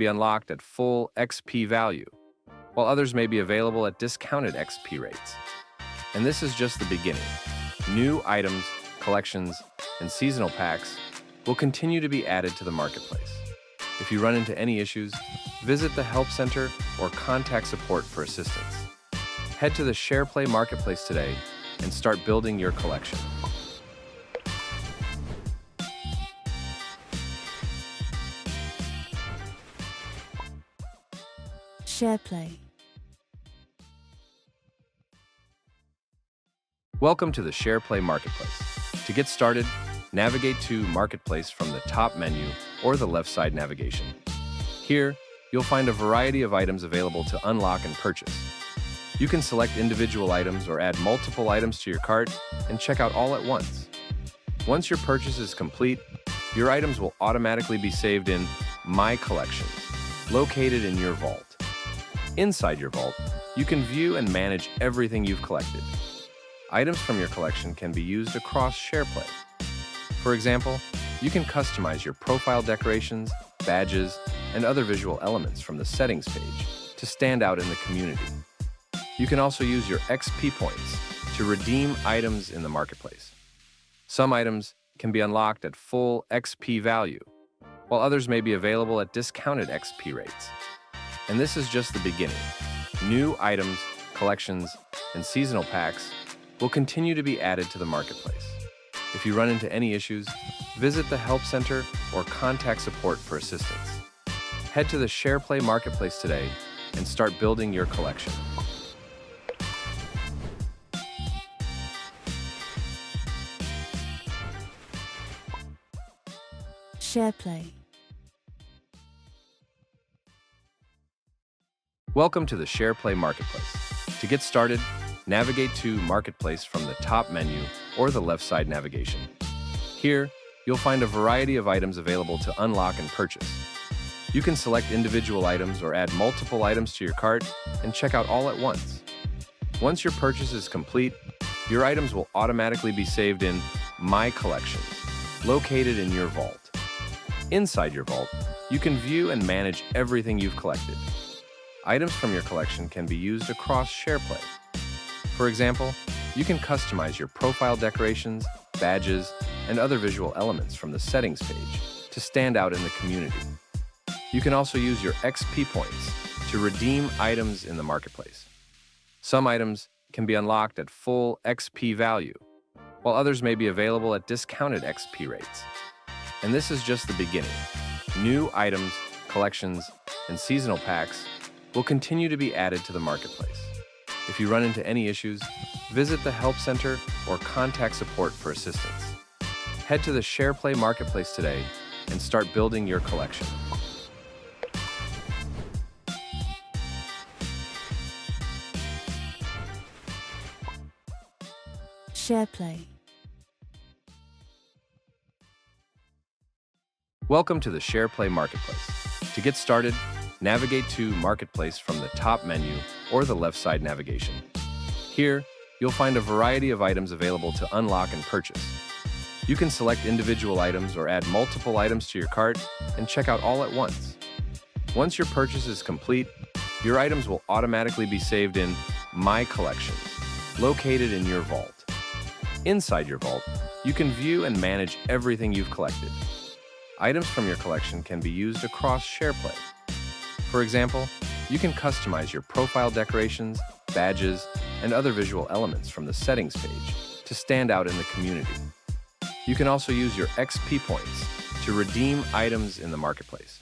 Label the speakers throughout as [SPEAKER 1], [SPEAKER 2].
[SPEAKER 1] be unlocked at full XP value, while others may be available at discounted XP rates. And this is just the beginning. New items, collections, and seasonal packs will continue to be added to the marketplace. If you run into any issues, visit the Help Center or contact support for assistance. Head to the Shareplay marketplace today and start building your collection.
[SPEAKER 2] Shareplay.
[SPEAKER 1] Welcome to the Shareplay marketplace. To get started, navigate to Marketplace from the top menu or the left side navigation. Here, you'll find a variety of items available to unlock and purchase. You can select individual items or add multiple items to your cart and check out all at once. Once your purchase is complete, your items will automatically be saved in My Collections, located in your vault. Inside your vault, you can view and manage everything you've collected. Items from your collection can be used across Shareplay. For example, you can customize your profile decorations, badges, and other visual elements from the settings page to stand out in the community. You can also use your XP points to redeem items in the marketplace. Some items can be unlocked at full XP value, while others may be available at discounted XP rates. And this is just the beginning. New items, collections, and seasonal packs will continue to be added to the marketplace. If you run into any issues, visit the Help Center or contact support for assistance. Head to the Shareplay marketplace today and start building your collection.
[SPEAKER 2] Shareplay.
[SPEAKER 1] Welcome to the Shareplay marketplace. To get started, navigate to Marketplace from the top menu or the left side navigation. Here, you'll find a variety of items available to unlock and purchase. You can select individual items or add multiple items to your cart and check out all at once. Once your purchase is complete, your items will automatically be saved in My Collections, located in your vault. Inside your vault, you can view and manage everything you've collected. Items from your collection can be used across Shareplay. For example, you can customize your profile decorations, badges, and other visual elements from the settings page to stand out in the community. You can also use your XP points to redeem items in the marketplace. Some items can be unlocked at full XP value, while others may be available at discounted XP rates. And this is just the beginning. New items, collections, and seasonal packs will continue to be added to the marketplace. If you run into any issues, visit the Help Center or contact support for assistance. Head to the Shareplay marketplace today and start building your collection.
[SPEAKER 2] Shareplay.
[SPEAKER 1] Welcome to the Shareplay marketplace. To get started, navigate to Marketplace from the top menu or the left side navigation. Here, you'll find a variety of items available to unlock and purchase. You can select individual items or add multiple items to your cart and check out all at once. Once your purchase is complete, your items will automatically be saved in My Collections, located in your vault. Inside your vault, you can view and manage everything you've collected. Items from your collection can be used across Shareplay. For example, you can customize your profile decorations, badges, and other visual elements from the settings page to stand out in the community. You can also use your XP points to redeem items in the marketplace.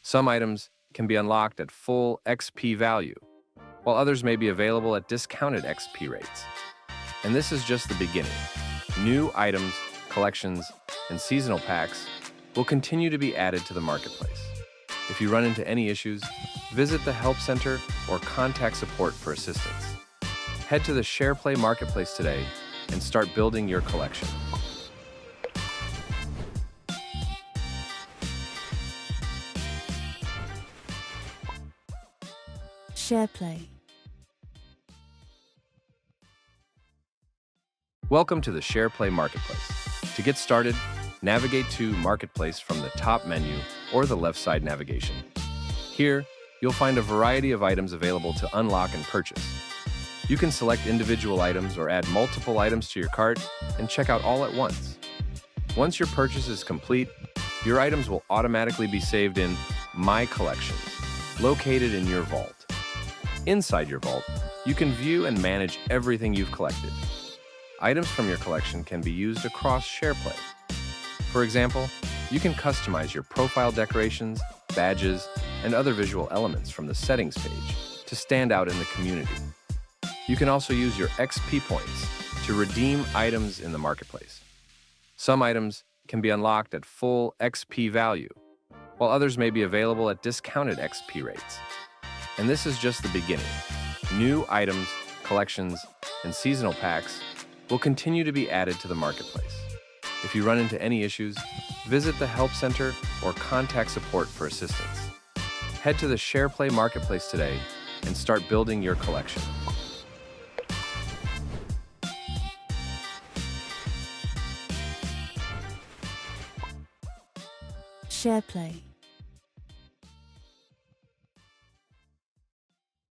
[SPEAKER 1] Some items can be unlocked at full XP value, while others may be available at discounted XP rates. And this is just the beginning. New items, collections, and seasonal packs will continue to be added to the marketplace. If you run into any issues, visit the Help Center or contact support for assistance. Head to the Shareplay marketplace today and start building your collection.
[SPEAKER 2] Shareplay.
[SPEAKER 1] Welcome to the Shareplay marketplace. To get started, navigate to Marketplace from the top menu or the left side navigation. Here, you'll find a variety of items available to unlock and purchase. You can select individual items or add multiple items to your cart and check out all at once. Once your purchase is complete, your items will automatically be saved in My Collections, located in your vault. Inside your vault, you can view and manage everything you've collected. Items from your collection can be used across Shareplay. For example, you can customize your profile decorations, badges, and other visual elements from the settings page to stand out in the community. You can also use your XP points to redeem items in the marketplace. Some items can be unlocked at full XP value, while others may be available at discounted XP rates. And this is just the beginning. New items, collections, and seasonal packs will continue to be added to the marketplace. If you run into any issues, visit the Help Center or contact support for assistance. Head to the Shareplay marketplace today and start building your collection.
[SPEAKER 2] Shareplay.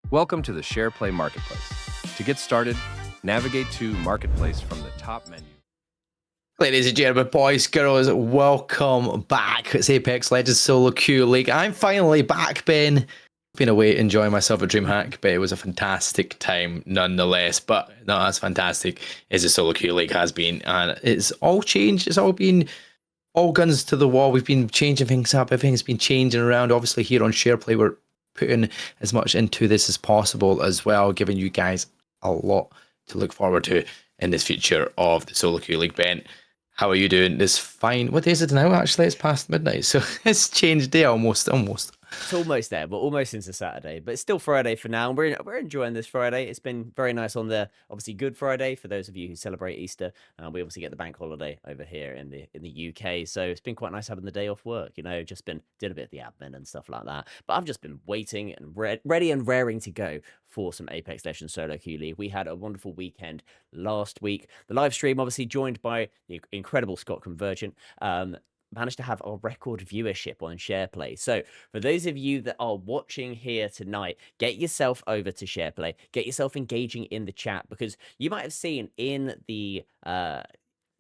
[SPEAKER 1] Welcome to the Shareplay marketplace. To get started, navigate to Marketplace from the top menu.
[SPEAKER 3] Ladies and gentlemen, boys, girls, welcome back. It's Apex Legends Solo Queue League. I'm finally back, Ben. Been away enjoying myself at DreamHack, but it was a fantastic time nonetheless. But not as fantastic as the Solo Queue League has been. And it's all changed. It's all been all guns to the wall. We've been changing things up. Everything's been changing around. Obviously, here on Shareplay, we're putting as much into this as possible as well, giving you guys a lot to look forward to in this future of the Solo Queue League. Ben, how are you doing this fine? What day is it now? Actually, it's past midnight, so it's changed day almost.
[SPEAKER 4] It's almost there. We're almost into Saturday, but it's still Friday for now. We're enjoying this Friday. It's been very nice on the obviously Good Friday for those of you who celebrate Easter. We obviously get the bank holiday over here in the UK, so it's been quite nice having the day off work. You know, just been did a bit of the admin and stuff like that. But I've just been waiting and ready and raring to go for some Apex Legends Solo Queue League. We had a wonderful weekend last week. The live stream obviously joined by the incredible Scott Convergent. Managed to have our record viewership on Shareplay. So for those of you that are watching here tonight, get yourself over to Shareplay, get yourself engaging in the chat, because you might have seen in the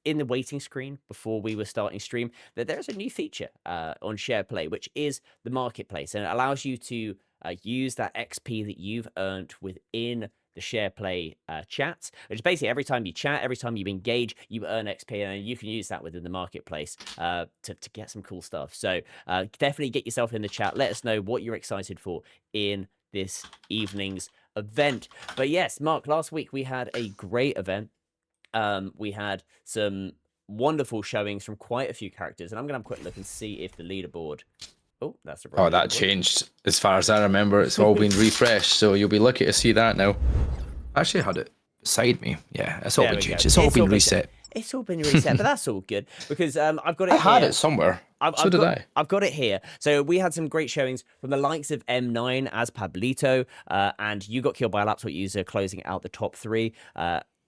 [SPEAKER 4] waiting screen before we were starting stream that there's a new feature on Shareplay, which is the marketplace, and it allows you to use that XP that you've earned within the Shareplay chat, which is basically every time you chat, every time you engage, you earn XP, and you can use that within the marketplace to get some cool stuff. So definitely get yourself in the chat. Let us know what you're excited for in this evening's event. But yes, Mark, last week we had a great event. We had some wonderful showings from quite a few characters, and I'm going to have a quick look and see if the leaderboard... Oh, that's the wrong
[SPEAKER 3] That
[SPEAKER 4] leaderboard.
[SPEAKER 3] changed. As far as I remember, it's all been refreshed, so you'll be lucky to see that now. I actually had it beside me. Yeah, it's all been changed. It's all been reset.
[SPEAKER 4] It's all been reset, but that's all good because I've got it.
[SPEAKER 3] I had it somewhere. So did I.
[SPEAKER 4] I've got it here. So we had some great showings from the likes of M9 as Pablito, and You Got Killed by a Laptop User closing out the top three.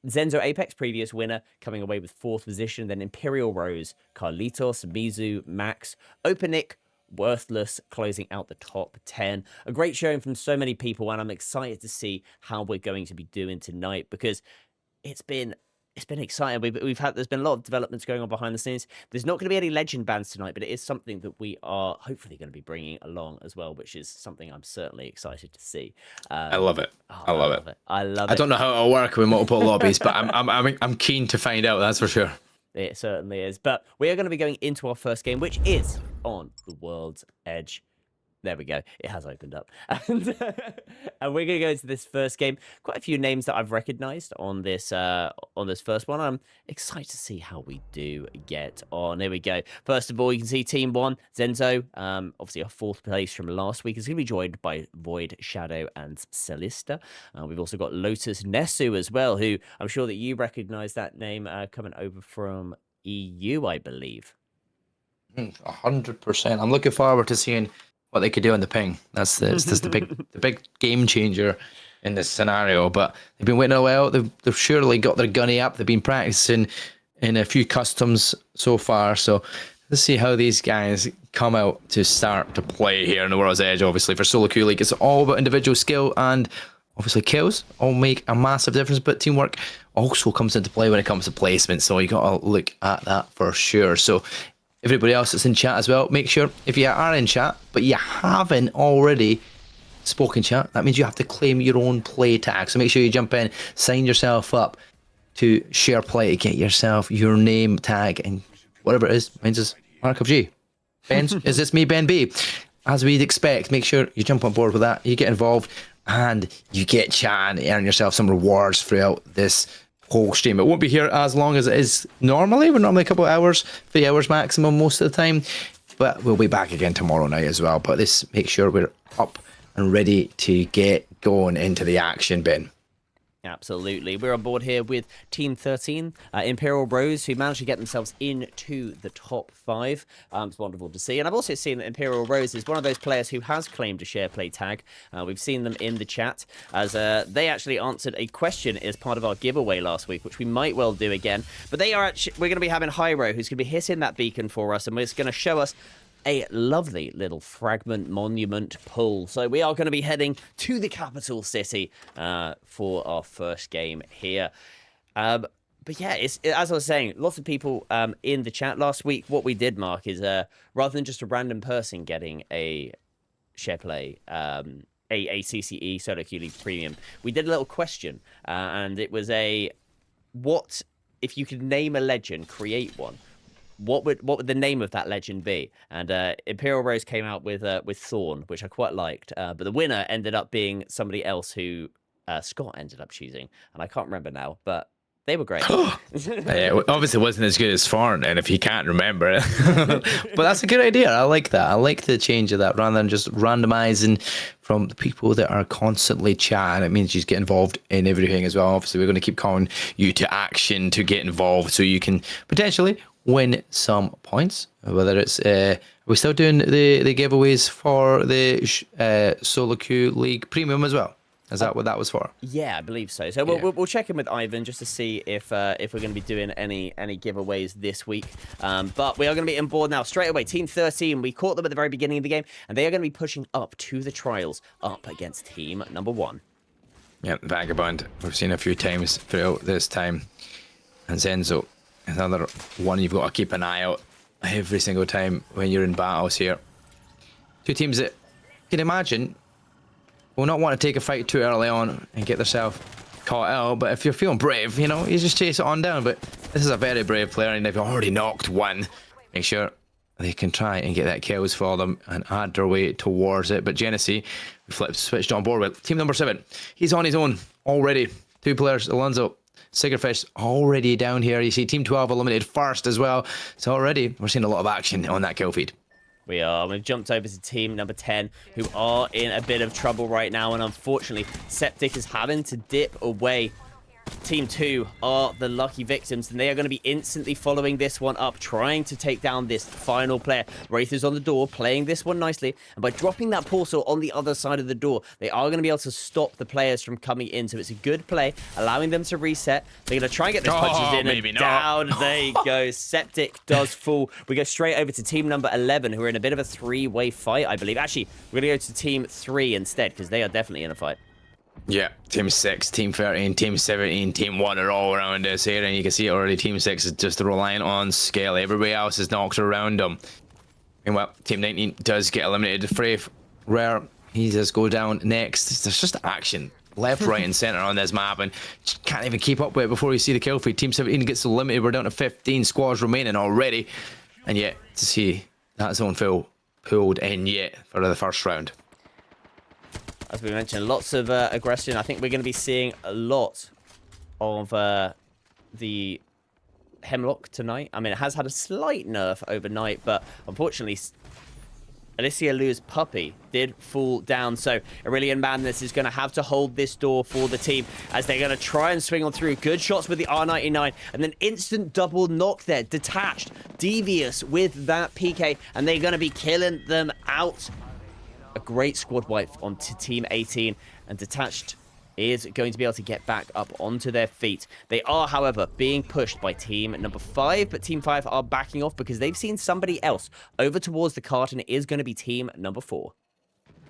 [SPEAKER 4] Zenzo Apex, previous winner, coming away with 4th position. Then Imperial Rose, Carlitos, Mizu, Max, Openik, Worthless closing out the top 10. A great showing from so many people, and I'm excited to see how we're going to be doing tonight because it's been exciting. There's been a lot of developments going on behind the scenes. There's not going to be any legend bans tonight, but it is something that we are hopefully going to be bringing along as well, which is something I'm certainly excited to see.
[SPEAKER 3] I love it. I love it.
[SPEAKER 4] I love it.
[SPEAKER 3] I don't know how it'll work with multiple lobbies, but I'm keen to find out. That's for sure.
[SPEAKER 4] It certainly is. But we are going to be going into our first game, which is on the World's Edge. There we go. It has opened up. And we're going to go into this first game. Quite a few names that I've recognized on this first one. I'm excited to see how we do get on. Here we go. First of all, you can see Team 1, Zenzo, obviously a 4th place from last week. Is going to be joined by Void, Shadow, and Celista. We've also got Lotus Nesu as well, who I'm sure that you recognize that name coming over from EU, I believe.
[SPEAKER 3] 100%. I'm looking forward to seeing what they could do on the ping. That's the big game changer in this scenario. But they've been waiting a while. They've surely got their gunny up. They've been practicing in a few customs so far. So Let's see how these guys come out to start to play here in the World's Edge. Obviously, for Solo Queue League, it's all about individual skill and obviously kills all make a massive difference, but teamwork also comes into play when it comes to placement. So you got to look at that for sure. So everybody else that's in chat as well, make sure if you are in chat, but you haven't already spoken chat, that means you have to claim your own play tag. So make sure you jump in, sign yourself up to Shareplay to get yourself your name tag and whatever it is. Mine's is Mark of G. Ben's, is this me, Ben B? As we'd expect, make sure you jump on board with that. You get involved and you get chat and earn yourself some rewards throughout this whole stream. It won't be here as long as it is normally. We're normally a couple of hours, 3 hours maximum most of the time. But we'll be back again tomorrow night as well. But let's make sure we're up and ready to get going into the action, Ben.
[SPEAKER 4] Absolutely. We're on board here with Team 13, Imperial Rose, who managed to get themselves into the top 5. It's wonderful to see. And I've also seen that Imperial Rose is one of those players who has claimed a Shareplay tag. We've seen them in the chat as they actually answered a question as part of our giveaway last week, which we might well do again. But they are actually, we're going to be having Hyro, who's going to be hitting that beacon for us, and it's going to show us a lovely little fragment monument pull. So we are going to be heading to the capital city for our first game here. But yeah, it's, as I was saying, lots of people in the chat last week. What we did, Mark, is rather than just a random person getting a Shareplay, a CCE Solo Queue League Premium, we did a little question, and it was what if you could name a legend, create one? What would the name of that legend be? And Imperial Rose came out with Thorn, which I quite liked. But the winner ended up being somebody else who Scott ended up choosing, and I can't remember now. But they were great.
[SPEAKER 3] Yeah, obviously, it wasn't as good as Thorn, and if you can't remember it, but that's a good idea. I like that. I like the change of that rather than just randomizing from the people that are constantly chatting. It means you get involved in everything as well. Obviously, we're going to keep calling you to action to get involved, so you can potentially win some points. Whether it's we're still doing the giveaways for the Solo Queue League Premium as well. Is that what that was for?
[SPEAKER 4] Yeah, I believe so. So we'll check in with Ivan just to see if we're going to be doing any giveaways this week. But we are going to be on board now straight away. Team 13, we caught them at the very beginning of the game, and they are going to be pushing up to the trials, up against team number 1.
[SPEAKER 3] Yeah, Vagabond. We've seen a few times throughout this time, and Zenzo. Another one you've got to keep an eye out every single time when you're in battles here. Two teams that you can imagine will not want to take a fight too early on and get themselves caught out, but if you're feeling brave, you know, you just chase it on down. But this is a very brave player, and they've already knocked one. Make sure they can try and get that kills for them and add their way towards it. But Genesee, switched on board with team number 7. He's on his own already. 2 players, Alonso, Sigurfish already down here. You see team 12 eliminated first as well. So already we're seeing a lot of action on that kill feed.
[SPEAKER 4] We are. We've jumped over to team number 10, who are in a bit of trouble right now. And unfortunately, Septic is having to dip away. Team 2 are the lucky victims, and they are going to be instantly following this one up, trying to take down this final player. Wraith is on the door, playing this one nicely, and by dropping that portal on the other side of the door, they are going to be able to stop the players from coming in. So it's a good play, allowing them to reset. They're going to try and get those punches in, and down they go. Septic does fall. We go straight over to team number 11, who are in a bit of a 3-way fight, I believe. Actually, we're going to go to team 3 instead, because they are definitely in a fight.
[SPEAKER 3] Yeah, team 6, team 13, team 17, team 1 are all around us here, and you can see already team 6 is just relying on scale. Everybody else is knocked around them. Meanwhile, team 19 does get eliminated. Frey, Rare, he does go down next. There's just action left, right, and center on this map, and just can't even keep up with it before you see the kill feed. Team 17 gets eliminated. We're down to 15 squads remaining already, and yet to see that zone fill pulled in yet for the first round.
[SPEAKER 4] As we mentioned, lots of aggression. I think we're going to be seeing a lot of the Hemlock tonight. I mean, it has had a slight nerf overnight, but unfortunately, Alicia Liu's puppy did fall down. So Aurelian Madness is going to have to hold this door for the team as they're going to try and swing on through. Good shots with the R99, and then instant double knock there. Detached, Devious with that PK, and they're going to be killing them out. A great squad wipe onto team 18, and Detached is going to be able to get back up onto their feet. They are, however, being pushed by team number 5, but team 5 are backing off because they've seen somebody else over towards the cart, and it is going to be team number 4.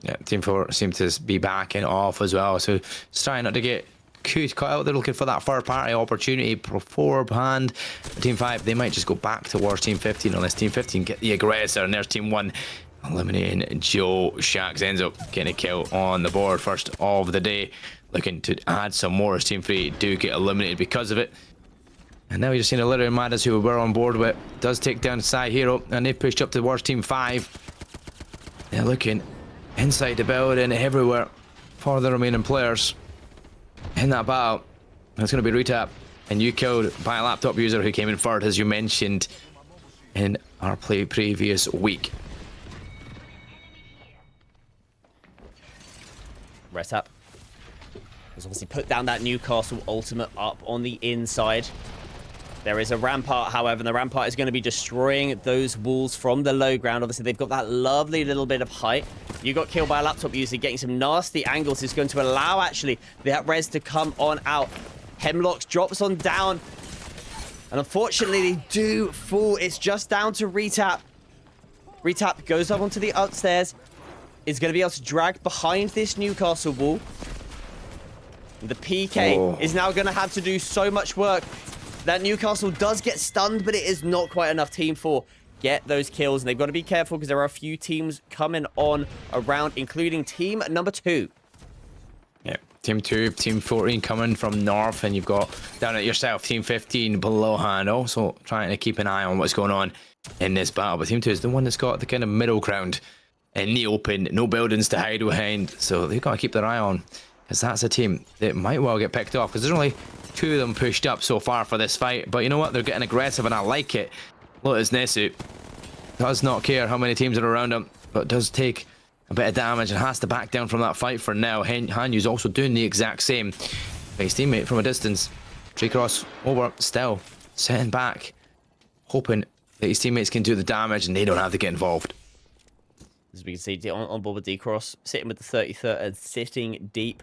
[SPEAKER 3] Yeah, team 4 seem to be backing off as well, so just trying not to get caught out. They're looking for that third-party opportunity beforehand. Team 5, they might just go back towards team 15 unless team 15 get the aggressor, and there's team 1 eliminating Joe Shax. Ends up getting a kill on the board, first of the day. Looking to add some more as team 3 do get eliminated because of it. And now you're seeing a Lyra and Madness, who we're on board with, does take down Psy Hero, and they've pushed up towards team 5. They're looking inside the building, everywhere for the remaining players in that battle. It's going to be retap, and you killed by a laptop user who came in third, as you mentioned in our previous week.
[SPEAKER 4] Retap has obviously put down that Newcastle ultimate up on the inside. There is a rampart, however, and the rampart is going to be destroying those walls from the low ground. Obviously, they've got that lovely little bit of height. You got killed by a laptop user, getting some nasty angles. Is going to allow, actually, that res to come on out. Hemlocks drops on down. And unfortunately, they do fall. It's just down to Retap. Retap goes up onto the upstairs. Is going to be able to drag behind this Newcastle wall. The PK is now going to have to do so much work. That Newcastle does get stunned, but it is not quite enough. Team 4 get those kills, and they've got to be careful because there are a few teams coming on around, including team number 2.
[SPEAKER 3] Yeah, team 2, team 14 coming from north, and you've got down at yourself, team 15 below hand, also trying to keep an eye on what's going on in this battle. But team 2 is the one that's got the kind of middle ground in the open, no buildings to hide behind, so they've got to keep their eye on, because that's a team that might well get picked off, because there's only 2 of them pushed up so far for this fight. But you know what? They're getting aggressive, and I like it. Lotus Nesu does not care how many teams are around him, but does take a bit of damage and has to back down from that fight for now. Hanyu's also doing the exact same. His teammate from a distance. Tree cross over, still setting back, hoping that his teammates can do the damage and they don't have to get involved.
[SPEAKER 4] As we can see, on board with D-Cross, sitting with the 33rd and sitting deep.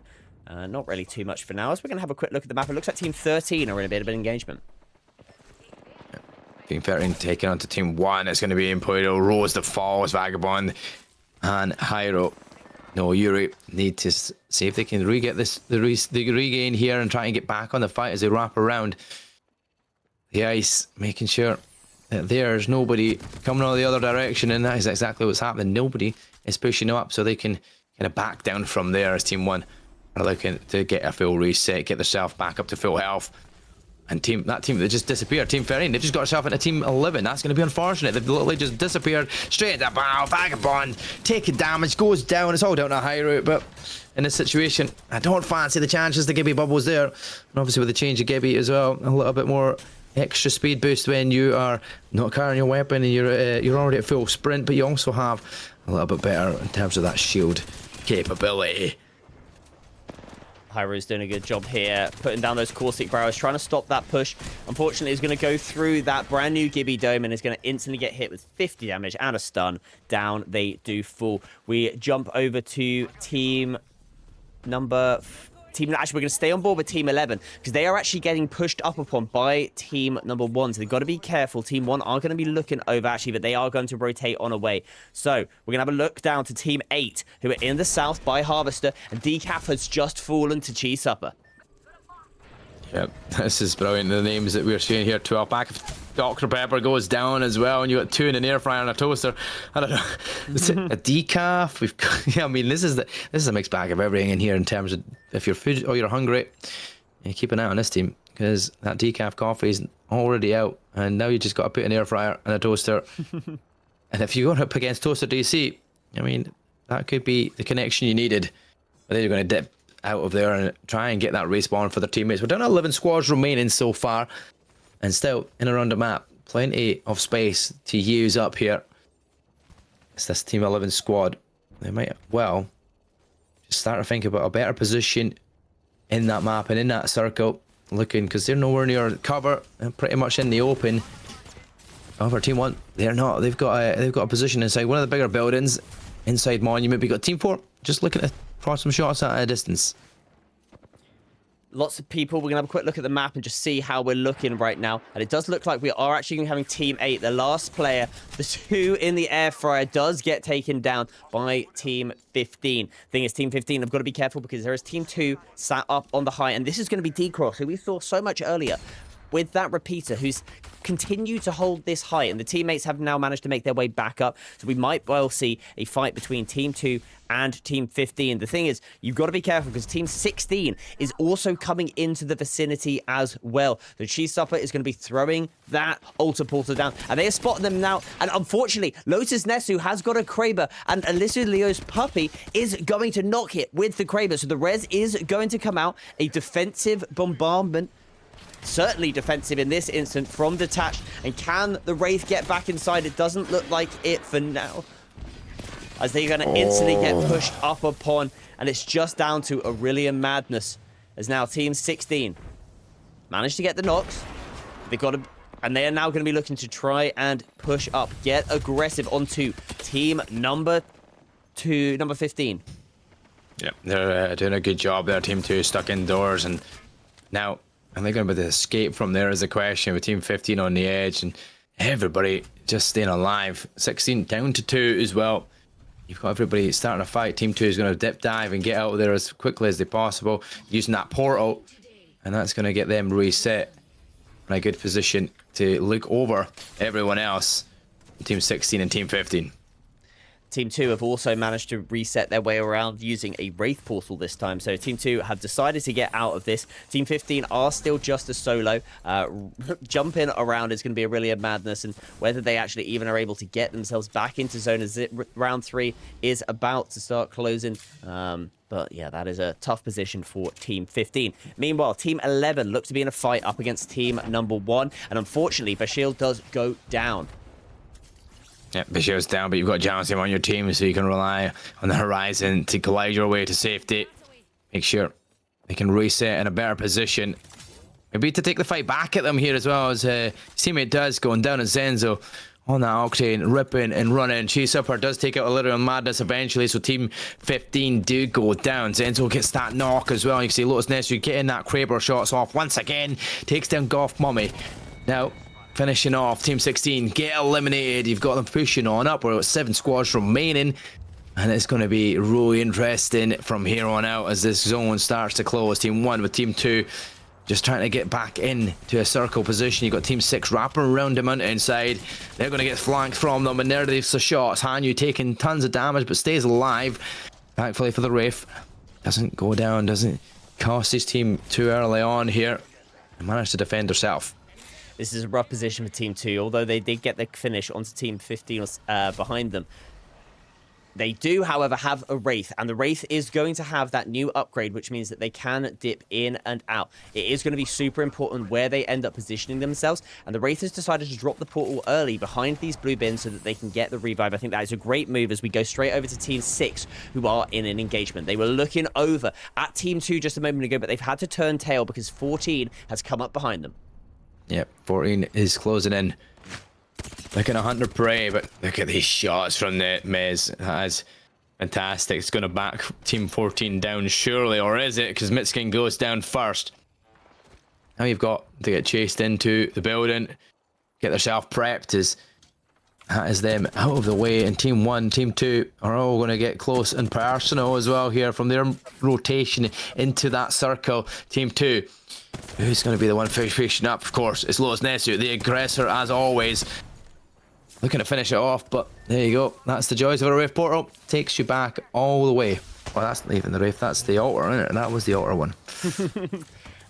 [SPEAKER 4] Not really too much for now. As we're going to have a quick look at the map, it looks like Team 13 are in a bit of an engagement.
[SPEAKER 3] Team 13 taking on to Team 1. It's going to be Emporio, Rose, the Falls, Vagabond, and Hyro. No, Yuri need to see if they can re-get this, the regain here and try and get back on the fight as they wrap around the ice, making sure that there's nobody coming on the other direction, and that is exactly what's happening. Nobody is pushing up, so they can kind of back down from there as Team 1 are looking to get a full reset, get themselves back up to full health. And that team that just disappeared, Team 13, they've just got themselves into Team 11. That's going to be unfortunate. They've literally just disappeared straight into battle. Vagabond taking damage, goes down. It's all down to high route, but in this situation, I don't fancy the chances the Gibby bubbles there. And obviously with the change of Gibby as well, a little bit more extra speed boost when you are not carrying your weapon and you're already at full sprint, but you also have a little bit better in terms of that shield capability.
[SPEAKER 4] Hyro's doing a good job here, putting down those caustic barrels, trying to stop that push. Unfortunately, he's going to go through that brand new Gibby dome and is going to instantly get hit with 50 damage and a stun. Down they do fall. We jump over to team number... Actually, we're going to stay on board with Team 11 because they are actually getting pushed up upon by Team number 1. So they've got to be careful. Team 1 are going to be looking over, actually, but they are going to rotate on away. So we're going to have a look down to Team 8, who are in the south by Harvester, and Decaf has just fallen to Cheese Supper.
[SPEAKER 3] Yep, this is brilliant. The names that we're seeing here, 12 pack of Dr. Pepper goes down as well, and you got 2 in an air fryer and a toaster. I don't know. Is it a decaf? We've got, yeah, I mean, this is a mixed bag of everything in here in terms of if you're food or you're hungry, you keep an eye on this team because that decaf coffee is already out, and now you just got to put an air fryer and a toaster. And if you're going up against Toaster DC, I mean, that could be the connection you needed. But then you're going to dip out of there and try and get that respawn for their teammates. We're down to 11 squads remaining so far, and still in around the map, plenty of space to use up here. It's this Team 11 squad. They might well just start to think about a better position in that map and in that circle, looking because they're nowhere near cover and pretty much in the open. However, Team 1, they're not. They've got a position inside one of the bigger buildings inside Monument. We got Team 4 just looking to cross some shots at a distance.
[SPEAKER 4] lots of people. We're going to have a quick look at the map and just see how we're looking right now. And it does look like we are actually having Team 8. The last player, the 2 in the air fryer, does get taken down by Team 15. Thing is, Team 15 have got to be careful because there is Team 2 sat up on the high. And this is going to be D-Cross, who we saw so much earlier with that repeater, who's continued to hold this height, and the teammates have now managed to make their way back up. So we might well see a fight between Team 2 and Team 15. The thing is, you've got to be careful because Team 16 is also coming into the vicinity as well. The Cheese Supper is going to be throwing that Altar Portal down, and they are spotting them now. And unfortunately, Lotus Nesu has got a Kraber, and Alyssa Leo's puppy is going to knock it with the Kraber. So the res is going to come out. A defensive bombardment, certainly defensive in this instant, from Detached. And can the Wraith get back inside? It doesn't look like it for now, as they're going to instantly get pushed up upon. And it's just down to Aurelian Madness, as now Team 16 managed to get the knocks. They've got to, and they are now going to be looking to try and push up, get aggressive onto Team number 15.
[SPEAKER 3] Yeah, they're doing a good job there. Team 2 stuck indoors, and now are they going to be able to escape from there is the question, with Team 15 on the edge and everybody just staying alive. 16 down to 2 as well. You've got everybody starting a fight. Team 2 is going to dip dive and get out of there as quickly as they possible using that portal, and that's going to get them reset in a good position to look over everyone else. Team 16 and Team 15.
[SPEAKER 4] Team 2 have also managed to reset their way around using a Wraith Portal this time. So Team 2 have decided to get out of this. Team 15 are still just a solo. Jumping around is going to be a really madness, and whether they actually even are able to get themselves back into zone as round 3 is about to start closing. But yeah, that is a tough position for Team 15. Meanwhile, Team 11 look to be in a fight up against Team number 1. And unfortunately, Bashil does go down.
[SPEAKER 3] Yeah, Bashir's down, but you've got Jansim on your team, so you can rely on the horizon to glide your way to safety. Make sure they can reset in a better position. Maybe to take the fight back at them here as well, as teammate does, going down at Zenzo on that Octane, ripping and running. Chase Upper does take out a little madness eventually, so Team 15 do go down. Zenzo gets that knock as well. You can see Lotus Nesu getting that Kraber shots off once again. Takes down Golf Mummy. Now, finishing off, Team 16 get eliminated. You've got them pushing on up. We're at 7 squads remaining, and it's going to be really interesting from here on out as this zone starts to close. Team 1 with Team 2 just trying to get back into a circle position. You've got Team 6 wrapping around the mountainside. They're going to get flanked from them, and there there's the shots. Hanyu taking tons of damage but stays alive. Thankfully for the Wraith, doesn't go down, doesn't cost his team too early on here, and managed to defend herself.
[SPEAKER 4] This is a rough position for Team 2, although they did get the finish onto Team 15 behind them. They do, however, have a Wraith, and the Wraith is going to have that new upgrade, which means that they can dip in and out. It is going to be super important where they end up positioning themselves, and the Wraith has decided to drop the portal early behind these blue bins so that they can get the revive. I think that is a great move as we go straight over to Team 6, who are in an engagement. They were looking over at Team 2 just a moment ago, but they've had to turn tail because 14 has come up behind them.
[SPEAKER 3] Yep, 14 is closing in. Looking to hunt their prey, but look at these shots from the Mez. That is fantastic. It's going to back Team 14 down, surely, or is it? Because Mitskin goes down first. Now you've got to get chased into the building, get themselves prepped, as that is them out of the way. And Team 1, Team 2 are all going to get close and personal as well here from their rotation into that circle. Team 2. Who's going to be the one finishing up? Of course, it's Lotus Nesu, the aggressor as always. Looking to finish it off, but there you go. That's the joys of a Wraith Portal. Takes you back all the way. Well, that's not even the Wraith, that's the altar, isn't it? That was the altar one.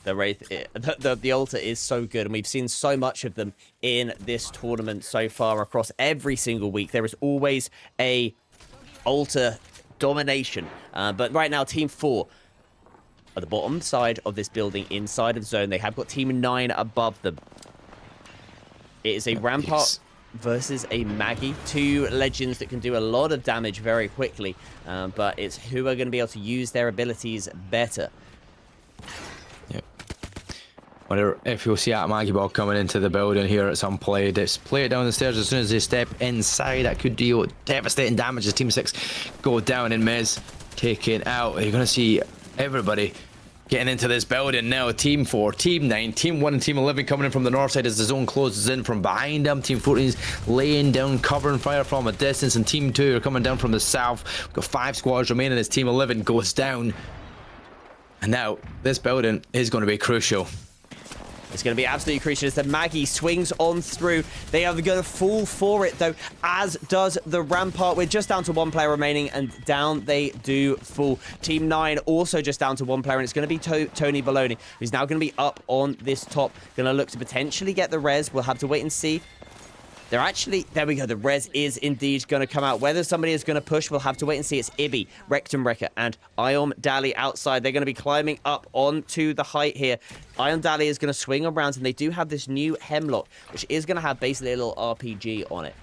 [SPEAKER 4] The Wraith, the altar is so good, and we've seen so much of them in this tournament so far across every single week. There is always a altar domination, but right now Team 4 at the bottom side of this building inside of zone. They have got Team 9 above them. It is a Rampart versus a Maggie. 2 legends that can do a lot of damage very quickly, but it's who are going to be able to use their abilities better.
[SPEAKER 3] Yep. Wonder if you'll see that Maggie ball coming into the building here at some play. Just play it down the stairs as soon as they step inside. That could deal devastating damage as Team 6 go down, and Mez taken out. You're going to see everybody getting into this building now. Team 4, Team 9, Team 1 and Team 11 coming in from the north side as the zone closes in from behind them. Team 14's laying down cover and fire from a distance, and Team 2 are coming down from the south. We've got 5 squads remaining as Team 11 goes down. And now this building is going to be crucial.
[SPEAKER 4] It's going to be absolutely crucial as the Maggie swings on through. They are going to fall for it, though, as does the Rampart. We're just down to 1 player remaining, and down they do fall. Team 9 also just down to 1 player, and it's going to be Tony Baloney, who's now going to be up on this top. Going to look to potentially get the res. We'll have to wait and see. They're actually, there we go, the res is indeed going to come out. Whether somebody is going to push, we'll have to wait and see. It's Ibby, Rectum Wrecker, and Ion Dally outside. They're going to be climbing up onto the height here. Ion Dally is going to swing around, and they do have this new Hemlock, which is going to have basically a little RPG on it.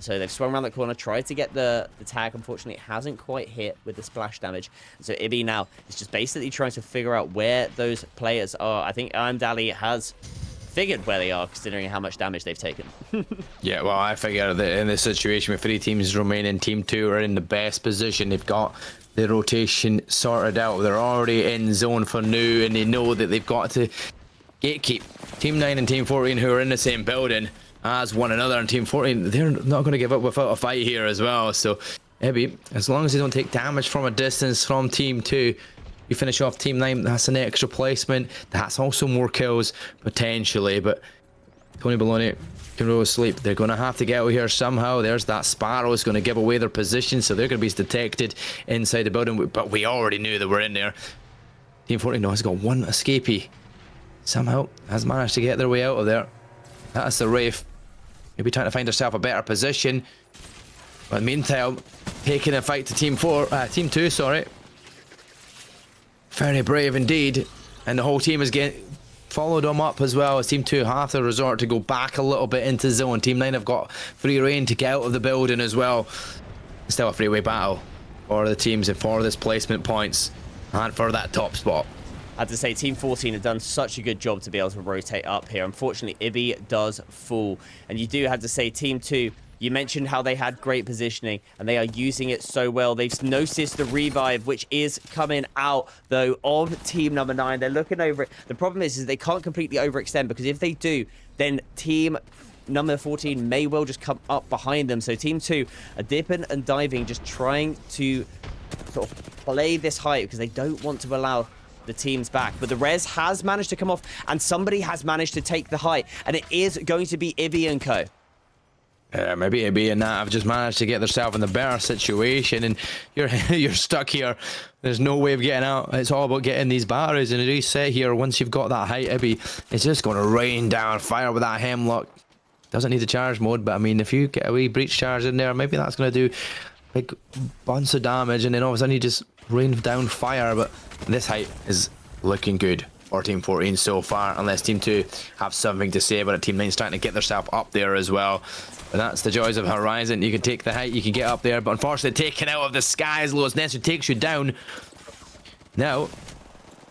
[SPEAKER 4] So they've swung around the corner, tried to get the tag. Unfortunately, it hasn't quite hit with the splash damage. So Ibby now is just basically trying to figure out where those players are. I think Ion Dally has figured where they are, considering how much damage they've taken.
[SPEAKER 3] Yeah, well, I figure that in this situation with 3 teams remaining, Team 2 are in the best position. They've got the rotation sorted out. They're already in zone for now, and they know that they've got to gatekeep Team 9 and Team 14, who are in the same building as one another. And Team 14, they're not going to give up without a fight here as well. So maybe as long as they don't take damage from a distance from Team 2, you finish off Team 9, that's an extra placement. That's also more kills, potentially. But Tony Baloney can go to sleep. They're going to have to get out here somehow. There's that Sparrow. It's going to give away their position, so they're going to be detected inside the building. But we already knew they were in there. Team 14 has got 1 escapee. Somehow has managed to get their way out of there. That's the Wraith. Maybe trying to find herself a better position. But meantime, taking a fight to Team 2, sorry. Very brave indeed, and the whole team is getting followed them up as well as Team 2 have to resort to go back a little bit into zone. Team 9 have got free reign to get out of the building as well. Still a freeway battle for the teams and for this placement points and for that top spot.
[SPEAKER 4] I have to say, Team 14 have done such a good job to be able to rotate up here. Unfortunately, Ibby does fall, and you do have to say Team 2, you mentioned how they had great positioning, and they are using it so well. They've noticed the revive, which is coming out, though, of Team number 9. They're looking over it. The problem is they can't completely overextend, because if they do, then Team number 14 may well just come up behind them. So Team 2 are dipping and diving, just trying to sort of play this height, because they don't want to allow the teams back. But the res has managed to come off, and somebody has managed to take the height, and it is going to be Ibby and co.
[SPEAKER 3] Maybe Ibby and Nat have just managed to get themselves in the better situation, and you're stuck here. There's no way of getting out. It's all about getting these batteries and a reset here. Once you've got that height, Ibby is just going to rain down fire with that Hemlock. Doesn't need the charge mode, but I mean, if you get a wee breach charge in there, maybe that's going to do like bunch of damage, and then all of a sudden you just rain down fire. But this height is looking good for Team 14 so far, unless Team 2 have something to say about it. Team 9 starting to get themselves up there as well. But that's the joys of Horizon. You can take the height, you can get up there, but unfortunately taken out of the sky as low as Nestor takes you down. Now,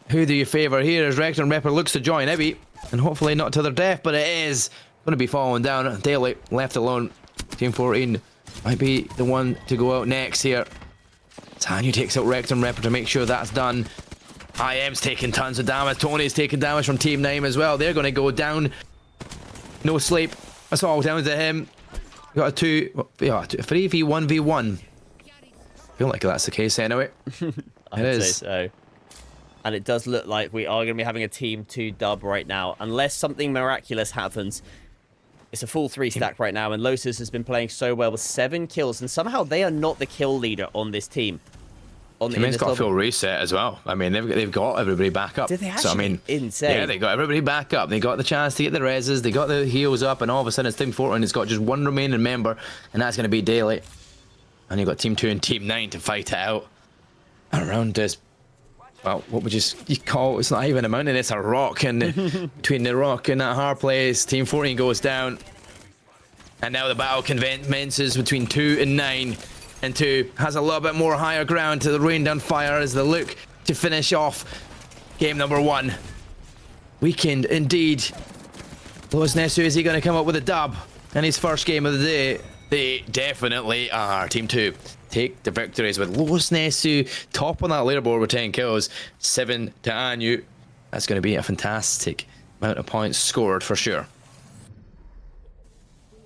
[SPEAKER 3] who do you favour here as Rector Ripper looks to join Ibby, and hopefully not to their death, but it is going to be falling down. Daily left alone. Team 14 might be the one to go out next here. Tanya takes out Rector Ripper to make sure that's done. IM's taking tons of damage. Tony's taking damage from Team 9 as well. They're going to go down. No sleep. That's all down to him. We got a 3v1v1. I feel like that's the case anyway.
[SPEAKER 4] I'd say so. And it does look like we are going to be having a Team 2 dub right now. Unless something miraculous happens. It's a full 3 stack right now. And Lotus has been playing so well with 7 kills. And somehow they are not the kill leader on this team.
[SPEAKER 3] Team's got a full reset as well. I mean, they've got everybody back up.
[SPEAKER 4] Did they actually?
[SPEAKER 3] So, I mean,
[SPEAKER 4] insane.
[SPEAKER 3] Yeah, they got everybody back up. They got the chance to get the reses. They got the heals up, and all of a sudden it's Team 14. It's got just 1 remaining member, and that's going to be Daily. And you've got Team 2 and Team 9 to fight it out around this. Well, what would you call? It's not even a mountain. It's a rock, and between the rock and that hard place, Team 14 goes down, and now the battle commences between 2 and 9. And 2 has a little bit more higher ground to the rain down fire as they look to finish off game number 1. Weekend indeed. Lois Nesu, is he going to come up with a dub in his first game of the day? They definitely are. Team 2 take the victories with Lois Nesu top on that leaderboard with 10 kills, 7 to Anu. That's going to be a fantastic amount of points scored for sure.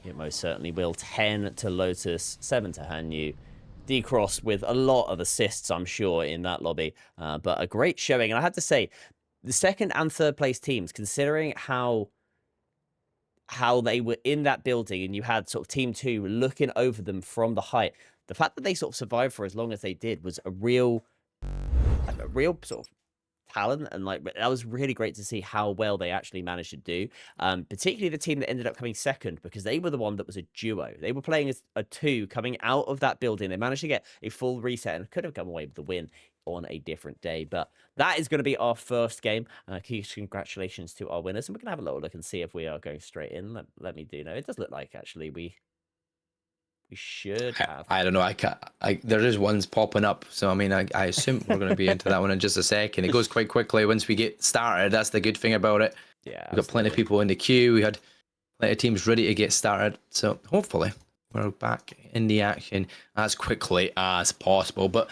[SPEAKER 4] It most certainly will. 10 to Lotus, 7 to Hanyu. D-Cross with a lot of assists, I'm sure, in that lobby. But a great showing. And I had to say, the second and third place teams, considering how they were in that building and you had sort of Team 2 looking over them from the height, the fact that they sort of survived for as long as they did was a real sort of talent, and like that was really great to see how well they actually managed to do, particularly the team that ended up coming second, because they were the one that was a duo. They were playing as a 2 coming out of that building. They managed to get a full reset and could have come away with the win on a different day. But that is going to be our first game. Congratulations to our winners, and we're gonna have a little look and see if we are going straight in. Let me do know. It does look like actually we should have.
[SPEAKER 3] I don't know. There is ones popping up, so I mean, I assume we're going to be into that one in just a second. It goes quite quickly once we get started. That's the good thing about it.
[SPEAKER 4] Yeah,
[SPEAKER 3] we've got plenty of people in the queue. We had plenty of teams ready to get started, so hopefully we're back in the action as quickly as possible. But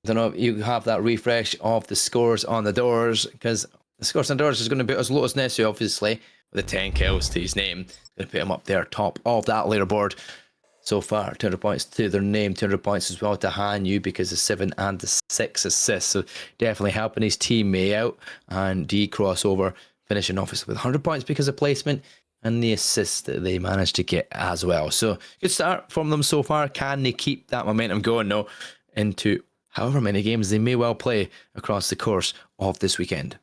[SPEAKER 3] I don't know if you have that refresh of the scores on the doors, because the scores on the doors is going to be as low as Nesu, obviously, with the 10 kills to his name. Going to put him up there top of that leaderboard. So far, 200 points to their name, 200 points as well to Hanyu because of 7 and the 6 assists. So definitely helping his teammate out. And D crossover finishing off with 100 points because of placement and the assist that they managed to get as well. So good start from them so far. Can they keep that momentum going though into however many games they may well play across the course of this weekend?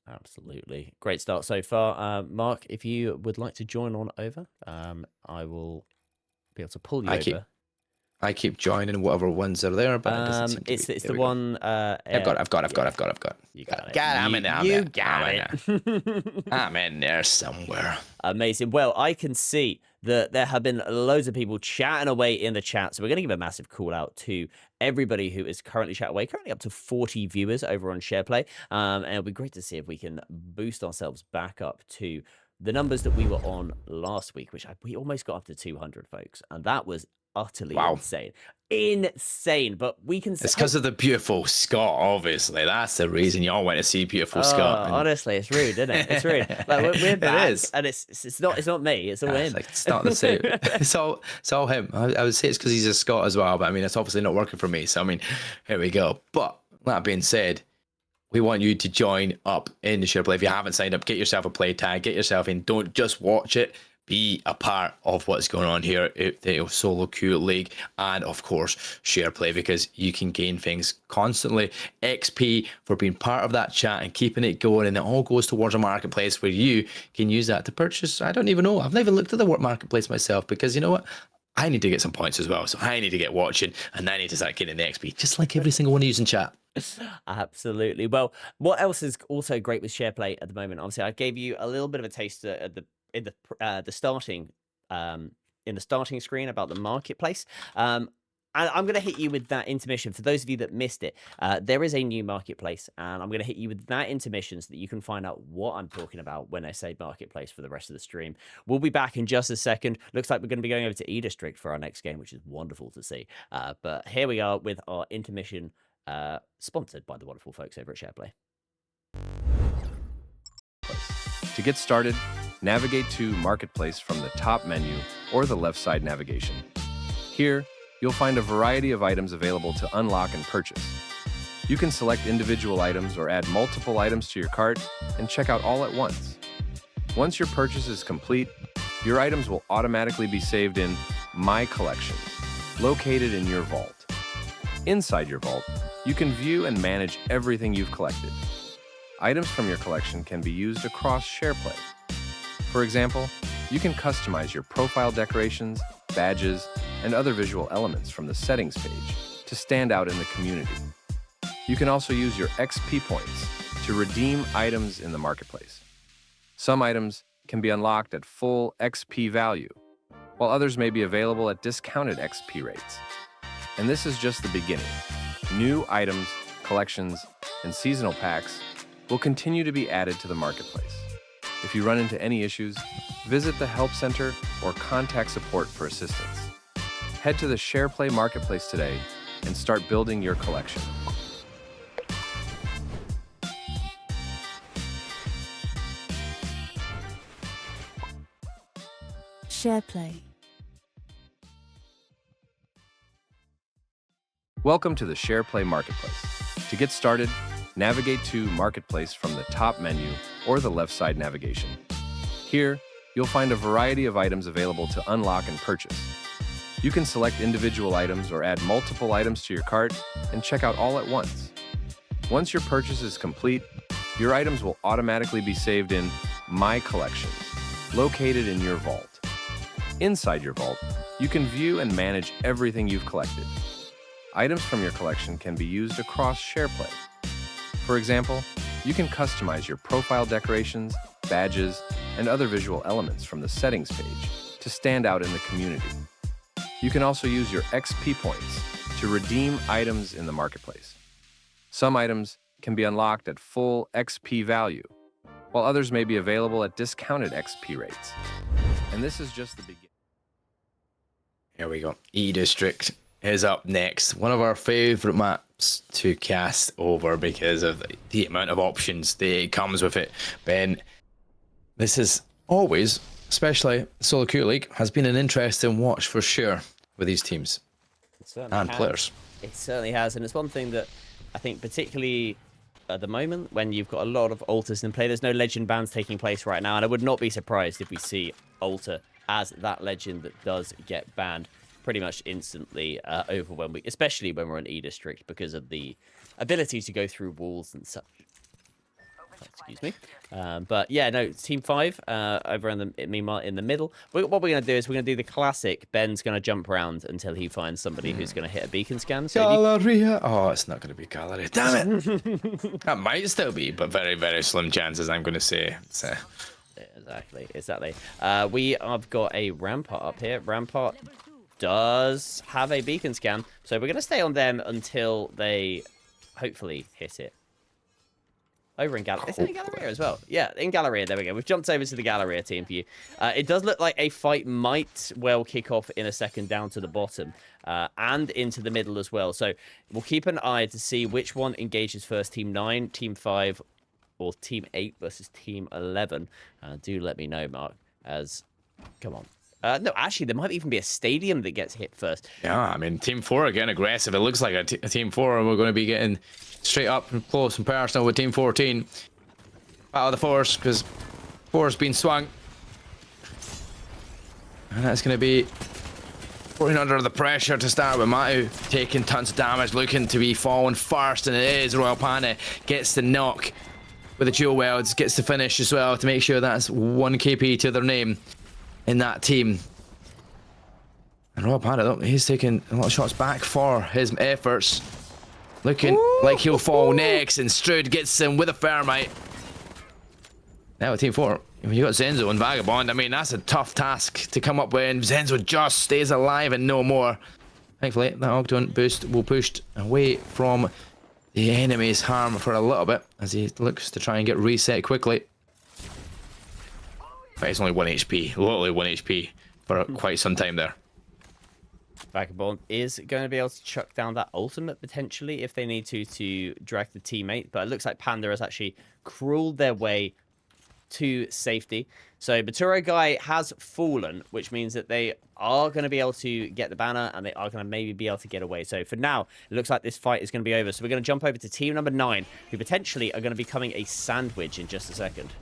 [SPEAKER 4] Absolutely. Great start so far. Mark, if you would like to join on over, I will be able to pull you over.
[SPEAKER 3] I keep joining whatever ones are there, but it doesn't seem to be.
[SPEAKER 4] It's the one.
[SPEAKER 3] I've got it.
[SPEAKER 4] You got it.
[SPEAKER 3] I'm in there.
[SPEAKER 4] You got it.
[SPEAKER 3] I'm in there somewhere.
[SPEAKER 4] Amazing. Well, I can see that there have been loads of people chatting away in the chat, so we're going to give a massive call out to everybody who is currently chatting away. Currently up to 40 viewers over on Shareplay, and it'll be great to see if we can boost ourselves back up to the numbers that we were on last week, which we almost got up to 200, folks, and that was utterly insane. But we can.
[SPEAKER 3] It's because of the beautiful Scott, obviously. That's the reason y'all went to see beautiful Scott.
[SPEAKER 4] Honestly, it's rude, isn't it? It's rude. Like we're back,
[SPEAKER 3] it is,
[SPEAKER 4] and it's not me. It's all him.
[SPEAKER 3] It's not the same. it's all him. I would say it's because he's a Scot as well, but I mean, it's obviously not working for me. So I mean, here we go. But that being said, we want you to join up in the Shareplay. If you haven't signed up, get yourself a play tag, get yourself in. Don't just watch it. Be a part of what's going on here at the Solo Queue League, and of course Shareplay, because you can gain things constantly. XP for being part of that chat and keeping it going, and it all goes towards a marketplace where you can use that to purchase. I don't even know. I've never looked at the marketplace myself, because you know what? I need to get some points as well, so I need to get watching, and I need to start getting the XP, just like every single one of you in chat.
[SPEAKER 4] Absolutely. Well, what else is also great with Shareplay at the moment? Obviously, I gave you a little bit of a taste at in the starting screen about the marketplace. And I'm going to hit you with that intermission. For those of you that missed it, there is a new marketplace, and I'm going to hit you with that intermission so that you can find out what I'm talking about when I say marketplace for the rest of the stream. We'll be back in just a second. Looks like we're going to be going over to E-District for our next game, which is wonderful to see. But here we are with our intermission, sponsored by the wonderful folks over at Shareplay.
[SPEAKER 1] To get started, navigate to Marketplace from the top menu or the left side navigation. Here, you'll find a variety of items available to unlock and purchase. You can select individual items or add multiple items to your cart and check out all at once. Once your purchase is complete, your items will automatically be saved in My Collection, located in your vault. Inside your vault, you can view and manage everything you've collected. Items from your collection can be used across Shareplay. For example, you can customize your profile decorations, badges, and other visual elements from the settings page to stand out in the community. You can also use your XP points to redeem items in the marketplace. Some items can be unlocked at full XP value, while others may be available at discounted XP rates. And this is just the beginning. New items, collections, and seasonal packs will continue to be added to the marketplace. If you run into any issues, visit the Help Center or contact support for assistance. Head to the Shareplay marketplace today and start building your collection.
[SPEAKER 2] Shareplay.
[SPEAKER 1] Welcome to the Shareplay marketplace. To get started, navigate to Marketplace from the top menu or the left side navigation. Here, you'll find a variety of items available to unlock and purchase. You can select individual items or add multiple items to your cart and check out all at once. Once your purchase is complete, your items will automatically be saved in My Collections, located in your vault. Inside your vault, you can view and manage everything you've collected. Items from your collection can be used across Shareplay. For example, you can customize your profile decorations, badges, and other visual elements from the settings page to stand out in the community. You can also use your XP points to redeem items in the marketplace. Some items can be unlocked at full XP value, while others may be available at discounted XP rates. And this is just the beginning.
[SPEAKER 3] Here we go. E-District is up next. One of our favorite maps to cast over because of the amount of options that comes with it. Ben, this is always, especially Solo Queue League, has been an interesting watch for sure with these teams and players.
[SPEAKER 4] It certainly has, and it's one thing that I think particularly at the moment when you've got a lot of alters in play, there's no legend bans taking place right now, and I would not be surprised if we see alter as that legend that does get banned pretty much instantly over when we, especially when we're in E-District, because of the ability to go through walls and such. Excuse me. But yeah, no, Team 5 over in the, meanwhile, in the middle. What we're going to do is we're going to do the classic. Ben's going to jump around until he finds somebody who's going to hit a beacon scan. So
[SPEAKER 3] Galleria. Oh, it's not going to be Galleria. Damn it. That might still be, but very, very slim chances, I'm going to say. So.
[SPEAKER 4] Exactly. We have got a Rampart up here. Rampart does have a beacon scan, so we're going to stay on them until they hopefully hit it. Over in Galleria. Is it in Galleria as well? Yeah, in Galleria. There we go. We've jumped over to the Galleria team for you. It does look like a fight might well kick off in a second down to the bottom and into the middle as well. So we'll keep an eye to see which one engages first. Team 9, Team 5, or Team 8 versus Team 11. Do let me know, Mark, as... Come on. No, actually, there might even be a stadium that gets hit first.
[SPEAKER 3] Yeah, I mean, Team 4 are getting aggressive. It looks like a Team 4, and we're going to be getting straight up and close and personal with Team 14. Out of the force, because 4's been swung. And that's going to be 14 under the pressure to start with. Matu taking tons of damage, looking to be falling first, and it is Royal Panda gets the knock with the dual welds, gets the finish as well to make sure that's 1 KP to their name in that team. And Royal Panda, he's taking a lot of shots back for his efforts. Looking like he'll fall next, and Stroud gets him with a Thermite. Now with Team 4, you got Zenzo and Vagabond. I mean, that's a tough task to come up with, and Zenzo just stays alive and no more. Thankfully, that Octon boost will push away from the enemy's harm for a little bit as he looks to try and get reset quickly. But it's only 1 HP, literally 1 HP for quite some time there.
[SPEAKER 4] Vagabond is going to be able to chuck down that ultimate potentially if they need to drag the teammate, but it looks like Panda has actually crawled their way to safety. So Baturo Guy has fallen, which means that they are going to be able to get the banner and they are going to maybe be able to get away. So for now, it looks like this fight is going to be over. So we're going to jump over to team number 9, who potentially are going to be becoming a sandwich in just a second.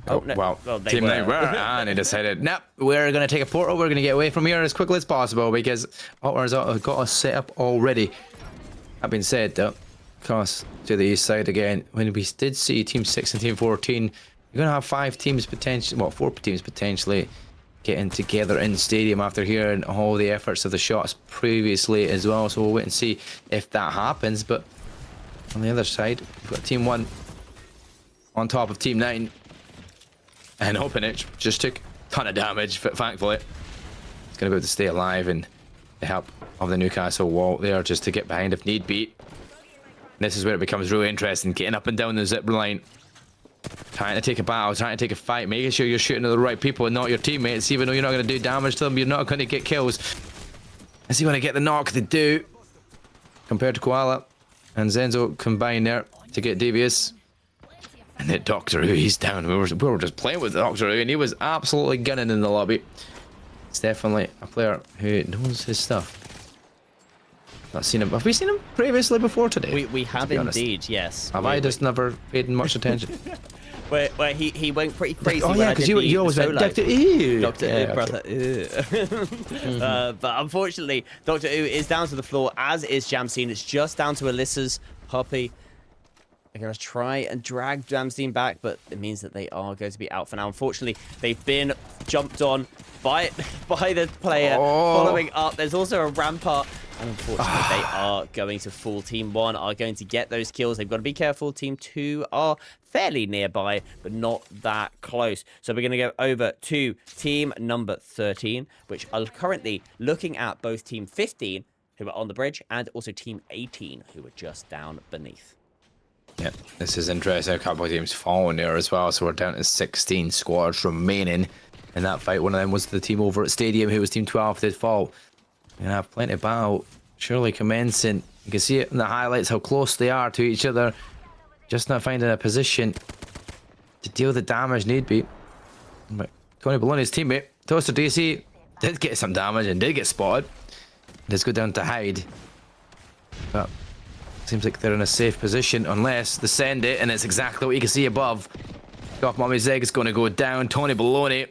[SPEAKER 3] Oh, no. Well, Team 9 were, and they decided, nope, we're going to take a portal. We're going to get away from here as quickly as possible because Otter's got us set up already. That being said, though, across to the east side again, when we did see Team 6 and Team 14, you're going to have 5 teams potentially, well, 4 teams potentially getting together in the stadium after hearing all the efforts of the shots previously as well. So we'll wait and see if that happens. But on the other side, we've got Team 1 on top of Team 9. And Openich just took a ton of damage, but thankfully, he's going to be able to stay alive and the help of the Newcastle wall there just to get behind if need be. And this is where it becomes really interesting, getting up and down the zip line. Trying to take a battle, trying to take a fight, making sure you're shooting at the right people and not your teammates, even though you're not going to do damage to them, you're not going to get kills. Is he going to get the knock? They do. Compared to Koala and Zenzo combine there to get Devious. And then Doctor Who, he's down. We were just playing with Doctor Who and he was absolutely gunning in the lobby. It's definitely a player who knows his stuff. Not seen him. Have we seen him previously before today?
[SPEAKER 4] We have indeed, yes.
[SPEAKER 3] Have I just never paid much attention?
[SPEAKER 4] Where he went pretty crazy.
[SPEAKER 3] Oh yeah, because you always went Doctor Who.
[SPEAKER 4] Doctor Who,
[SPEAKER 3] Yeah,
[SPEAKER 4] brother. But unfortunately, Doctor Who is down to the floor, as is Jamsteen. It's just down to Alyssa's puppy. They're going to try and drag Jamsteen back, but it means that they are going to be out for now. Unfortunately, they've been jumped on by the player following up. There's also a rampart. And unfortunately, they are going to fall. Team 1 are going to get those kills. They've got to be careful. Team 2 are fairly nearby, but not that close. So we're going to go over to team number 13, which are currently looking at both team 15, who are on the bridge, and also team 18, who are just down beneath.
[SPEAKER 3] Yeah, this is interesting. A couple of teams falling there as well. So we're down to 16 squads remaining in that fight. One of them was the team over at Stadium, who was team 12, did fall. And have plenty of battle surely commencing. You can see it in the highlights how close they are to each other. Just not finding a position to deal the damage need be. But Tony Baloney's teammate, Toaster DC, did get some damage and did get spotted. Let's go down to hide. But seems like they're in a safe position unless they send it, and it's exactly what you can see above. Off Mommy's egg is going to go down. Tony Baloney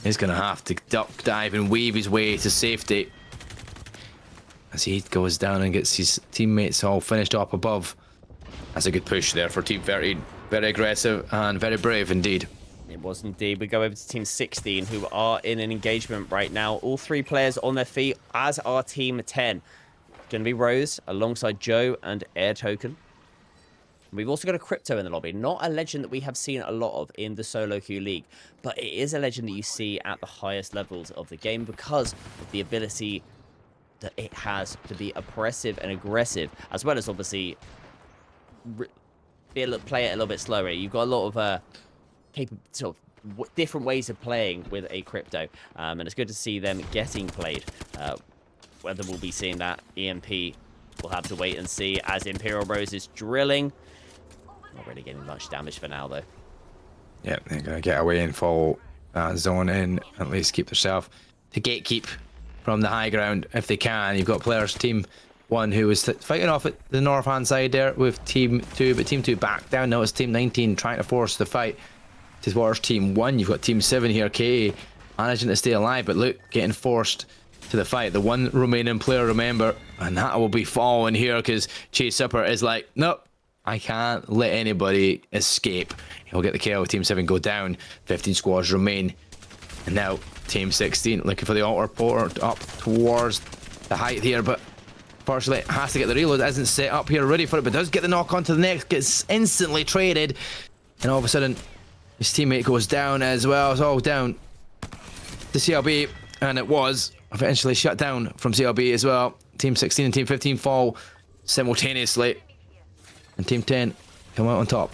[SPEAKER 3] is going to have to duck dive and weave his way to safety as he goes down and gets his teammates all finished up above. That's a good push there for Team 13. Very aggressive and very brave indeed.
[SPEAKER 4] It was indeed. We go over to Team 16, who are in an engagement right now. All 3 players on their feet, as are Team 10. Going to be Rose alongside Joe and Air Token. We've also got a Crypto in the lobby. Not a legend that we have seen a lot of in the solo queue league, but it is a legend that you see at the highest levels of the game because of the ability that it has to be oppressive and aggressive, as well as obviously play it a little bit slower. You've got a lot of different ways of playing with a Crypto, and it's good to see them getting played. Whether we'll be seeing that EMP, we'll have to wait and see, as Imperial Rose is drilling. Not really getting much damage for now, though.
[SPEAKER 3] Yeah, they're going to get away and fall zone in, at least keep themselves to gatekeep from the high ground if they can. You've got players, Team 1, who was fighting off at the north-hand side there with Team 2, but Team 2 back down. Now it's Team 19 trying to force the fight towards Team 1. You've got Team 7 here, KA, managing to stay alive, but look, getting forced to the fight. The one remaining player, remember, and that will be falling here because Chase Supper is like, nope, I can't let anybody escape. He'll get the kill. Team 7 go down. 15 squads remain. And now Team 16 looking for the altar port up towards the height here, but unfortunately has to get the reload. Isn't set up here ready for it, but does get the knock onto the next. Gets instantly traded, and all of a sudden his teammate goes down as well. It's all down to CLB, and it was eventually shut down from CLB as well. Team 16 and Team 15 fall simultaneously, and Team 10 come out on top.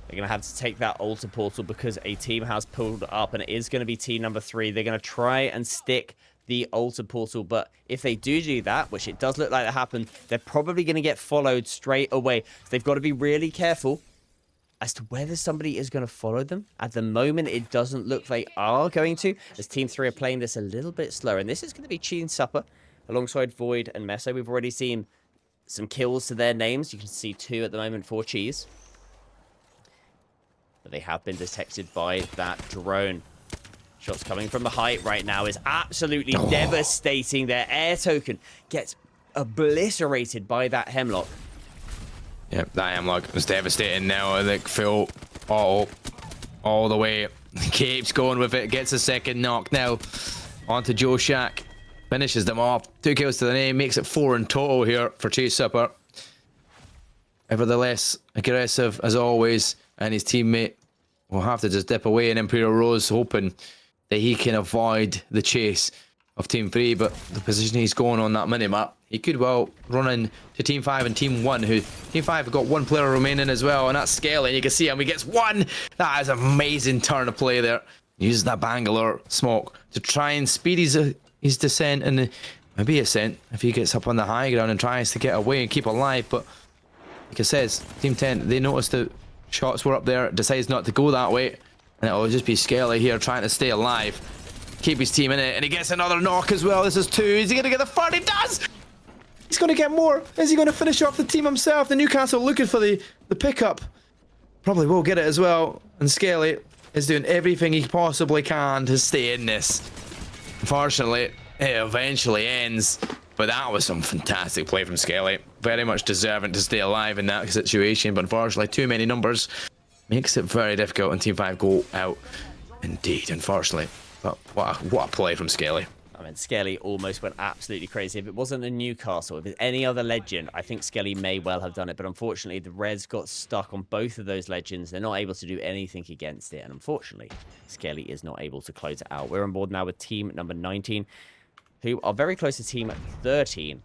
[SPEAKER 4] They're going to have to take that altar portal because a team has pulled up, and it is going to be team number 3. They're going to try and stick the altar portal, but if they do that, which it does look like that happened, they're probably going to get followed straight away. So they've got to be really careful as to whether somebody is going to follow them. At the moment, it doesn't look like they are going to, as Team 3 are playing this a little bit slower. And this is going to be Cheese Supper alongside Void and Meso. We've already seen some kills to their names. You can see 2 at the moment for Cheese. But they have been detected by that drone. Shots coming from the height right now is absolutely devastating. Their Air Token gets obliterated by that Hemlock.
[SPEAKER 3] Yep, that Hemlock was devastating now. I think Phil all the way keeps going with it. Gets a second knock now onto Joe Shack. Finishes them off. 2 kills to the name. Makes it 4 in total here for Chase Supper. Nevertheless, aggressive as always. And his teammate will have to just dip away. And Imperial Rose hoping that he can avoid the chase of Team 3. But the position he's going on that minimap, he could well run into Team 5 and Team 1, who Team 5 have got 1 player remaining as well, and that's Scaling. You can see him, he gets 1. That is an amazing turn of play there. Uses that Bangalore smoke to try and speed his descent and maybe a cent if he gets up on the high ground and tries to get away and keep alive. But like I says, Team 10, they noticed the shots were up there, decides not to go that way, and it'll just be Skelly here trying to stay alive, keep his team in it, and he gets another knock as well. This is 2. Is he going to get the third? He does! He's going to get more. Is he going to finish off the team himself? The Newcastle looking for the pickup. Probably will get it as well. And Skelly is doing everything he possibly can to stay in this. Unfortunately, it eventually ends. But that was some fantastic play from Skelly. Very much deserving to stay alive in that situation. But unfortunately, too many numbers makes it very difficult. And Team 5 go out. Indeed, unfortunately. But what a play from Skelly.
[SPEAKER 4] I mean, Skelly almost went absolutely crazy. If it wasn't a Newcastle, if it's any other legend, I think Skelly may well have done it. But unfortunately, the Reds got stuck on both of those legends. They're not able to do anything against it. And unfortunately, Skelly is not able to close it out. We're on board now with team number 19, who are very close to team 13,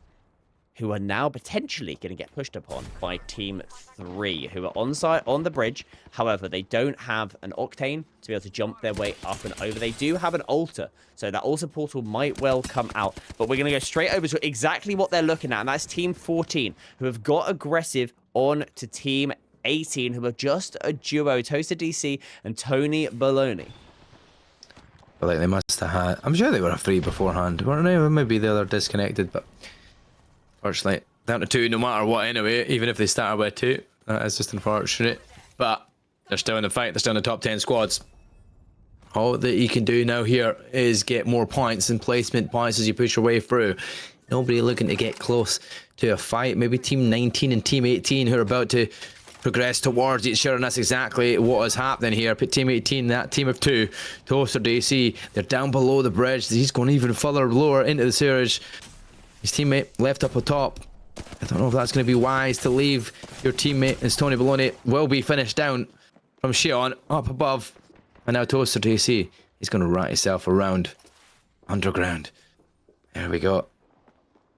[SPEAKER 4] who are now potentially going to get pushed upon by team 3, who are on the bridge. However, they don't have an Octane to be able to jump their way up and over. They do have an altar, so that altar portal might well come out. But we're going to go straight over to exactly what they're looking at, and that's team 14, who have got aggressive on to team 18, who are just a duo, Toaster DC and Tony Baloney.
[SPEAKER 3] But like they must have had, I'm sure they were a 3 beforehand, weren't they? Maybe the other disconnected, but unfortunately, down to 2 no matter what anyway, even if they started with 2. That is just unfortunate. But they're still in the fight, they're still in the top 10 squads. All that you can do now here is get more points and placement points as you push your way through. Nobody looking to get close to a fight. Maybe Team 19 and Team 18 who are about to progress towards each other, and that's exactly what is happening here. Team 18, that team of 2, Toaster DC, they're down below the bridge. He's going even further lower into the sewage. His teammate left up atop. I don't know if that's going to be wise to leave your teammate, as Tony Baloney will be finished down from Shion up above. And now Toaster DC, he's going to rat himself around underground. There we go.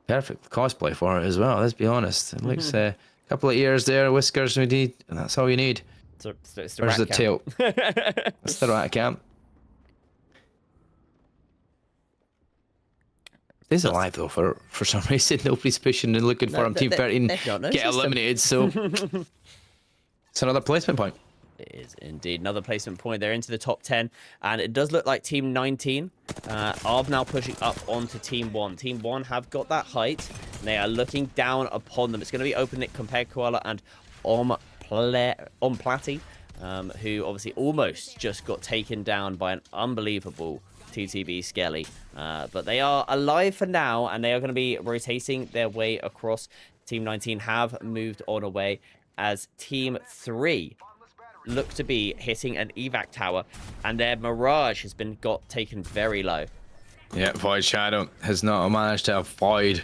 [SPEAKER 3] Perfect cosplay for it as well, let's be honest. It looks a couple of ears there, whiskers we need, and that's all you need.
[SPEAKER 4] It's the
[SPEAKER 3] Where's the
[SPEAKER 4] rat
[SPEAKER 3] tail?
[SPEAKER 4] cam.
[SPEAKER 3] That's the rat cam. He's alive though for some reason. Nobody's pushing and looking for him. Team 13 get eliminated, so it's another placement point.
[SPEAKER 4] It is indeed another placement point. They're into the top 10, and it does look like Team 19 are now pushing up onto Team 1. Team 1 have got that height, and they are looking down upon them. It's going to be OpenNick, Compared Koala, and Omplati, who obviously almost just got taken down by an unbelievable TTB Skelly. But they are alive for now, and they are going to be rotating their way across. Team 19 have moved on away as Team 3 look to be hitting an evac tower, and their Mirage has been taken very low.
[SPEAKER 3] Yeah, Void Shadow has not managed to avoid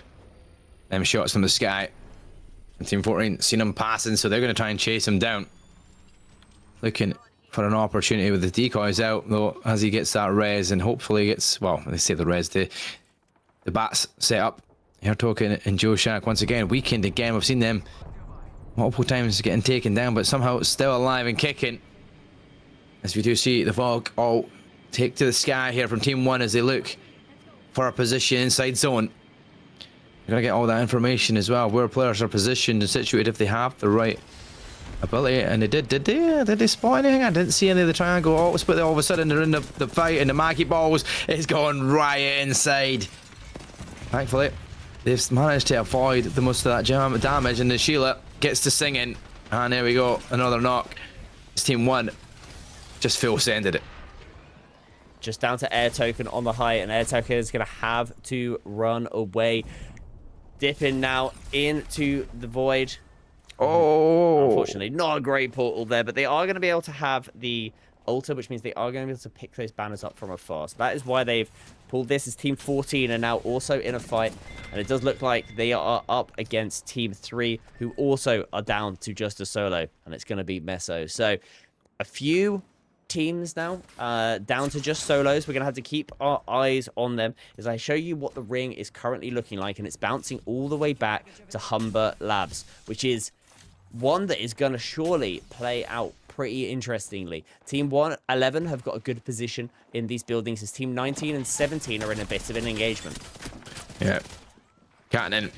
[SPEAKER 3] them shots from the sky. And Team 14 seen him passing, so they're going to try and chase him down. Looking for an opportunity with the decoys out, though, as he gets that res and hopefully gets, well, they say the res, the bats set up. Here Token and Joe Shack once again, weakened again. We've seen them multiple times getting taken down, but somehow still alive and kicking. As we do see the Fog all take to the sky here from Team 1 as they look for a position inside zone. You're going to get all that information as well, where players are positioned and situated if they have the right ability. And they did they spot anything? I didn't see any of the triangle ults, but all of a sudden they're in the fight, and the Maggie Balls is going right inside. Thankfully, they've managed to avoid the most of that damage, and the Sheila gets to singing, and there we go, another knock. It's Team 1 just full sended it.
[SPEAKER 4] Just down to Air Token on the high, and Air Token is going to have to run away. Dipping now into the void.
[SPEAKER 3] Oh,
[SPEAKER 4] Unfortunately, not a great portal there, but they are going to be able to have the altar, which means they are going to be able to pick those banners up from afar. So that is why they've pulled this, as Team 14 are now also in a fight, and it does look like they are up against Team 3, who also are down to just a solo, and it's going to be Meso. So a few teams now down to just solos. We're going to have to keep our eyes on them as I show you what the ring is currently looking like, and it's bouncing all the way back to Humber Labs, which is one that is going to surely play out pretty interestingly. Team 11 have got a good position in these buildings, as Team 19 and 17 are in a bit of an engagement.
[SPEAKER 3] Yeah. Cannon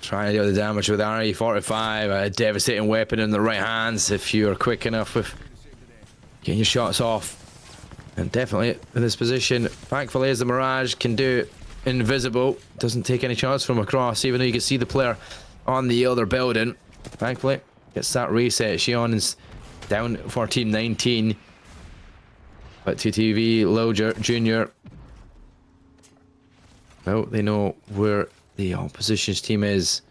[SPEAKER 3] trying to do the damage with RE45, a devastating weapon in the right hands if you're quick enough with getting your shots off. And definitely in this position, thankfully, as the Mirage can do it invisible, doesn't take any shots from across, even though you can see the player on the other building. Thankfully, gets that reset. Xion is down 14-19. But TTV, Low Junior, well, they know where the opposition's team is.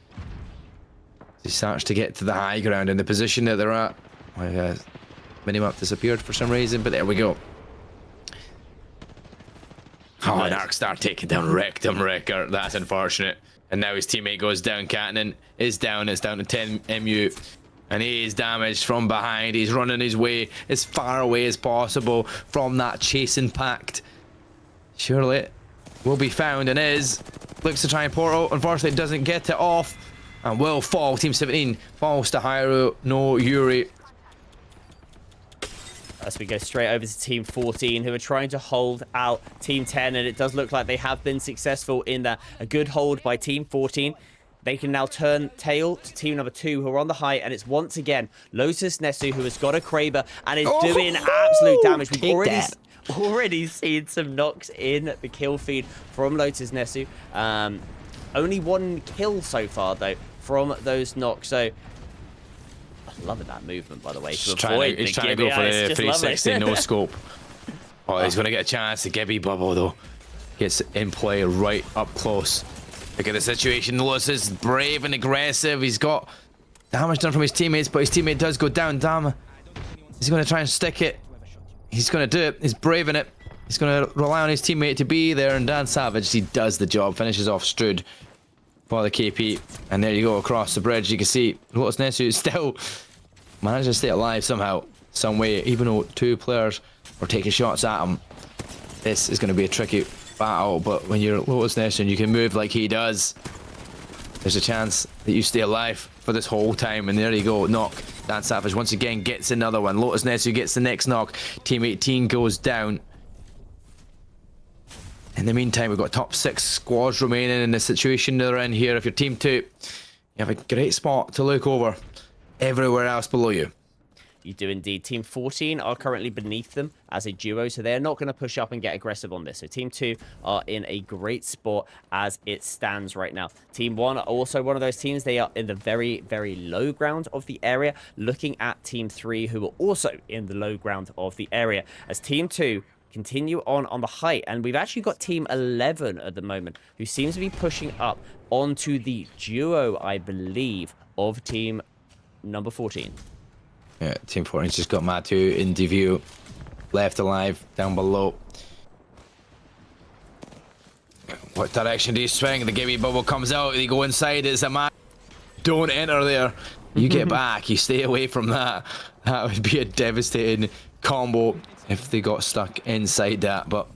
[SPEAKER 3] He starts to get to the high ground in the position that they're at. My minimap disappeared for some reason, but there we go. Oh, and Arkstar taking down Rectum Wrecker. That's unfortunate. And now his teammate goes down. Catanen is down. It's down to 10 MU. And he is damaged from behind. He's running his way as far away as possible from that chasing pact. Surely will be found and is. Looks to try and portal. Unfortunately, doesn't get it off. And will fall. Team 17 falls to Hyro. No Yuri.
[SPEAKER 4] As we go straight over to Team 14, who are trying to hold out Team 10, and it does look like they have been successful in that. A good hold by Team 14. They can now turn tail to team number 2, who are on the height, and it's once again Lotus Nesu, who has got a Kraber and is doing absolute damage. We've already seen some knocks in the kill feed from Lotus Nesu. Only 1 kill so far, though, from those knocks. So, loving that movement, by the way.
[SPEAKER 3] He's trying to go for the 360 no scope. Oh, he's going to get a chance. The Gibby bubble, though, gets in play right up close. Look at the situation. Lotus is brave and aggressive. He's got damage done from his teammates, but his teammate does go down. Damn. He's going to try and stick it. He's going to do it. He's brave in it. He's going to rely on his teammate to be there, and Dan Savage, he does the job. Finishes off Strood for the KP. And there you go, across the bridge. You can see Lotus Nesu still managed to stay alive somehow, some way, even though 2 players were taking shots at him. This is going to be a tricky battle, but when you're Lotus Nesu and you can move like he does, there's a chance that you stay alive for this whole time. And there you go, knock. Dan Savage once again gets another one. Lotus Nesu gets the next knock. Team 18 goes down. In the meantime, we've got top 6 squads remaining in the situation they're in here. If you're Team 2, you have a great spot to look over everywhere else below you.
[SPEAKER 4] You do indeed. Team 14 are currently beneath them as a duo, so they're not going to push up and get aggressive on this. So Team 2 are in a great spot as it stands right now. Team 1 are also one of those teams. They are in the very, very low ground of the area, looking at Team 3, who are also in the low ground of the area. As Team 2 continue on the height, and we've actually got Team 11 at the moment, who seems to be pushing up onto the duo, I believe, of Team number 14.
[SPEAKER 3] Yeah, Team 14's just got Matu in view, left alive down below. What direction do you swing? The Gibby bubble comes out. You go inside. It's a man. Don't enter there. You get back. You stay away from that. That would be a devastating combo if they got stuck inside that. But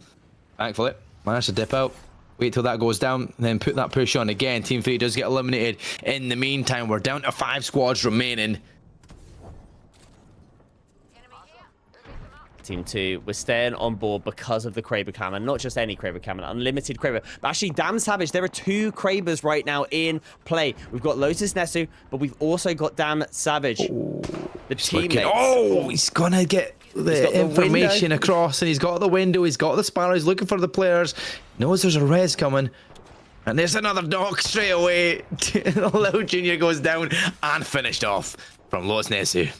[SPEAKER 3] thankfully, managed to dip out. Wait till that goes down, and then put that push on again. Team 3 does get eliminated. In the meantime, we're down to 5 squads remaining.
[SPEAKER 4] Team 2, we're staying on board because of the Kraber cam, and not just any Kraber cam, an unlimited Kraber. But actually, damn Savage, there are 2 Krabers right now in play. We've got Lotus Nesu, but we've also got damn Savage.
[SPEAKER 3] Oh,
[SPEAKER 4] the teammate.
[SPEAKER 3] Oh, he's gonna get the information across, and he's got the window, he's got the sparrow, he's looking for the players, knows there's a res coming. And there's another knock straight away. Low Junior goes down and finished off from Lotus Nesu.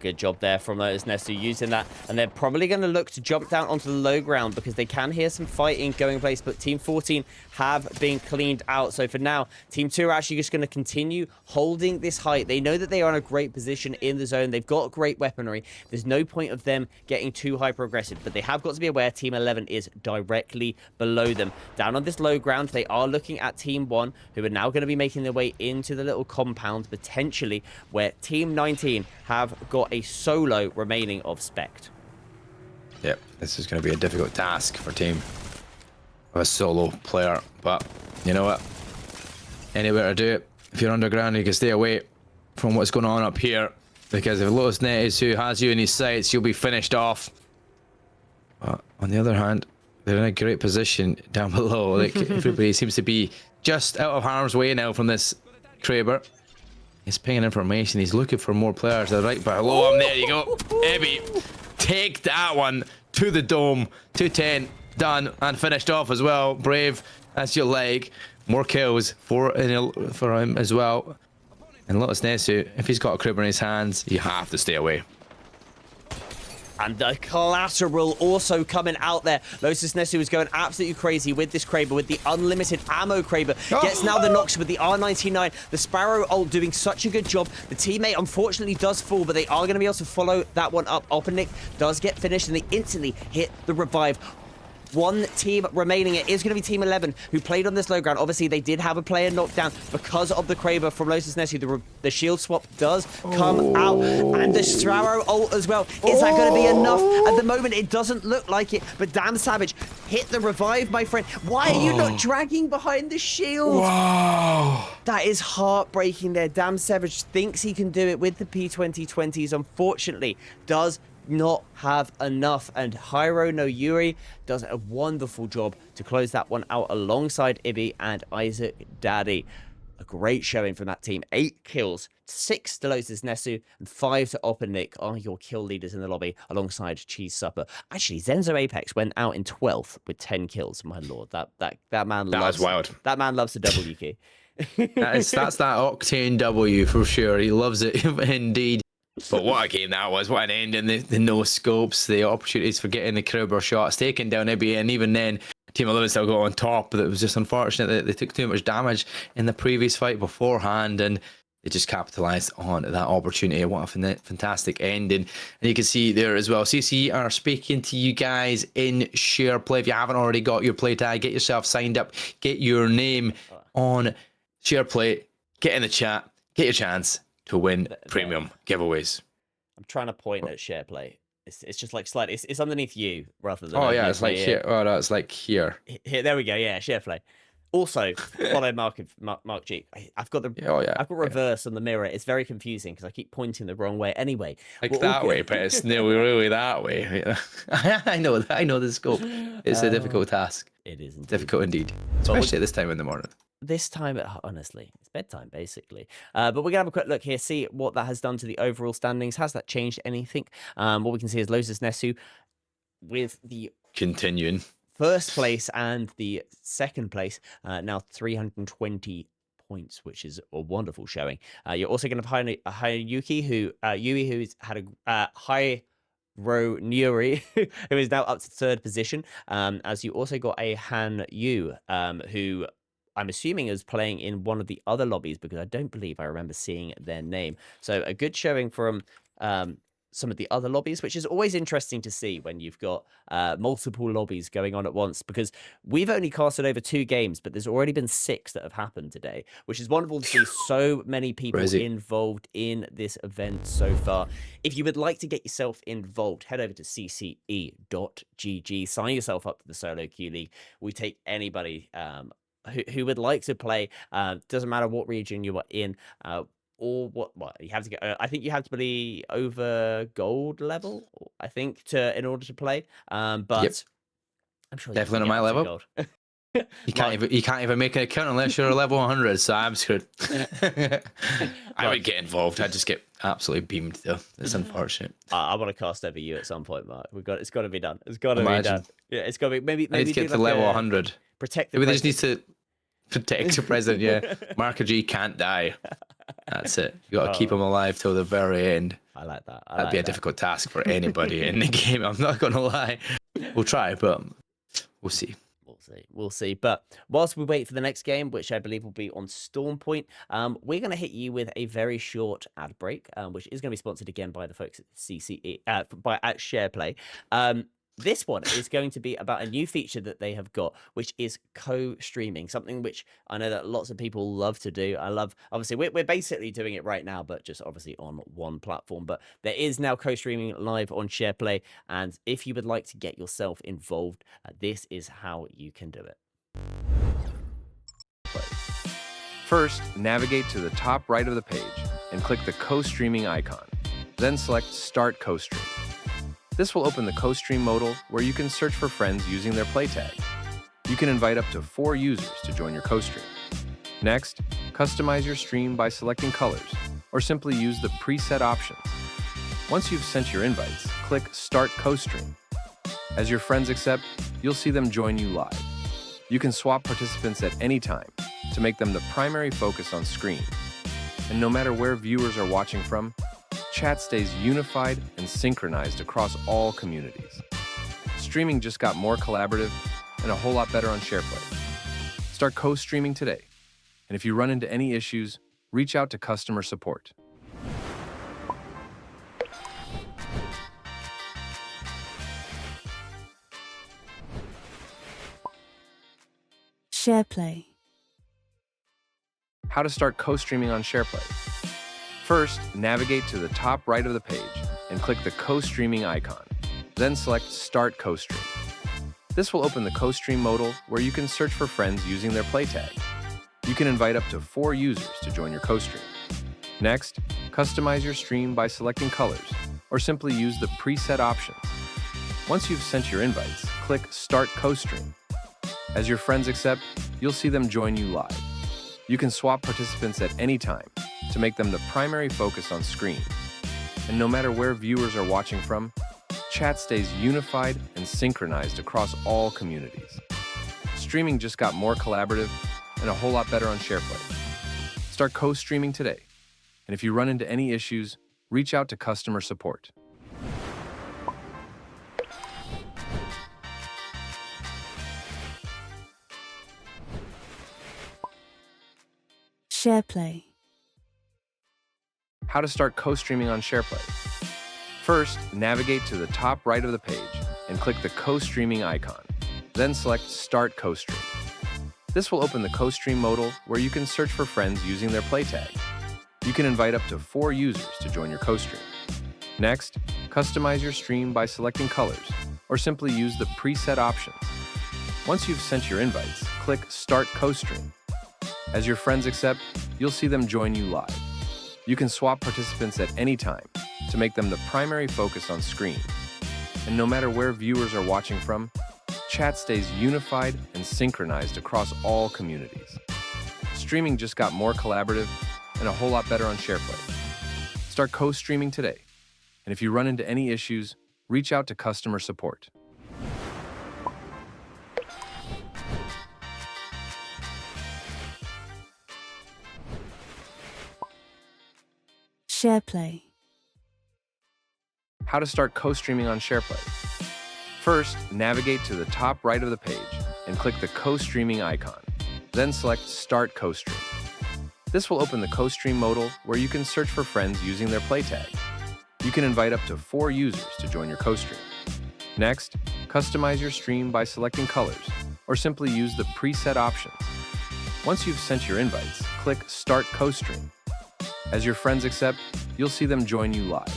[SPEAKER 4] Good job there from Lotus Nesu using that. And they're probably going to look to jump down onto the low ground because they can hear some fighting going place. But Team 14 have been cleaned out. So for now, Team 2 are actually just going to continue holding this height. They know that they are in a great position in the zone. They've got great weaponry. There's no point of them getting too hyper-aggressive. But they have got to be aware Team 11 is directly below them. Down on this low ground, they are looking at Team 1, who are now going to be making their way into the little compound, potentially, where Team 19 have got a solo remaining of Spect.
[SPEAKER 3] Yep, this is going to be a difficult task for Team of a solo player, but you know what? Anywhere to do it. If you're underground, you can stay away from what's going on up here, because if Lotus Net is who has you in his sights, you'll be finished off. But on the other hand, They're in a great position down below. Like everybody seems to be just out of harm's way now from this Kraber. He's pinging information. He's looking for more players. They're right below him. There you go. Ebby, take that one to the dome. 210 done and finished off as well. Brave, that's your leg. More kills for him as well. And Lotus Nesu, if he's got a Kraber in his hands, you have to stay away.
[SPEAKER 4] And the collateral also coming out there. Lotus Nesu is going absolutely crazy with this Kraber, with the unlimited ammo Kraber. Gets now the knocks with the R99. The Sparrow ult doing such a good job. The teammate unfortunately does fall, but they are going to be able to follow that one up. Openick does get finished, and they instantly hit the revive. One team remaining. It is going to be Team 11 who played on this low ground. Obviously, they did have a player knocked down because of the Kraber from Lotus Nesu. The shield swap does come out. And the Sparrow ult as well. Is that going to be enough? At the moment, it doesn't look like it. But damn Savage, hit the revive, my friend. Why are you not dragging behind the shield?
[SPEAKER 3] Wow.
[SPEAKER 4] That is heartbreaking there. Damn Savage thinks he can do it with the P2020s. Unfortunately, does not have enough, and Hyro no Yuri does a wonderful job to close that one out alongside Ibby and Isaac Daddy. A great showing from that team. 8 kills, 6 to Lotus Nesu and 5 to Openick are your kill leaders in the lobby alongside Cheese Supper. Actually, Zenzo Apex went out in 12th with 10 kills. My lord, that man loves,
[SPEAKER 3] was wild.
[SPEAKER 4] That man loves the W key.
[SPEAKER 3] That's that Octane W for sure. He loves it indeed. But what a game that was. What an ending. The no scopes, the opportunities for getting the Kraber shots, taking down Ibby, and even then, Team 11 still got on top. But it was just unfortunate that they took too much damage in the previous fight beforehand, and they just capitalized on that opportunity. What a fantastic ending. And you can see there as well, CCE are speaking to you guys in Shareplay. If you haven't already got your play tag, get yourself signed up, get your name on Shareplay, get in the chat, get your chance to win premium giveaways.
[SPEAKER 4] I'm trying to point at Shareplay. It's just like slightly. It's underneath you rather than.
[SPEAKER 3] Oh yeah, it's like here. Oh no, it's like here.
[SPEAKER 4] Here, there we go. Yeah, Shareplay. Also, follow Mark G. I've got the.
[SPEAKER 3] Oh yeah.
[SPEAKER 4] I've got reverse on the mirror. It's very confusing because I keep pointing the wrong way. Anyway,
[SPEAKER 3] like that way, but it's no really that way. I know the scope. It's a difficult task.
[SPEAKER 4] It is
[SPEAKER 3] difficult indeed, especially at this time in the morning.
[SPEAKER 4] This time, honestly, it's bedtime basically. But we're gonna have a quick look here, see what that has done to the overall standings. Has that changed anything? What we can see is Lotus Nesu with the
[SPEAKER 3] continuing
[SPEAKER 4] first place and the second place, now 320 points, which is a wonderful showing. You're also going to have Hayuki, Yui, who's had a high row Nuri, who is now up to 3rd position. As you also got a Han Yu, who I'm assuming is playing in one of the other lobbies because I don't believe I remember seeing their name. So a good showing from some of the other lobbies, which is always interesting to see when you've got multiple lobbies going on at once, because we've only casted over 2 games, but there's already been 6 that have happened today, which is wonderful to see so many people involved in this event so far. If you would like to get yourself involved, head over to cce.gg, sign yourself up to the Solo Queue League. We take anybody who would like to play. Doesn't matter what region you are in, or what you have to get. I think you have to be over gold level, I think, in order to play. But
[SPEAKER 3] yep.
[SPEAKER 4] I'm sure
[SPEAKER 3] definitely on my level. You can't even make an account unless you're a level 100. So I'm screwed. I would get involved. I'd just get absolutely beamed though. It's unfortunate.
[SPEAKER 4] I want to cast over you at some point, Mark. It's got to be done. It's got to be done. Yeah, it's got to be. Maybe
[SPEAKER 3] I need to get to level 100.
[SPEAKER 4] Protect the
[SPEAKER 3] Maybe they just need to protect your president. Yeah, Marker G can't die. That's it. You got to keep him alive till the very end.
[SPEAKER 4] I like that.
[SPEAKER 3] That'd be a difficult task for anybody in the game. I'm not gonna lie. We'll try, but we'll see.
[SPEAKER 4] We'll see. But whilst we wait for the next game, which I believe will be on Storm Point, we're going to hit you with a very short ad break, which is going to be sponsored again by the folks at CCE, at Shareplay. This one is going to be about a new feature that they have got, which is co-streaming, something which I know that lots of people love to do. Obviously, we're basically doing it right now, but just obviously on one platform. But there is now co-streaming live on Shareplay, and if you would like to get yourself involved, this is how you can do it.
[SPEAKER 1] First, navigate to the top right of the page and click the co-streaming icon. Then select Start Co-Stream. This will open the co-stream modal where you can search for friends using their play tag. You can invite up to 4 users to join your co-stream. Next, customize your stream by selecting colors, or simply use the preset options. Once you've sent your invites, click Start Co-stream. As your friends accept, you'll see them join you live. You can swap participants at any time to make them the primary focus on screen. And no matter where viewers are watching from, chat stays unified and synchronized across all communities. Streaming just got more collaborative and a whole lot better on Shareplay. Start co-streaming today. And if you run into any issues, reach out to customer support.
[SPEAKER 2] Shareplay.
[SPEAKER 1] How to start co-streaming on Shareplay. First, navigate to the top right of the page and click the co-streaming icon. Then select Start Co-stream. This will open the co-stream modal where you can search for friends using their play tag. You can invite up to 4 users to join your co-stream. Next, customize your stream by selecting colors, or simply use the preset options. Once you've sent your invites, click Start Co-stream. As your friends accept, you'll see them join you live. You can swap participants at any time to make them the primary focus on screen. And no matter where viewers are watching from, chat stays unified and synchronized across all communities. Streaming just got more collaborative and a whole lot better on Shareplay. Start co-streaming today. And if you run into any issues, reach out to customer support.
[SPEAKER 2] Shareplay.
[SPEAKER 1] How to start co-streaming on Shareplay. First, navigate to the top right of the page and click the co-streaming icon. Then select Start Co-stream. This will open the co-stream modal where you can search for friends using their play tag. You can invite up to 4 users to join your co-stream. Next, customize your stream by selecting colors, or simply use the preset options. Once you've sent your invites, click Start Co-stream. As your friends accept, you'll see them join you live. You can swap participants at any time to make them the primary focus on screen. And no matter where viewers are watching from, chat stays unified and synchronized across all communities. Streaming just got more collaborative and a whole lot better on Shareplay. Start co-streaming today. And if you run into any issues, reach out to customer support.
[SPEAKER 2] Shareplay.
[SPEAKER 1] How to start co-streaming on Shareplay. First, navigate to the top right of the page and click the co-streaming icon. Then select Start Co-stream. This will open the co-stream modal where you can search for friends using their play tag. You can invite up to 4 users to join your co-stream. Next, customize your stream by selecting colors, or simply use the preset options. Once you've sent your invites, click Start Co-stream. As your friends accept, you'll see them join you live.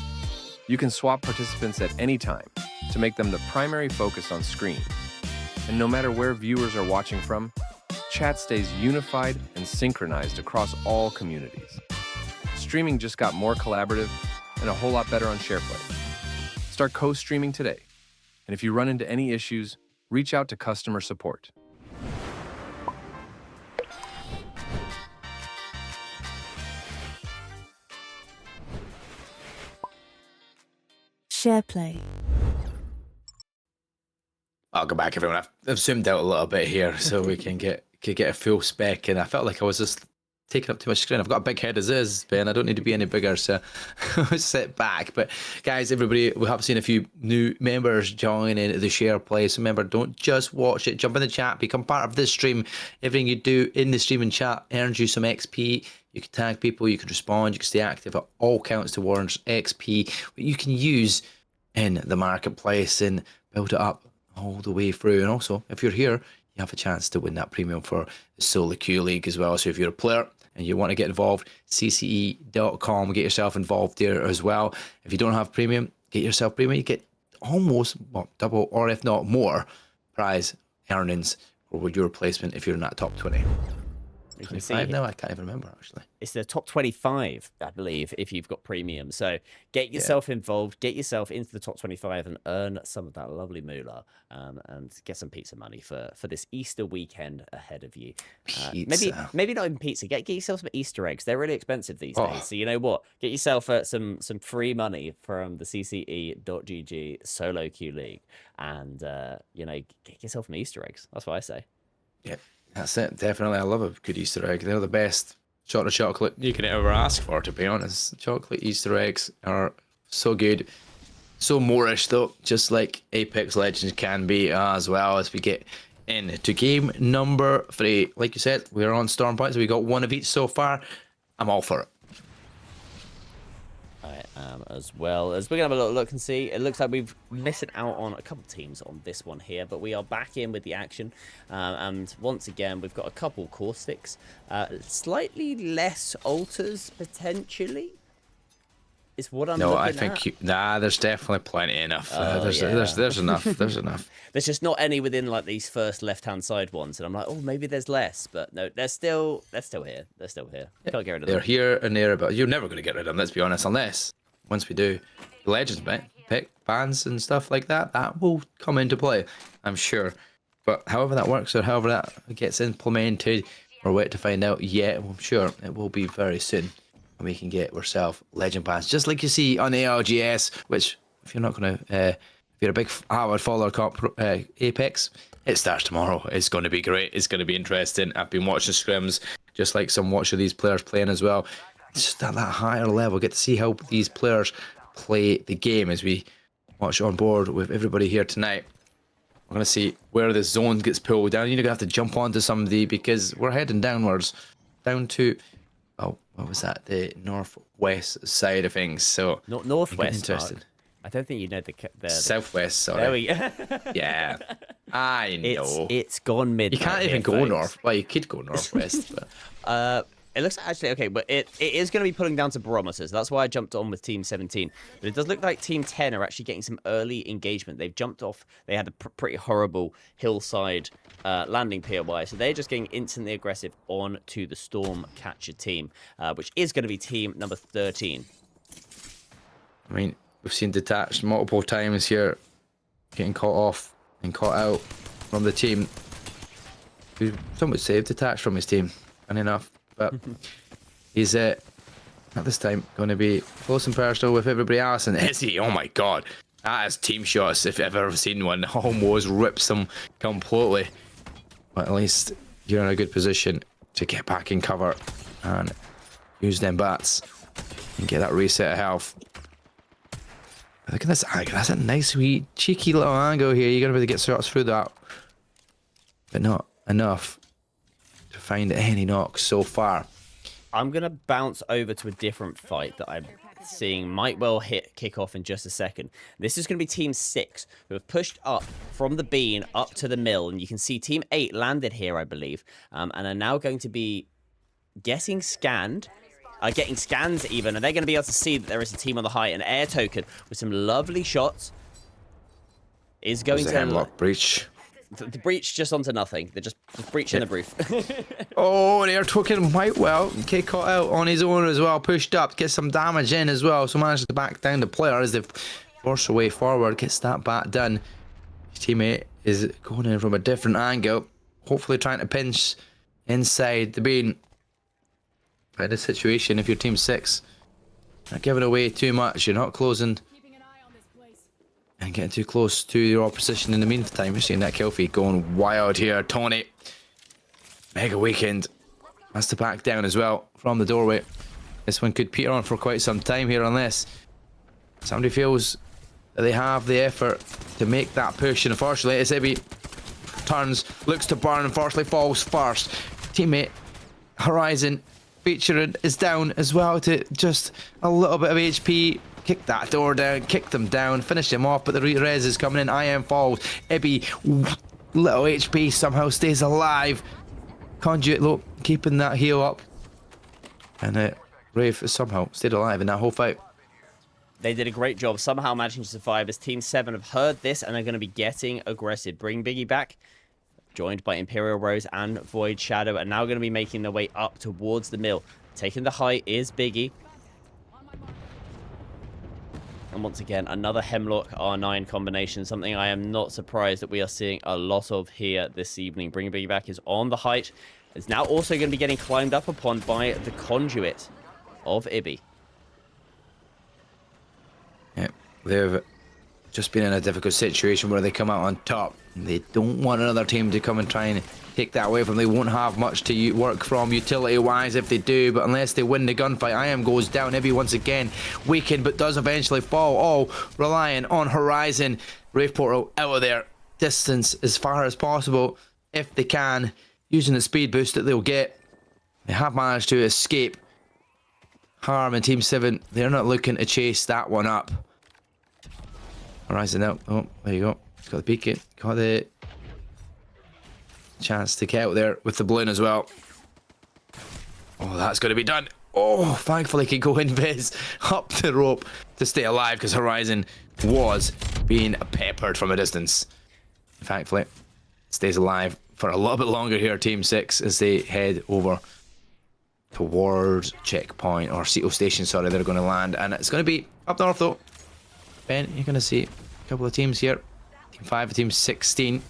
[SPEAKER 1] You can swap participants at any time to make them the primary focus on screen. And no matter where viewers are watching from, chat stays unified and synchronized across all communities. Streaming just got more collaborative and a whole lot better on Shareplay. Start co-streaming today. And if you run into any issues, reach out to customer support.
[SPEAKER 2] Shareplay.
[SPEAKER 3] I'll go back, everyone. I've zoomed out a little bit here so we can get a full spec, and I felt like I was just taking up too much screen. I've got a big head as is, Ben. I don't need to be any bigger, so sit back. But guys, everybody, we have seen a few new members joining the Shareplay. So remember, don't just watch it. Jump in the chat, become part of this stream. Everything you do in the stream and chat earns you some XP. You can tag people, you can respond, you can stay active. It all counts towards XP that you can use in the marketplace and build it up all the way through. And also, if you're here, you have a chance to win that premium for the Solo Queue League as well. So if you're a player and you want to get involved, CCE.com, get yourself involved there as well. If you don't have premium, get yourself premium. You get almost double, or if not more, prize earnings for your replacement if you're in that top 20.
[SPEAKER 4] You can see
[SPEAKER 3] 25 now? I can't even remember, actually.
[SPEAKER 4] it's the top 25, I believe, if you've got premium. So get yourself involved, get yourself into the top 25 and earn some of that lovely moolah, and get some pizza money for this Easter weekend ahead of you. Maybe not even pizza. Get yourself some Easter eggs. They're really expensive these days. So you know what? Get yourself some free money from the CCE.GG solo queue league, and get yourself some Easter eggs. That's what I say.
[SPEAKER 3] Yeah, that's it. Definitely. I love a good Easter egg. They're the best shot of chocolate you can ever ask for, to be honest. Chocolate Easter eggs are so good. So Moorish, though, just like Apex Legends can be as well, as we get into game number 3. Like you said, we're on Storm Points. We got one of each so far. I'm all for it.
[SPEAKER 4] I am as well. As we're going to have a little look and see, it looks like we've missing out on a couple teams on this one here, but we are back in with the action. And once again, we've got a couple caustics, slightly less alters potentially. Is what I'm looking
[SPEAKER 3] I
[SPEAKER 4] at.
[SPEAKER 3] think there's definitely plenty enough. There's enough. There's enough.
[SPEAKER 4] There's just not any within like these first left-hand side ones, and I'm like, oh, maybe there's less, but no, they're still here. They're still here. Can't get rid of them.
[SPEAKER 3] They're here and there, but you're never going to get rid of them. Let's be honest. Unless once we do Legends pick bans and stuff like that, that will come into play, I'm sure. But however that works, or however that gets implemented, we're waiting to find out yet. I'm sure it will be very soon. And we can get ourselves legend pass, just like you see on ALGS. Which, if you're not gonna, if you're a big avid follower of Apex, it starts tomorrow. It's going to be great. It's going to be interesting. I've been watching scrims, just like some watch of these players playing as well. It's just at that higher level. Get to see how these players play the game as we watch on board with everybody here tonight. We're going to see where the zone gets pulled down. You're going to have to jump onto somebody because we're heading downwards, down to. Oh, what was that? The northwest side of things. So
[SPEAKER 4] Not northwest.
[SPEAKER 3] Interested.
[SPEAKER 4] I don't think you know the
[SPEAKER 3] southwest. Sorry.
[SPEAKER 4] There we go.
[SPEAKER 3] Yeah, I know.
[SPEAKER 4] It's gone mid.
[SPEAKER 3] You can't even go north. Well, you could go northwest, but
[SPEAKER 4] it looks actually okay, but it is going to be pulling down to barometers. That's why I jumped on with Team 17. But it does look like Team 10 are actually getting some early engagement. They've jumped off. They had a pretty horrible hillside landing POI, so they're just getting instantly aggressive on to the Storm Catcher team, which is going to be team number 13.
[SPEAKER 3] I mean, we've seen detached multiple times here, getting caught off and caught out from the team. Some would say detached from his team, funny enough. But he's at this time going to be close and personal with everybody else. And is he? Oh my god, that is team shots if I've ever seen one. Almost rips them completely. But at least you're in a good position to get back in cover and use them bats and get that reset of health. Look at this angle. That's a nice, wee, cheeky little angle here. You're going to be able to get shots through that, but not enough to find any knocks so far.
[SPEAKER 4] I'm going to bounce over to a different fight that I'm seeing might well kick off in just a second. This is going to be Team 6, who have pushed up from the bean up to the mill. And you can see Team 8 landed here, I believe, and are now going to be getting scans even. And they're going to be able to see that there is a team on the height. An air token with some lovely shots is going to...
[SPEAKER 3] hemlock breach.
[SPEAKER 4] The breach just onto nothing. They're just breaching the roof.
[SPEAKER 3] Oh, they're talking quite well. Get caught out on his own as well. Pushed up, gets some damage in as well. So manages to back down the player as they force their way forward. Gets that bat done. His teammate is going in from a different angle. Hopefully trying to pinch inside the bean. But in this situation, if you're Team 6, not giving away too much. You're not closing and getting too close to your opposition in the meantime. We're seeing that kill feed going wild here. Tony, mega weekend, has to back down as well from the doorway. This one could peter on for quite some time here on this. Somebody feels that they have the effort to make that push, and unfortunately, as Ibby turns, looks to burn, unfortunately falls first. Teammate Horizon featuring is down as well to just a little bit of HP. Kick that door down, kick them down, finish them off, but the res is coming in. IM falls. Ibby, little HP, somehow stays alive. Conduit, look, keeping that heal up. And Wraith has somehow stayed alive in that whole fight.
[SPEAKER 4] They did a great job, somehow managing to survive as Team 7 have heard this and are going to be getting aggressive. Bring Biggie back. joined by Imperial Rose and Void Shadow, and now going to be making their way up towards the mill. Taking the height is Biggie. And once again, another Hemlock R9 combination, something I am not surprised that we are seeing a lot of here this evening. Bringing Biggie back is on the height. It's now also going to be getting climbed up upon by the conduit of Ibby.
[SPEAKER 3] Yeah, they've just been in a difficult situation where they come out on top. They don't want another team to come and try and take that away from them. They won't have much to work from utility-wise if they do, but unless they win the gunfight, IAM goes down. Ibby once again weakened, but does eventually fall. All relying on Horizon. Rave Portal out of there. Distance as far as possible if they can, using the speed boost that they'll get. They have managed to escape. Harm and Team 7, they're not looking to chase that one up. Horizon out. Oh, there you go. He's got the peek. Got the chance to get out there with the balloon as well. Oh, that's going to be done. Oh, thankfully he can go invis up the rope to stay alive because Horizon was being peppered from a distance. Thankfully, stays alive for a little bit longer here, Team 6, as they head over towards checkpoint or Ceto station. Sorry, they're going to land, and it's going to be up north though. Ben, you're going to see a couple of teams here. Team 5 and Team 16,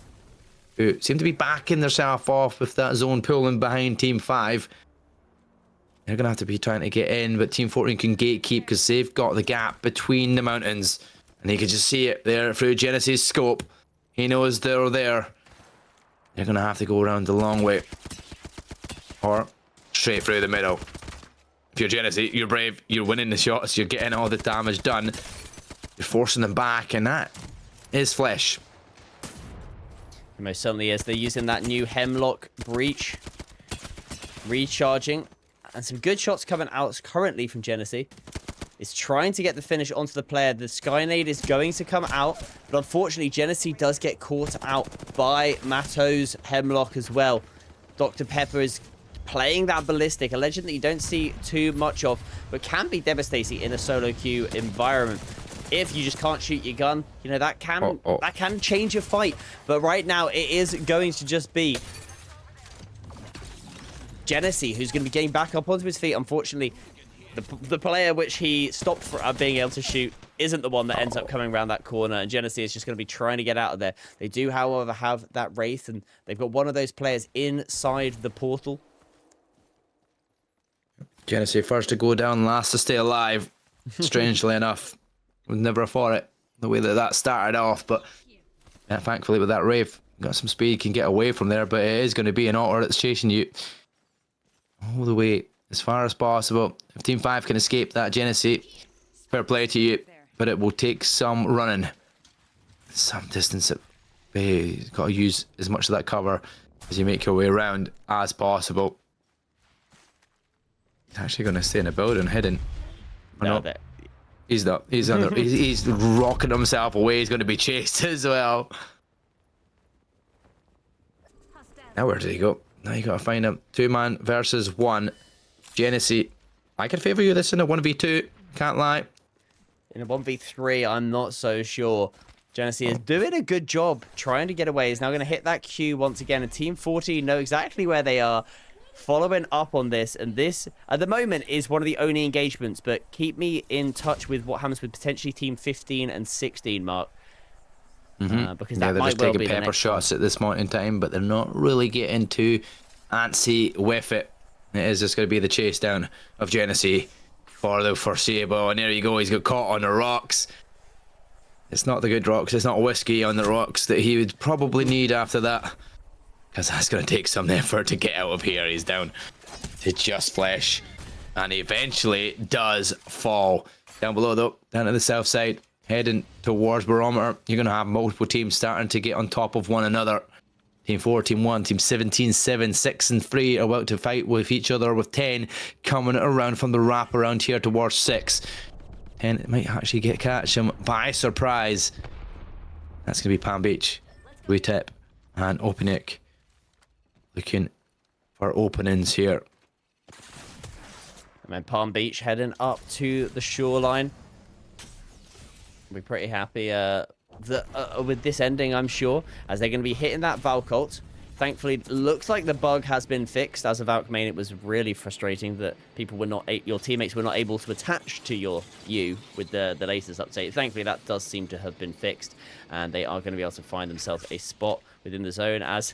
[SPEAKER 3] who seem to be backing themselves off with that zone pulling behind Team 5. They're going to have to be trying to get in, but Team 14 can gatekeep because they've got the gap between the mountains. And he can just see it there through Genesis' scope. He knows they're there. They're going to have to go around the long way. Or straight through the middle. If you're Genesis, you're brave, you're winning the shots, you're getting all the damage done. You're forcing them back, and that is flesh.
[SPEAKER 4] It most certainly is. They're using that new Hemlock breach. Recharging. And some good shots coming out currently from Genesis. It's trying to get the finish onto the player. The Skynade is going to come out, but unfortunately Genesis does get caught out by Matto's Hemlock as well. Dr. Pepper is playing that ballistic, a legend that you don't see too much of, but can be devastating in a solo queue environment. If you just can't shoot your gun, you know, that can change your fight. But right now it is going to just be Genesis who's going to be getting back up onto his feet. Unfortunately, the player which he stopped for being able to shoot isn't the one that ends up coming around that corner, and Genesis is just going to be trying to get out of there. They do, however, have that Wraith, and they've got one of those players inside the portal.
[SPEAKER 3] Genesis first to go down, last to stay alive. Strangely enough, we've never thought it the way that that started off, but thankfully with that Wraith, got some speed, can get away from there, but it is going to be an auto that's chasing you all the way as far as possible. If Team 5 can escape that Genesis, fair play to you, but it will take some running, some distance. You've got to use as much of that cover as you make your way around as possible. He's actually going to stay in the building, hidden.
[SPEAKER 4] No,
[SPEAKER 3] he's not. He's under. he's rocking himself away. He's going to be chased as well. Now where did he go? Now you got to find him. 2-man versus 1. Genesis, I could favour you this in a 1v2. Can't lie.
[SPEAKER 4] In a 1v3, I'm not so sure. Genesis is doing a good job trying to get away. He's now going to hit that Q once again. And Team 14 know exactly where they are, following up on this. And this, at the moment, is one of the only engagements. But keep me in touch with what happens with potentially Team 15 and 16, Mark. Because that
[SPEAKER 3] they're
[SPEAKER 4] might
[SPEAKER 3] just
[SPEAKER 4] well
[SPEAKER 3] taking
[SPEAKER 4] be the
[SPEAKER 3] pepper
[SPEAKER 4] next
[SPEAKER 3] shots at this point in time, but they're not really getting too antsy with it. It is just going to be the chase down of Genesis for the foreseeable. And there you go, he's got caught on the rocks. It's not the good rocks, it's not whiskey on the rocks that he would probably need after that, because that's going to take some effort to get out of here. He's down to just flesh, and he eventually does fall. Down below though, down to the south side, heading towards Barometer, you're going to have multiple teams starting to get on top of one another. Team 4, Team 1, Team 17, 7, 6 and 3 are about to fight with each other, with 10 coming around from the wrap around here towards 6. 10 might actually catch him by surprise. That's going to be Palm Beach, Tip and Openik looking for openings here.
[SPEAKER 4] And then Palm Beach heading up to the shoreline. We're pretty happy with this ending, I'm sure, as they're going to be hitting that Valcult. thankfully, looks like the bug has been fixed. As of Alchemain, it was really frustrating that people were not, your teammates were not able to attach to you with the latest update. Thankfully, that does seem to have been fixed, and they are going to be able to find themselves a spot within the zone as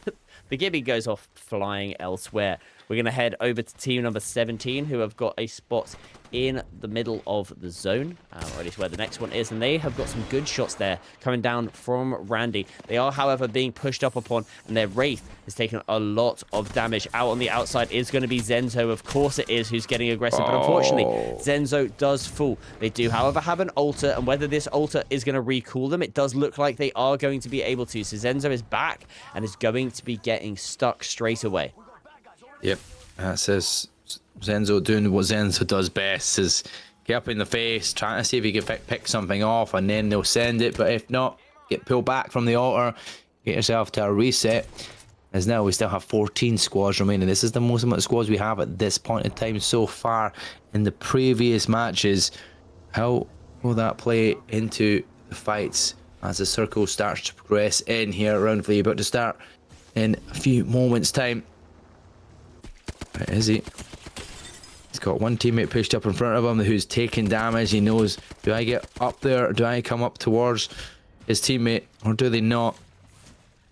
[SPEAKER 4] the Gibby goes off flying elsewhere. We're going to head over to team number 17, who have got a spot in the middle of the zone, or at least where the next one is, and they have got some good shots there coming down from Randy. They are, however, being pushed up upon, and their Wraith has taken a lot of damage. Out on the outside is going to be Zenzo, of course it is, who's getting aggressive, but unfortunately, Zenzo does fall. They do, however, have an altar, and whether this altar is going to recall them, it does look like they are going to be able to. So Zenzo is back and is going to be getting stuck straight away.
[SPEAKER 3] Yep, that says Zenzo doing what Zenzo does best, is get up in the face, trying to see if he can pick something off, and then they'll send it. But if not, get pulled back from the altar, get yourself to a reset. As now we still have 14 squads remaining. This is the most amount of squads we have at this point in time so far in the previous matches. How will that play into the fights as the circle starts to progress in here? Round 3 about to start in a few moments' time. Where is he? He's got one teammate pushed up in front of him who's taking damage. He knows, do I get up there? Do I come up towards his teammate, or do they not?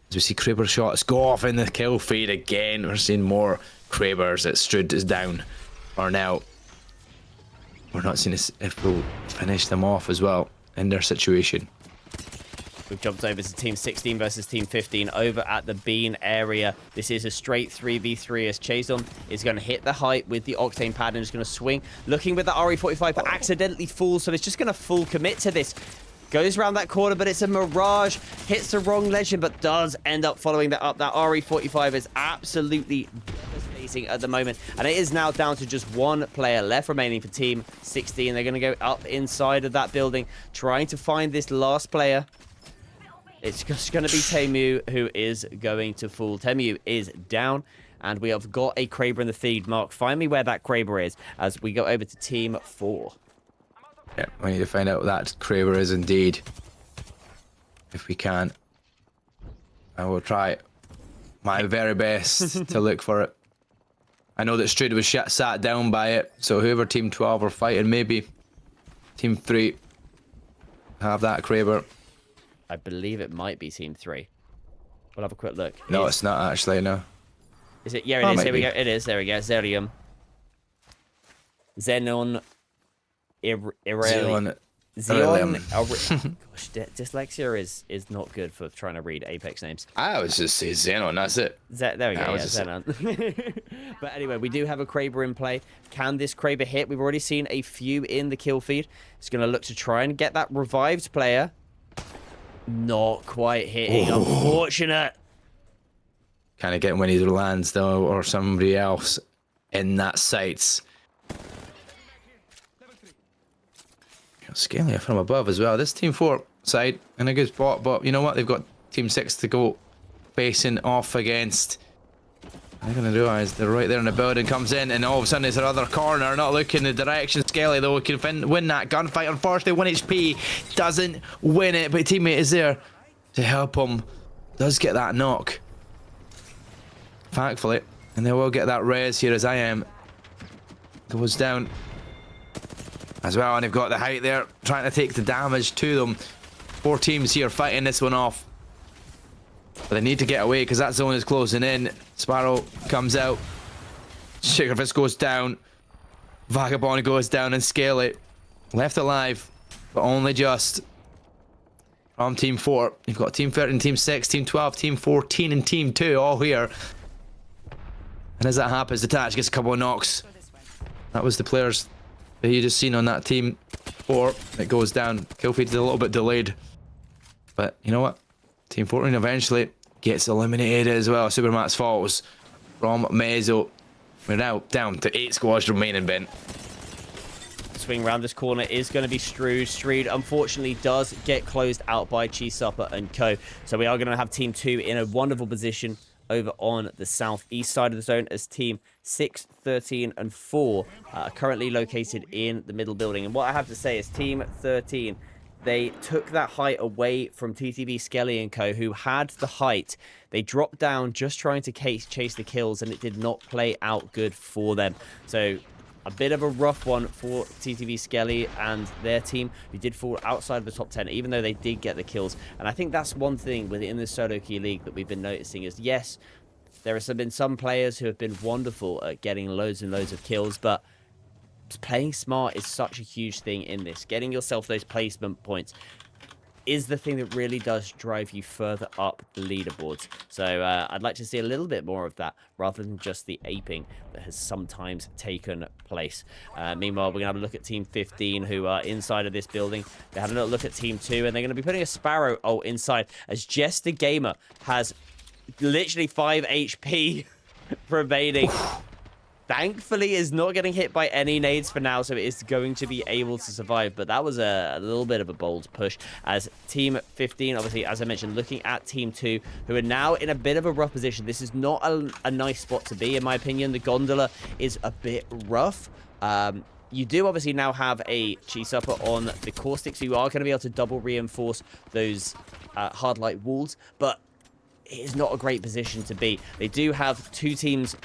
[SPEAKER 3] As we see Kraber shots go off in the kill feed again. We're seeing more Krabers that Strud is down or now. We're not seeing if we'll finish them off as well in their situation.
[SPEAKER 4] We've jumped over to Team 16 versus Team 15 over at the Bean area. This is a straight 3v3 as Chazon is going to hit the height with the Octane pad and is going to swing. Looking with the RE45, but accidentally falls, so it's just going to full commit to this. Goes around that corner, but it's a mirage. Hits the wrong legend, but does end up following that up. That RE45 is absolutely devastating at the moment. And it is now down to just one player left remaining for Team 16. They're going to go up inside of that building, trying to find this last player. It's just going to be Temu who is going to fall. Temu is down, and we have got a Kraber in the feed. Mark, find me where that Kraber is as we go over to Team 4.
[SPEAKER 3] Yeah, we need to find out what that Kraber is indeed. If we can. I will try my very best to look for it. I know that Strud was sat down by it, so whoever Team 12 are fighting, maybe Team 3 have that Kraber.
[SPEAKER 4] I believe it might be Team 3. We'll have a quick look.
[SPEAKER 3] No, it's not actually, no.
[SPEAKER 4] Is it? Yeah, it is. Here we go. It is. There we go. Zerium. Xenon.
[SPEAKER 3] Xenon.
[SPEAKER 4] Gosh, dyslexia is not good for trying to read Apex names.
[SPEAKER 3] I was just saying Xenon, that's it.
[SPEAKER 4] There we go, yeah, Xenon. But anyway, we do have a Kraber in play. Can this Kraber hit? We've already seen a few in the kill feed. It's going to look to try and get that revived player. Not quite hitting, unfortunate.
[SPEAKER 3] Kind of getting when he lands though, or somebody else in that sights. Scaling it from above as well. This Team 4 side in a good spot, but you know what? They've got Team 6 to go facing off against. They're going to realise they're right there in the building, comes in, and all of a sudden it's another corner, not looking the direction. Skelly, though, can win that gunfight. Unfortunately, 1 HP, doesn't win it, but teammate is there to help him. Does get that knock, thankfully, and they will get that res here as I am. Goes down as well, and they've got the height there, trying to take the damage to them. 4 teams here fighting this one off. But they need to get away because that zone is closing in. Sparrow comes out. Sugarfist goes down. Vagabond goes down, and Scaly left alive, but only just. From Team 4, you've got Team 13, Team 6, Team 12, Team 14, and Team 2 all here. And as that happens, Detach gets a couple of knocks. That was the players that you just seen on that Team 4. It goes down. Kill feed is a little bit delayed. But you know what? Team 14 eventually gets eliminated as well. Supermax falls from Mezzo. We're now down to 8 squads remaining, Ben.
[SPEAKER 4] Swing around this corner is going to be Strud. Strud, unfortunately, does get closed out by Cheese Supper and co. So we are going to have Team 2 in a wonderful position over on the southeast side of the zone as Team 6, 13, and 4 are currently located in the middle building. And what I have to say is Team 13 they took that height away from TTV Skelly and Co, who had the height. They dropped down just trying to chase the kills, and it did not play out good for them. So a bit of a rough one for TTV Skelly and their team, who did fall outside of the top 10, even though they did get the kills. And I think that's one thing within the solo queue league that we've been noticing is, yes, there have been some players who have been wonderful at getting loads and loads of kills, but playing smart is such a huge thing in this. Getting yourself those placement points is the thing that really does drive you further up the leaderboards. So I'd like to see a little bit more of that rather than just the aping that has sometimes taken place. Meanwhile, we're going to have a look at Team 15, who are inside of this building. They had a little look at Team 2, and they're going to be putting a Sparrow ult inside, as Jester Gamer has literally 5 HP remaining. Thankfully, is not getting hit by any nades for now, so it is going to be able to survive. But that was a little bit of a bold push, as Team 15, obviously, as I mentioned, looking at Team 2, who are now in a bit of a rough position. This is not a nice spot to be, in my opinion. The gondola is a bit rough. You do obviously now have a cheese upper on the caustic, so you are going to be able to double reinforce those hard light walls, but it is not a great position to be. They do have 3 teams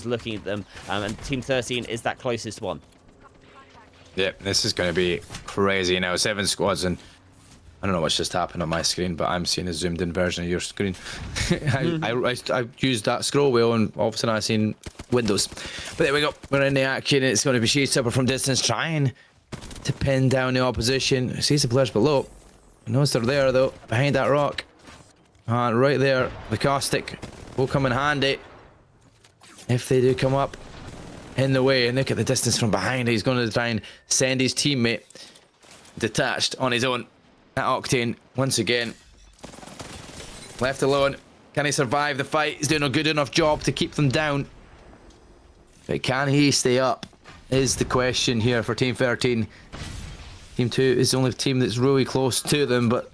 [SPEAKER 4] looking at them, and Team 13 is that closest one.
[SPEAKER 3] Yeah, this is going to be crazy now. 7 squads, and I don't know what's just happened on my screen, but I'm seeing a zoomed in version of your screen. I used that scroll wheel, and all of a sudden I've seen windows. But there we go. We're in the action. It's going to be Sheet Supper from distance, trying to pin down the opposition. Sees the players below. He knows they're there, though, behind that rock. Right there, the caustic will come in handy if they do come up in the way. And look at the distance from behind. He's going to try and send his teammate detached on his own. At Octane, once again, left alone. Can he survive the fight? He's doing a good enough job to keep them down. But can he stay up is the question here for Team 13. Team 2 is the only team that's really close to them, but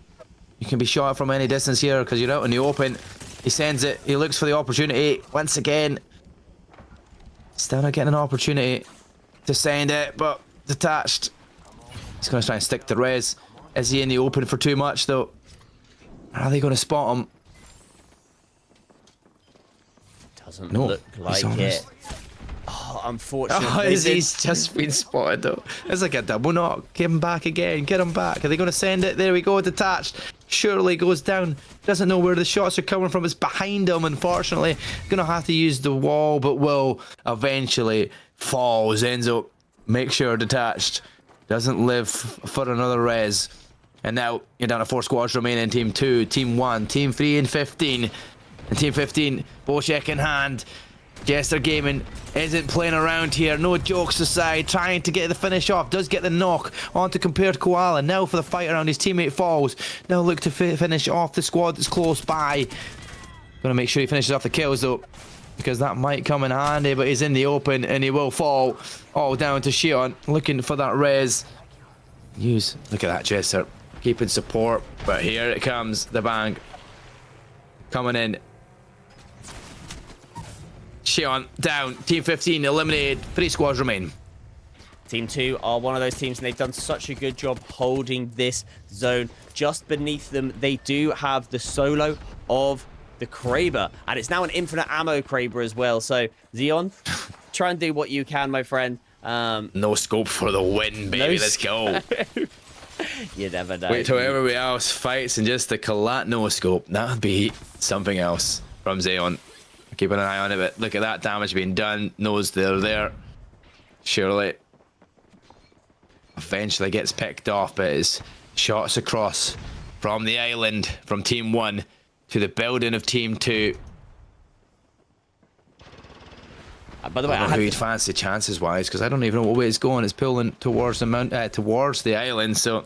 [SPEAKER 3] you can be shot from any distance here because you're out in the open. He sends it. He looks for the opportunity once again. Still not getting an opportunity to send it, but detached. He's going to try and stick to res. Is he in the open for too much, though? Are they going to spot him?
[SPEAKER 4] Doesn't look like it. Oh, unfortunately.
[SPEAKER 3] He's just been spotted, though. It's like a double knock. Get him back again. Get him back. Are they going to send it? There we go. Detached. Surely goes down. Doesn't know where the shots are coming from. It's behind him, unfortunately. Going to have to use the wall, but will eventually falls. Ends up make sure detached. Doesn't live for another res. And now you're down to 4 squads remaining. Team 2, Team 1, Team 3 and 15. And Team 15, bow check in hand. Jester Gaming isn't playing around here. No jokes aside, trying to get the finish off. Does get the knock onto compared Koala. Now for the fight around his teammate falls. Now look to finish off the squad that's close by. Gonna make sure he finishes off the kills though, because that might come in handy, but he's in the open and he will fall. All down to Shion, looking for that res. Look at that Jester, keeping support, but here it comes, the bang. Coming in. Shion down. Team 15 eliminated. 3 squads remain.
[SPEAKER 4] Team 2 are one of those teams, and they've done such a good job holding this zone. Just beneath them, they do have the solo of the Kraber, and it's now an infinite ammo Kraber as well. So, Xeon, try and do what you can, my friend.
[SPEAKER 3] No scope for the win, baby. Let's go.
[SPEAKER 4] You never know.
[SPEAKER 3] Wait till everybody else fights and just the collat no scope. That would be something else from Xeon. Keep an eye on it, but look at that damage being done. Knows they're there. Surely. Eventually gets picked off, but it's shots across from the island, from Team 1 to the building of Team 2.
[SPEAKER 4] By the way,
[SPEAKER 3] I don't know who you'd fancy chances wise, because I don't even know what way it's going. It's pulling towards the towards the island, so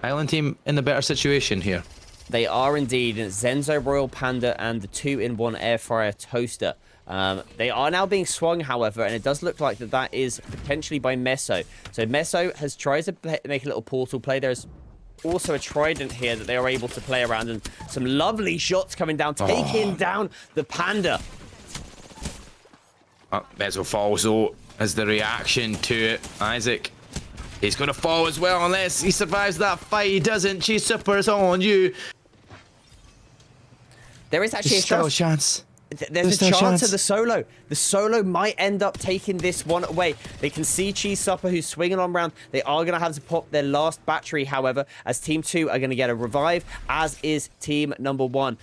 [SPEAKER 3] island team in the better situation here.
[SPEAKER 4] They are indeed. Zenzo Royal Panda and the 2-in-1 air fryer toaster. They are now being swung, however, and it does look like that is potentially by Meso. So Meso has tried to make a little portal play. There's also a trident here that they are able to play around, and some lovely shots coming down, taking down the Panda.
[SPEAKER 3] Meso falls though as the reaction to it. Isaac He's going to fall as well unless he survives that fight. He doesn't. Cheese Supper's on you.
[SPEAKER 4] There is actually
[SPEAKER 3] There's still a chance.
[SPEAKER 4] There's a chance of the solo. The solo might end up taking this one away. They can see Cheese Supper, who's swinging on round. They are going to have to pop their last battery, however, as Team 2 are going to get a revive, as is Team number 1.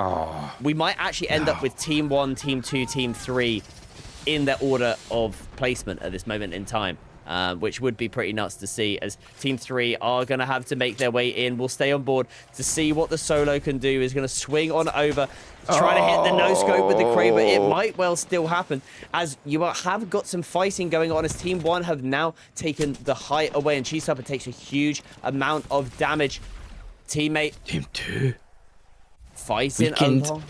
[SPEAKER 3] Oh,
[SPEAKER 4] We might actually end up with Team 1, Team 2, Team 3 in their order of placement at this moment in time. Which would be pretty nuts to see, as Team 3 are going to have to make their way in. We'll stay on board to see what the solo can do. Is going to swing on over, try to hit the no-scope with the Kraber. It might well still happen, as you have got some fighting going on, as Team 1 have now taken the height away, and Cheese Supper takes a huge amount of damage. Teammate.
[SPEAKER 3] Team 2.
[SPEAKER 4] Fighting
[SPEAKER 3] Weakened.
[SPEAKER 4] along.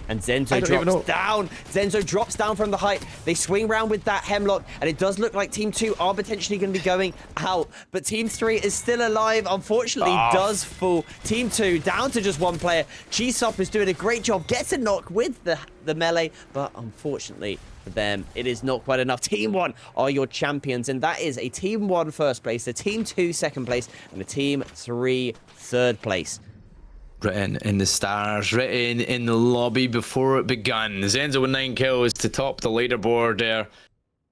[SPEAKER 4] And Zenzo drops down. Zenzo drops down from the height. They swing round with that hemlock, and it does look like Team 2 are potentially going to be going out. But Team 3 is still alive. Unfortunately, does fall. Team 2 down to just one player. G-Sop is doing a great job. Gets a knock with the melee, but unfortunately for them, it is not quite enough. Team 1 are your champions, and that is a Team 1 first place, a Team 2 second place, and a Team 3 third place.
[SPEAKER 3] Written in the stars, written in the lobby before it began. Zenzo with 9 kills to top the leaderboard there.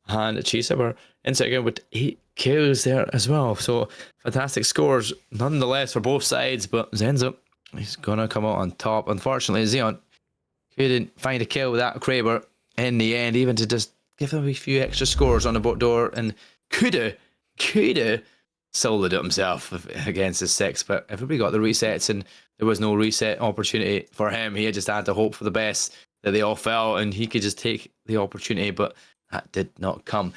[SPEAKER 3] And Cheese Supper in second with 8 kills there as well. So fantastic scores nonetheless for both sides. But Zenzo, he's going to come out on top. Unfortunately, Xeon couldn't find a kill with that Kraber in the end, even to just give him a few extra scores on the bot door. And coulda soloed it himself against the 6. But everybody got the resets, and there was no reset opportunity for him. He just had to hope for the best, that they all fell and he could just take the opportunity, but that did not come.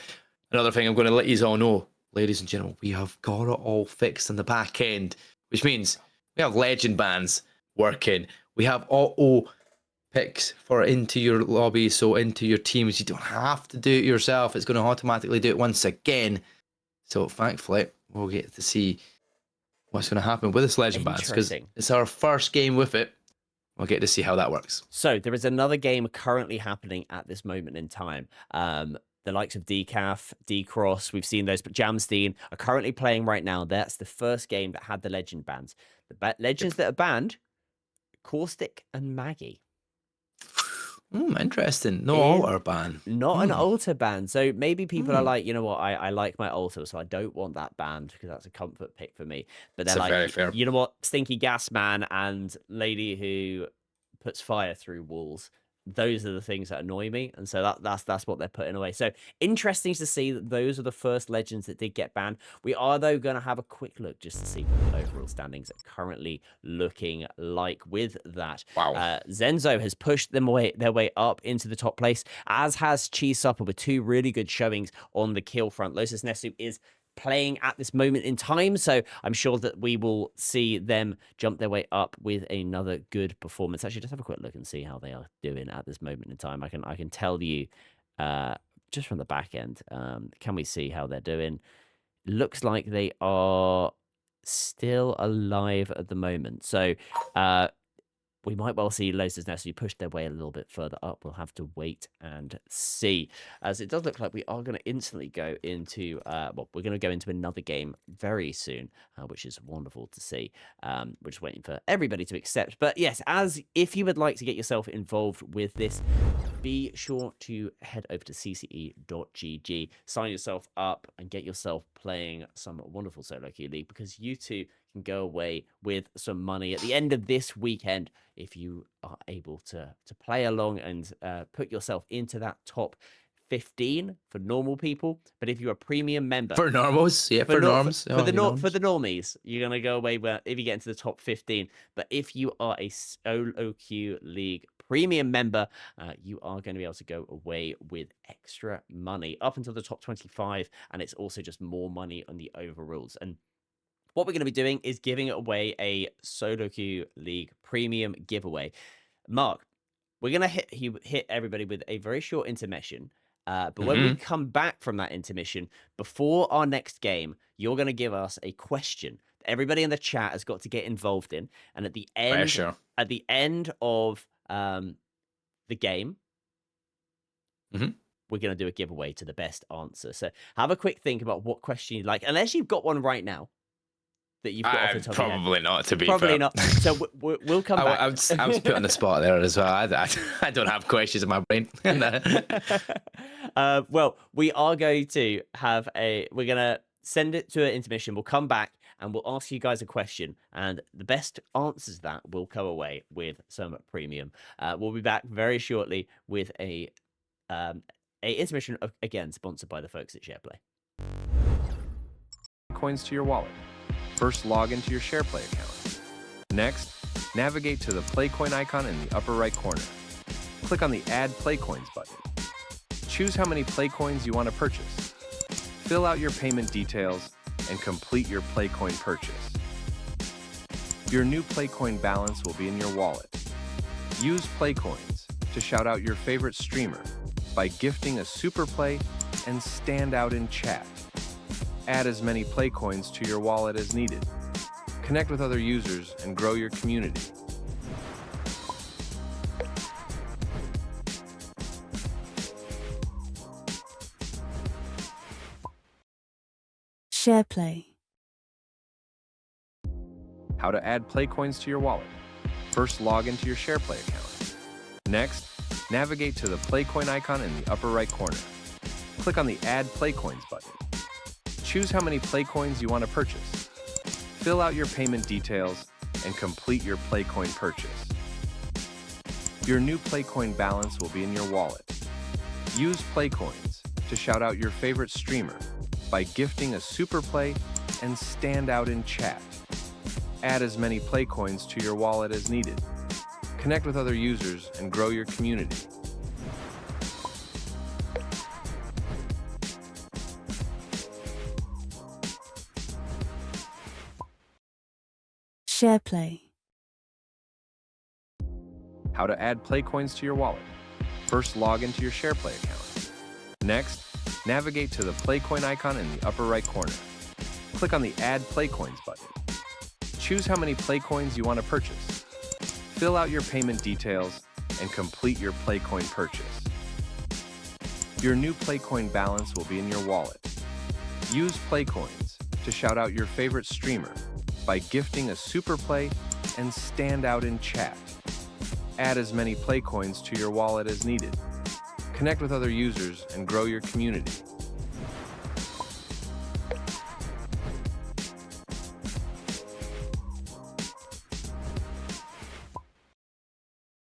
[SPEAKER 3] Another thing I'm going to let you all know, ladies and gentlemen, we have got it all fixed on the back end, which means we have legend bans working. We have auto picks for into your lobby, so into your teams. You don't have to do it yourself. It's going to automatically do it once again. So thankfully, we'll get to see what's going to happen with this legend bans, because it's our first game with it. We'll get to see how that works.
[SPEAKER 4] So there is another game currently happening at this moment in time. The likes of Decaf, D-Cross, we've seen those, but Jamstein are currently playing right now. That's the first game that had the legend bans. The legends that are banned, Caustic and Maggie.
[SPEAKER 3] Interesting. No altar ban.
[SPEAKER 4] Not an altar ban. So maybe people are like, you know what, I like my altar, so I don't want that banned because that's a comfort pick for me. But they're like,
[SPEAKER 3] very fair.
[SPEAKER 4] you know what, Stinky Gas Man and Lady who puts fire through walls, those are the things that annoy me. And so that's what they're putting away. So interesting to see that those are the first legends that did get banned. We are, though, going to have a quick look just to see what the overall standings are currently looking like with that.
[SPEAKER 3] Wow.
[SPEAKER 4] Zenzo has pushed their way up into the top place, as has Cheese Supper with 2 really good showings on the kill front. Lotus Nesu is playing at this moment in time, so I'm sure that we will see them jump their way up with another good performance. Actually, just have a quick look and see how they are doing at this moment in time. I can tell you just from the back end. Can we see how they're doing? Looks like they are still alive at the moment, so we might well see Lotus Nessie push their way a little bit further up. We'll have to wait and see, as it does look like we are going to instantly go into, well, we're going to go into another game very soon, which is wonderful to see. We're just waiting for everybody to accept. But yes, as if you would like to get yourself involved with this, be sure to head over to cce.gg, sign yourself up, and get yourself playing some wonderful solo queue league, because you too can go away with some money at the end of this weekend if you are able to play along and put yourself into that top 15 for normal people. But if you're a premium member,
[SPEAKER 3] for normals, yeah, for norms,
[SPEAKER 4] for the normies, you're gonna go away with, if you get into the top 15. But if you are a solo queue league premium member, you are going to be able to go away with extra money up until the top 25, and it's also just more money on the overrules. And what we're going to be doing is giving away a solo queue league premium giveaway. Mark, we're going to hit everybody with a very short intermission. But when we come back from that intermission, before our next game, you're going to give us a question that everybody in the chat has got to get involved in. And at the end of the game, we're going to do a giveaway to the best answer. So have a quick think about what question you'd like, unless you've got one right now that you've got off the top of your head.
[SPEAKER 3] Probably not, to be
[SPEAKER 4] Probably
[SPEAKER 3] fair.
[SPEAKER 4] not. So we'll come back.
[SPEAKER 3] I was put on the spot there as well. I don't have questions in my brain.
[SPEAKER 4] Well, we are going to have we're going to send it to an intermission. We'll come back and we'll ask you guys a question, and the best answers to that will come away with some premium. We'll be back very shortly with a intermission, again, sponsored by the folks at Shareplay.
[SPEAKER 1] Coins to your wallet. First, log into your Shareplay account. Next, navigate to the Playcoin icon in the upper right corner. Click on the Add Playcoins button. Choose how many Playcoins you want to purchase. Fill out your payment details and complete your Playcoin purchase. Your new Playcoin balance will be in your wallet. Use Playcoins to shout out your favorite streamer by gifting a super play and stand out in chat. Add as many Playcoins to your wallet as needed. Connect with other users and grow your community.
[SPEAKER 2] Shareplay.
[SPEAKER 1] How to add Playcoins to your wallet. First, log into your Shareplay account. Next, navigate to the Playcoin icon in the upper right corner. Click on the Add Playcoins button. Choose how many Playcoins you want to purchase. Fill out your payment details and complete your Playcoin purchase. Your new Playcoin balance will be in your wallet. Use Playcoins to shout out your favorite streamer by gifting a super play and stand out in chat. Add as many Playcoins to your wallet as needed. Connect with other users and grow your community.
[SPEAKER 2] Shareplay.
[SPEAKER 1] How to add Playcoins to your wallet. First, log into your Shareplay account. Next, navigate to the Playcoin icon in the upper right corner. Click on the Add Playcoins button. Choose how many Playcoins you want to purchase. Fill out your payment details and complete your Playcoin purchase. Your new Playcoin balance will be in your wallet. Use Playcoins to shout out your favorite streamer by gifting a super play and stand out in chat. Add as many Playcoins to your wallet as needed. Connect with other users and grow your community.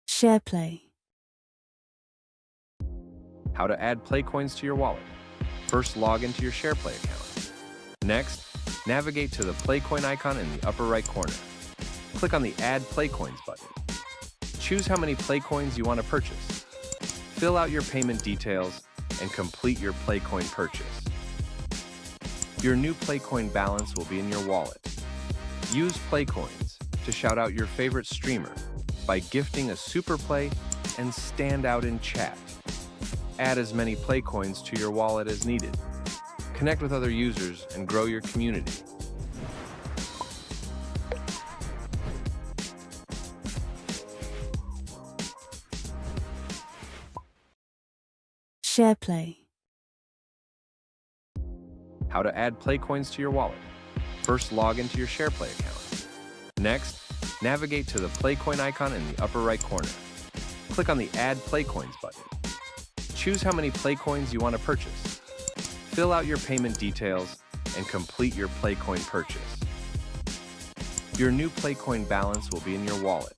[SPEAKER 2] Shareplay.
[SPEAKER 1] How to add Playcoins to your wallet. First, log into your Shareplay account. Next, navigate to the Playcoin icon in the upper right corner. Click on the Add Playcoins button. Choose how many Playcoins you want to purchase. Fill out your payment details and complete your Playcoin purchase. Your new Playcoin balance will be in your wallet. Use Playcoins to shout out your favorite streamer by gifting a super play and stand out in chat. Add as many Playcoins to your wallet as needed. Connect with other users and grow your community.
[SPEAKER 2] Shareplay.
[SPEAKER 1] How to add Playcoins to your wallet. First, log into your Shareplay account. Next, navigate to the Playcoin icon in the upper right corner. Click on the Add Playcoins button. Choose how many Playcoins you want to purchase. Fill out your payment details and complete your Playcoin purchase. Your new Playcoin balance will be in your wallet.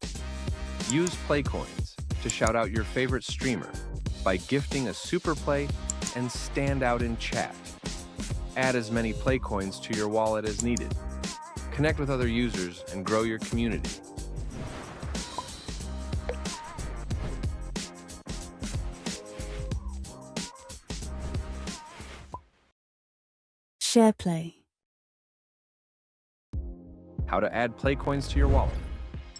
[SPEAKER 1] Use Playcoins to shout out your favorite streamer by gifting a super play and stand out in chat. Add as many Playcoins to your wallet as needed. Connect with other users and grow your community.
[SPEAKER 2] Shareplay.
[SPEAKER 1] How to add Playcoins to your wallet.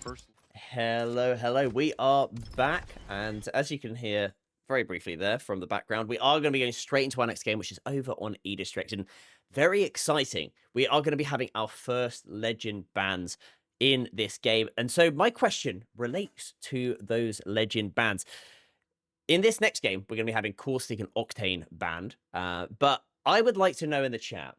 [SPEAKER 1] First,
[SPEAKER 4] Hello. We are back, and as you can hear very briefly there from the background, we are going to be going straight into our next game, which is over on eDistrict, and very exciting. We are going to be having our first legend bans in this game, and so my question relates to those legend bans. In this next game, we're going to be having Caustic and Octane banned. But I would like to know in the chat,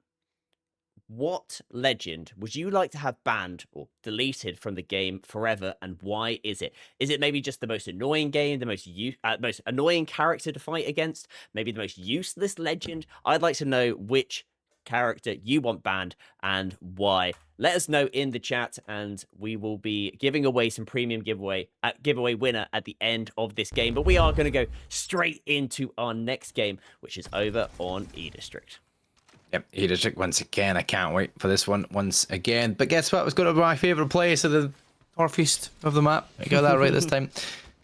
[SPEAKER 4] what legend would you like to have banned or deleted from the game forever, and why is it? Is it maybe just the most annoying game, the most annoying character to fight against, maybe the most useless legend? I'd like to know which character you want banned and why. Let us know in the chat, and we will be giving away some premium giveaway winner at the end of this game. But we are going to go straight into our next game, which is over on E-District.
[SPEAKER 3] Yep, E-District once again. I can't wait for this one once again. But guess what? It's going to be my favourite place of the northeast of the map. I got that right this time.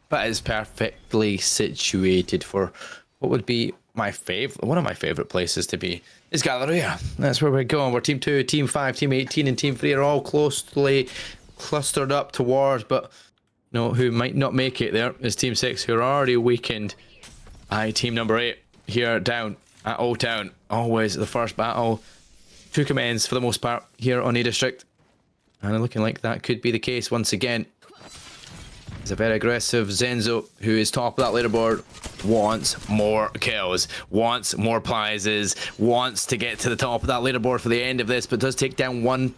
[SPEAKER 3] But it's perfectly situated for what would be my favourite, one of my favourite places to be is Galleria. That's where we're going. We're Team 2, Team 5, Team 18, and Team 3 are all closely clustered up towards, but you know who might not make it there is Team 6, who are already weakened by Team number 8 here down at Old Town. Always the first battle to commence for the most part here on E-District. And looking like that could be the case once again. It's a very aggressive Zenzo, who is top of that leaderboard, wants more kills, wants more prizes, wants to get to the top of that leaderboard for the end of this, but does take down one,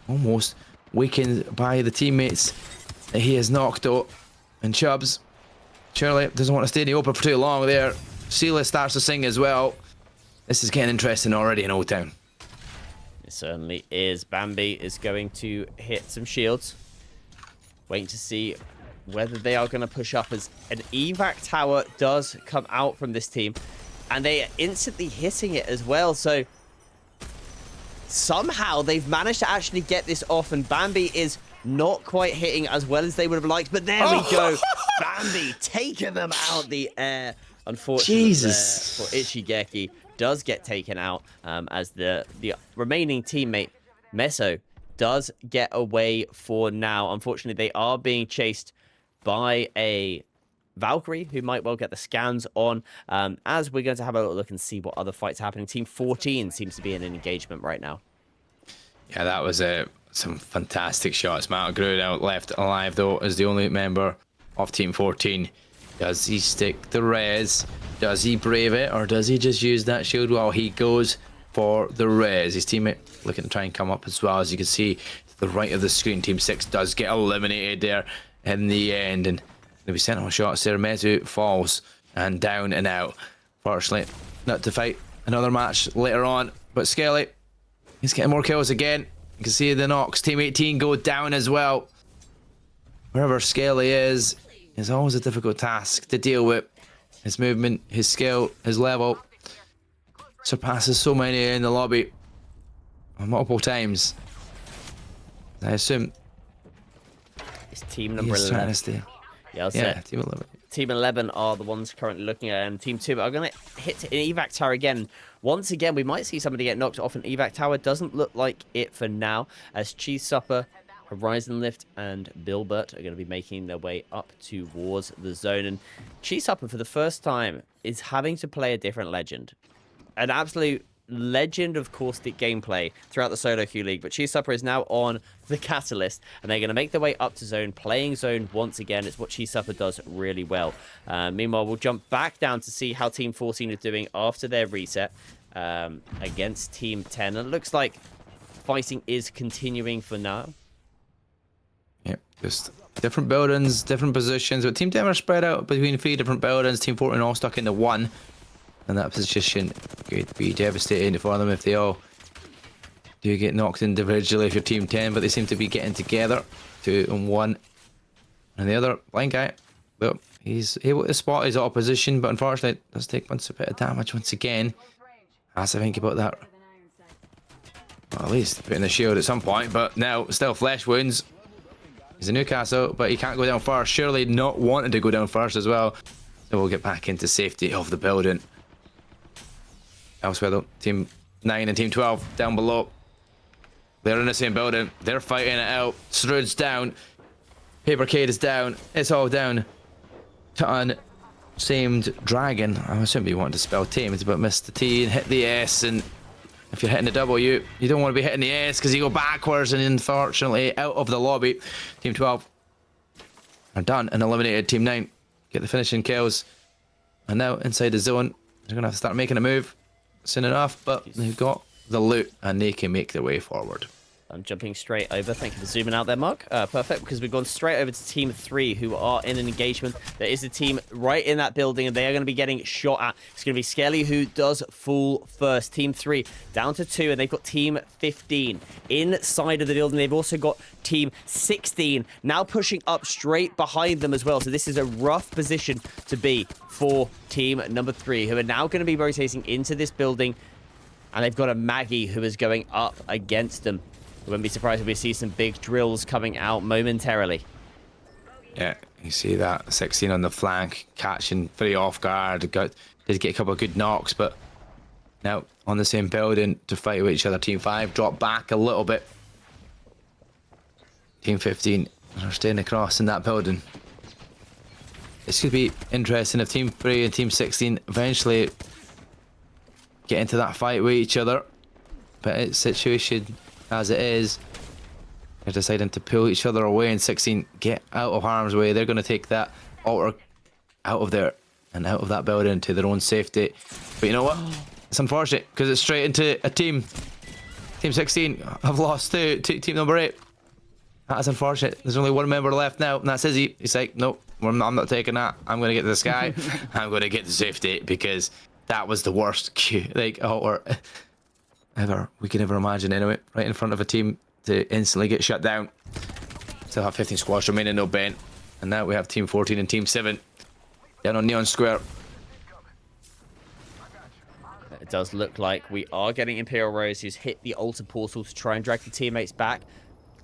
[SPEAKER 3] almost weakened by the teammates that he has knocked out. And Chubbs surely doesn't want to stay in the open for too long there. Seela starts to sing as well. This is getting interesting already in Old Town.
[SPEAKER 4] It certainly is. Bambi is going to hit some shields. Waiting to see whether they are going to push up, as an evac tower does come out from this team, and they are instantly hitting it as well. So somehow they've managed to actually get this off, and Bambi is not quite hitting as well as they would have liked, but there we go. Bambi taking them out the air. Unfortunately,
[SPEAKER 3] Jesus.
[SPEAKER 4] For Ichigeki does get taken out, as the remaining teammate Meso does get away for now. Unfortunately, they are being chased by a Valkyrie, who might well get the scans on, as we're going to have a look and see what other fights are happening. Team 14 seems to be in an engagement right now.
[SPEAKER 3] Yeah, that was some fantastic shots. Matt Grew now left alive, though, as the only member of Team 14. Does he stick the res? Does he brave it? Or does he just use that shield? Well, he goes for the res. His teammate looking to try and come up as well. As you can see, to the right of the screen, Team 6 does get eliminated there in the end. And there'll be sentinel shots there. Mezu falls and down and out. Fortunately, not to fight another match later on. But Skelly, he's getting more kills again. You can see the knocks. Team 18 go down as well. Wherever Skelly is always a difficult task to deal with. His movement, his skill, his level surpasses so many in the lobby multiple times. I assume
[SPEAKER 4] It's team number 11. Yeah,
[SPEAKER 3] Team 11.
[SPEAKER 4] Team 11 are the ones currently looking at Team 2, but I'm going to hit an evac tower again. Once again, we might see somebody get knocked off an evac tower. Doesn't look like it for now, as Cheese Supper, Horizon Lift, and Bilbert are going to be making their way up towards the zone. And Cheese Supper, for the first time, is having to play a different legend. An absolute legend of caustic gameplay throughout the solo queue league, but Cheese Supper is now on the Catalyst, and they're going to make their way up to zone, playing zone once again. It's what Cheese Supper does really well. Meanwhile, we'll jump back down to see how Team 14 is doing after their reset against Team 10. And it looks like fighting is continuing for now.
[SPEAKER 3] Yep, just different buildings, different positions, but Team 10 are spread out between 3 different buildings. Team 14 all stuck into one, and that position could be devastating for them if they all do get knocked individually if you're Team 10, but they seem to be getting together, 2 and 1. And the other blind guy, well, he's able to spot his opposition, but unfortunately it does take a bit of damage once again. Has to think about that. Well, at least putting the shield at some point, but now still flesh wounds. He's a Newcastle, but he can't go down first. Surely not wanting to go down first as well. So we'll get back into safety of the building. Elsewhere though, Team 9 and Team 12 down below. They're in the same building. They're fighting it out. Strud's down. Papercade is down. It's all down to Untamed Dragon. I assume you wanted to spell tamed, but missed the T and hit the S. And if you're hitting the W, you don't want to be hitting the S because you go backwards and unfortunately out of the lobby. Team 12 are done and eliminated Team 9. Get the finishing kills. And now inside the zone, they're going to have to start making a move soon enough, but they've got the loot and they can make their way forward.
[SPEAKER 4] I'm jumping straight over. Thank you for zooming out there, Mark. Perfect, because we've gone straight over to Team 3, who are in an engagement. There is a team right in that building, and they are going to be getting shot at. It's going to be Skelly who does fall first. Team 3 down to 2, and they've got Team 15 inside of the building. They've also got Team 16 now pushing up straight behind them as well. So this is a rough position to be for Team number 3, who are now going to be rotating into this building. And they've got a Maggie who is going up against them. I wouldn't be surprised if we see some big drills coming out momentarily.
[SPEAKER 3] Yeah, you see that 16 on the flank, catching very off guard. Did get a couple of good knocks, but now on the same building to fight with each other. Team 5 drop back a little bit. Team 15 are staying across in that building. This could be interesting if Team 3 and Team 16 eventually get into that fight with each other. But it's situation as it is, they're deciding to pull each other away, and 16 get out of harm's way. They're going to take that altar out of there and out of that building to their own safety. But you know what? It's unfortunate because it's straight into a team. Team 16 have lost to team number 8. That is unfortunate. There's only one member left now, and that's Izzy. He's like, nope, I'm not taking that. I'm going to get to this guy. I'm going to get to safety because that was the worst altar ever we can ever imagine anyway, right in front of a team to instantly get shut down. Still have 15 squads remaining, no bent. And now we have Team 14 and Team 7 down on Neon Square.
[SPEAKER 4] It does look like we are getting Imperial Rose, who's hit the altar portal to try and drag the teammates back.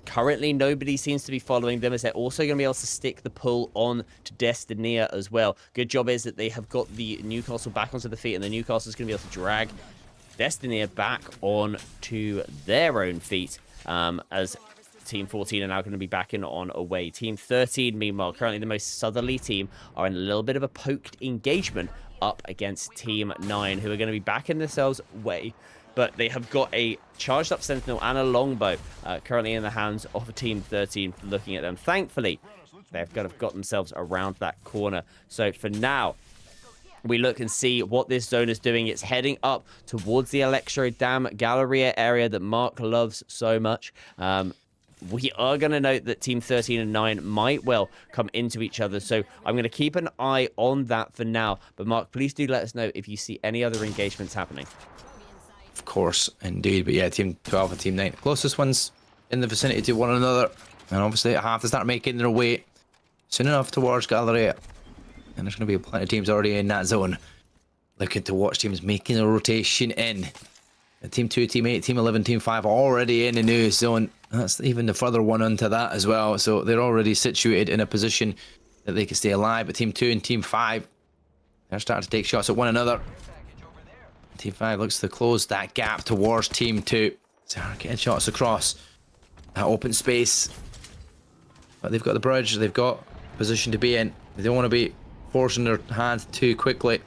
[SPEAKER 4] Currently, nobody seems to be following them, as they're also going to be able to stick the pull on to Destinia as well. Good job is that they have got the Newcastle back onto the feet, and the Newcastle's going to be able to drag Destiny back on to their own feet, as Team 14 are now going to be backing on away. Team 13, meanwhile, currently the most southerly team, are in a little bit of a poked engagement up against Team 9, who are going to be backing themselves away. But they have got a charged up Sentinel and a longbow currently in the hands of Team 13 looking at them. Thankfully, they've got themselves around that corner. So for now, we look and see what this zone is doing. It's heading up towards the Electro Dam Galleria area that Mark loves so much. We are going to note that Team 13 and 9 might well come into each other. So I'm going to keep an eye on that for now. But Mark, please do let us know if you see any other engagements happening.
[SPEAKER 3] Of course, indeed. But yeah, Team 12 and Team 9, closest ones in the vicinity to one another. And obviously have to start making their way soon enough towards Galleria. And there's going to be plenty of teams already in that zone looking to watch teams making a rotation in. Team 2, Team 8, Team 11, Team 5 are already in the new zone. That's even the further one onto that as well. So they're already situated in a position that they can stay alive. But Team 2 and Team 5, they're starting to take shots at one another. Team 5 looks to close that gap towards Team 2. So they're getting shots across that open space. But they've got the bridge. They've got a position to be in. They don't want to be forcing their hand too quickly.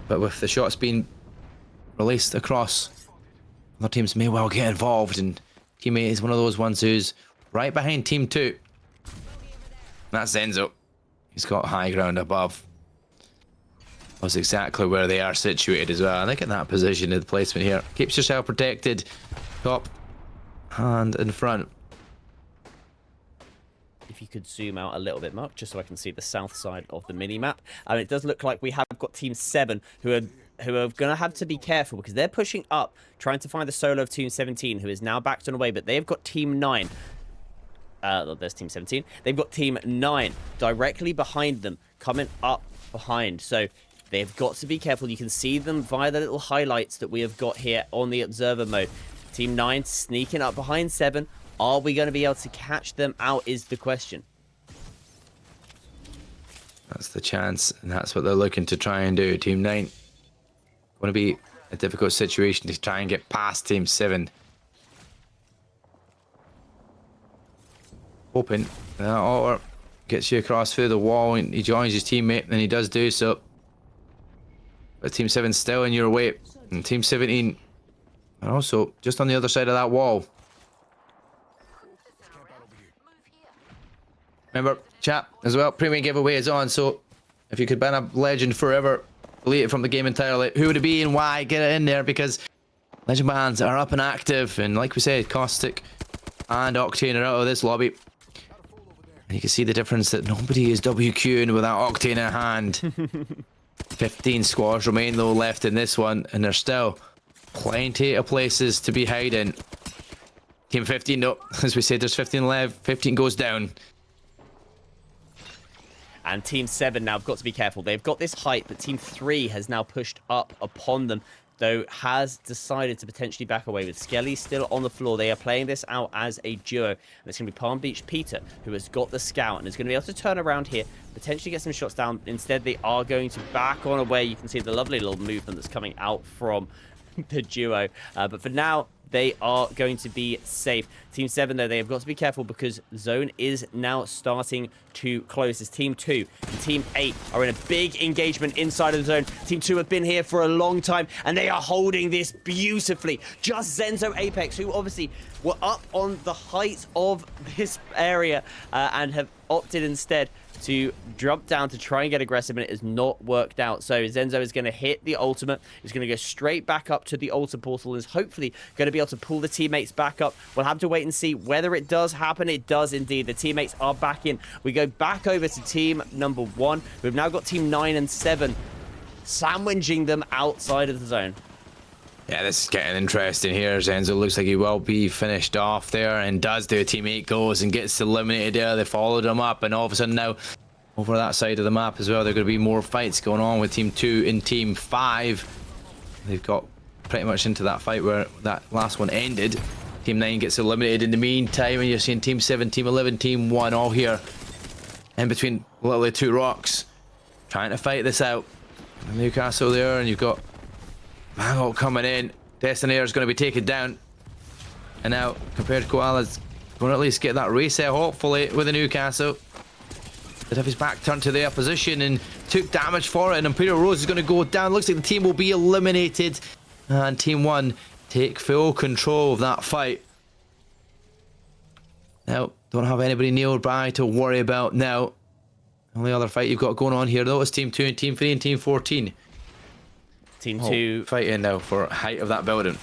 [SPEAKER 3] But with the shots being released across, other teams may well get involved, and Team 8 is one of those ones who's right behind Team 2. That's Zenzo. He's got high ground above. That's exactly where they are situated as well. I think in that position of the placement here keeps yourself protected, top and in front.
[SPEAKER 4] If you could zoom out a little bit, Mark, just so I can see the south side of the mini-map. And it does look like we have got Team 7 who are going to have to be careful because they're pushing up, trying to find the solo of Team 17, who is now backed on away, but they've got Team 9. There's Team 17. They've got Team 9 directly behind them, coming up behind. So they've got to be careful. You can see them via the little highlights that we have got here on the observer mode. Team 9 sneaking up behind 7. Are we going to be able to catch them out is the question.
[SPEAKER 3] That's the chance, and that's what they're looking to try and do. Team 9 going to be a difficult situation to try and get past Team 7. Hoping that Otter gets you across through the wall and he joins his teammate, and he does do so. But Team 7's still in your way, and Team 17 are also just on the other side of that wall. Remember, chat as well, premium giveaway is on, so If you could ban a legend forever, delete it from the game entirely, who would it be and why? Get it in there, because legend bans are up and active. And like we said, Caustic and Octane are out of this lobby. And you can see the difference that nobody is WQing without Octane in hand. 15 squads remain though left in this one, and there's still plenty of places to be hiding. Team 15, no, as we said, there's 15 left. 15 goes down.
[SPEAKER 4] And Team 7 now have got to be careful. They've got this height, but Team 3 has now pushed up upon them, though has decided to potentially back away with Skelly still on the floor. They are playing this out as a duo. And it's going to be Palm Beach Peter, who has got the scout and is going to be able to turn around here, potentially get some shots down. Instead, they are going to back on away. You can see the lovely little movement that's coming out from the duo. But for now, they are going to be safe. Team 7, though, they have got to be careful because zone is now starting to close. As Team 2 and Team 8 are in a big engagement inside of the zone. Team 2 have been here for a long time, and they are holding this beautifully. Just Zenzo Apex, who obviously were up on the height of this area and have opted instead to drop down to try and get aggressive, and it has not worked out. So Zenzo is going to hit the ultimate. He's going to go straight back up to the altar portal and is hopefully going to be able to pull the teammates back up. We'll have to wait and see whether it does happen. It does indeed. The teammates are back in. We go back over to team number 1. We've now got team 9 and 7 sandwiching them outside of the zone.
[SPEAKER 3] Yeah, this is getting interesting here. Zenzo looks like he will be finished off there and does do a teammate goes and gets eliminated there. They followed him up, and all of a sudden now over that side of the map as well, there are going to be more fights going on with Team 2 and Team 5. They've got pretty much into that fight where that last one ended. Team 9 gets eliminated in the meantime, and you're seeing Team 7, Team 11, Team 1 all here in between literally 2 rocks trying to fight this out. Newcastle there, and you've got Mango coming in. Destinator is going to be taken down, and now compared to Koala's going to at least get that reset hopefully with the Newcastle. But have his back turned to the opposition and took damage for it, and Imperial Rose is going to go down. Looks like the team will be eliminated, and Team 1 take full control of that fight. Now, don't have anybody nearby to worry about now. The only other fight you've got going on here though is Team 2 and Team 3 and Team 14.
[SPEAKER 4] Team 2
[SPEAKER 3] fighting now for height of that building.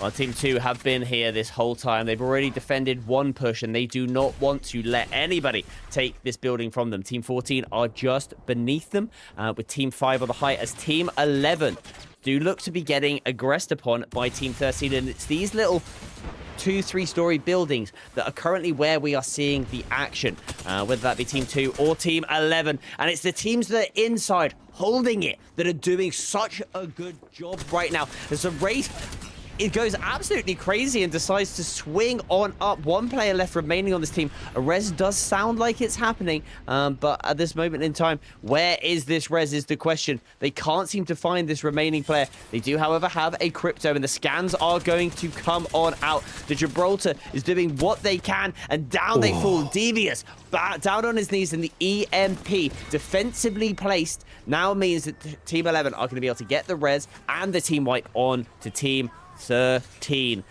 [SPEAKER 4] Well, Team 2 have been here this whole time. They've already defended one push, and they do not want to let anybody take this building from them. Team 14 are just beneath them, with Team 5 on the height, as Team 11 do look to be getting aggressed upon by Team 13. And it's these little 2-3-story buildings that are currently where we are seeing the action, whether that be Team 2 or Team 11. And it's the teams that are inside holding it that are doing such a good job right now. There's a race. It goes absolutely crazy and decides to swing on up. One player left remaining on this team. A res does sound like it's happening, but at this moment in time, where is this res is the question. They can't seem to find this remaining player. They do, however, have a crypto, and the scans are going to come on out. The Gibraltar is doing what they can, and down they fall. Devious back down on his knees, and the EMP defensively placed now means that Team 11 are going to be able to get the res and the team wipe on to Team 13.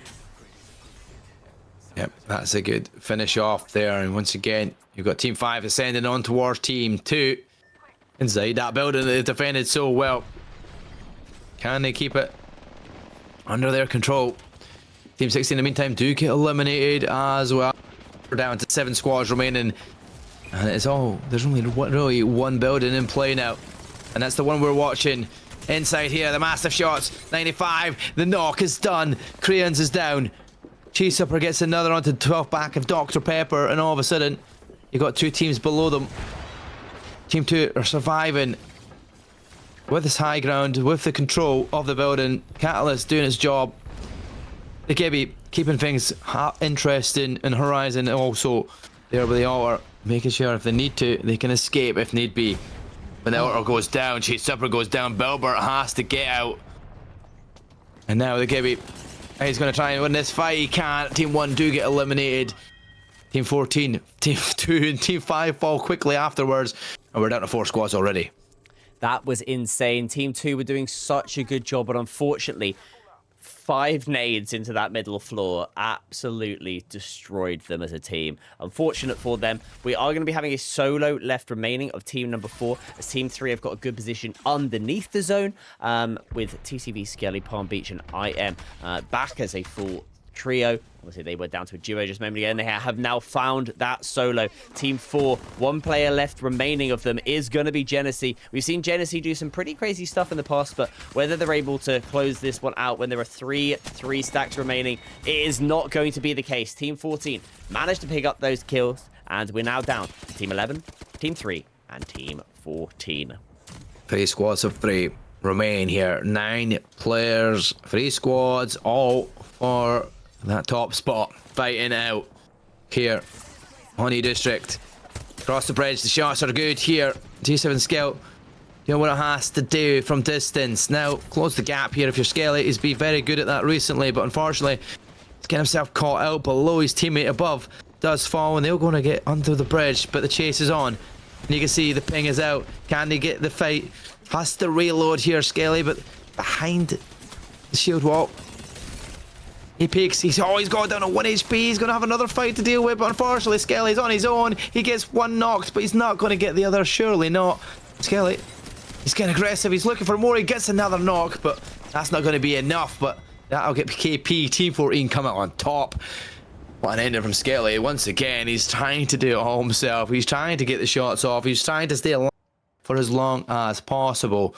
[SPEAKER 3] Yep, that's a good finish off there. And once again, you've got Team 5 ascending on towards Team 2 inside that building that they defended so well. Can they keep it under their control? Team 16 in the meantime do get eliminated as well. We're down to 7 squads remaining, and it's all, there's only really one building in play now, and that's the one we're watching. Inside here, the massive shots. 95. The knock is done. Crayons is down. Cheese Supper gets another onto the 12th back of Dr. Pepper, and all of a sudden, you've got 2 teams below them. Team 2 are surviving with this high ground, with the control of the building. Catalyst doing its job. The Gibby keeping things interesting, and Horizon also there where they all are, making sure if they need to, they can escape if need be. When the order goes down, Cheese Supper goes down, Belbert has to get out. And now the Gibby, he's going to try and win this fight. He can't. Team 1 do get eliminated. Team 14, Team 2 and Team 5 fall quickly afterwards. And we're down to 4 squads already.
[SPEAKER 4] That was insane. Team 2 were doing such a good job, but unfortunately, 5 nades into that middle floor. Absolutely destroyed them as a team. Unfortunate for them. We are going to be having a solo left remaining of team number 4, as team 3 have got a good position underneath the zone, with TCV, Skelly, Palm Beach, and IM back as a full trio. Obviously, they were down to a duo just a moment ago, and they have now found that solo. Team 4, 1 player left remaining of them is going to be Genesee. We've seen Genesee do some pretty crazy stuff in the past, but whether they're able to close this one out when there are 3 stacks remaining, it is not going to be the case. Team 14 managed to pick up those kills, and we're now down to Team 11, Team 3, and Team 14.
[SPEAKER 3] 3 squads of 3 remain here. 9 players, 3 squads, all for that top spot, fighting out here. Honey District. Across the bridge, the shots are good here. G7 Scout, you know what it has to do from distance. Now, close the gap here if you're Skelly. He's been very good at that recently, but unfortunately, he's getting himself caught out below. His teammate above does fall, and they're going to get under the bridge, but the chase is on. And you can see the ping is out. Can they get the fight? Has to reload here, Skelly, but behind the shield wall. He peeks. He's got down to 1 HP. He's going to have another fight to deal with, but unfortunately, Skelly's on his own. He gets 1 knocked, but he's not going to get the other. Surely not. Skelly, he's getting aggressive. He's looking for more. He gets another knock, but that's not going to be enough. But that'll get KP. Team 14 come out on top. What an ender from Skelly. Once again, he's trying to do it all himself. He's trying to get the shots off. He's trying to stay alive for as long as possible.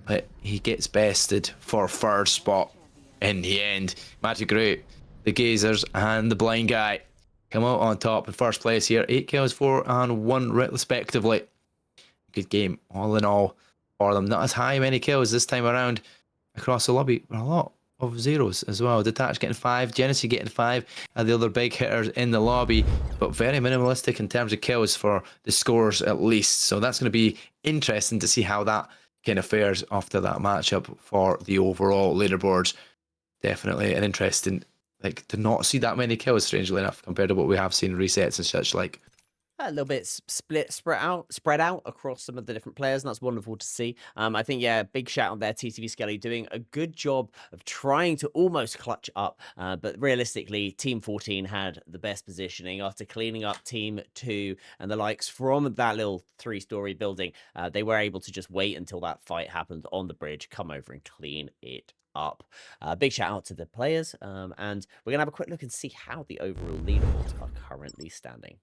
[SPEAKER 3] But he gets bested for 3rd spot. In the end, Magic Great, the Gazers, and the Blind Guy come out on top in 1st place here. 8 kills, 4 and 1 respectively. Good game, all in all, for them. Not as high many kills this time around across the lobby, but a lot of zeros as well. Detach getting 5, Genesee getting 5, and the other big hitters in the lobby, but very minimalistic in terms of kills for the scores at least. So that's going to be interesting to see how that kind of fares after that matchup for the overall leaderboards. Definitely an interesting, like, to not see that many kills, strangely enough, compared to what we have seen resets and such like.
[SPEAKER 4] A little bit spread out across some of the different players, and that's wonderful to see. I think, yeah, big shout out there, TCV Skelly doing a good job of trying to almost clutch up, but realistically, Team 14 had the best positioning after cleaning up Team 2 and the likes from that little 3-story building. They were able to just wait until that fight happened on the bridge, come over and clean it up. Big shout out to the players, and we're gonna have a quick look and see how the overall leaderboards are currently standing.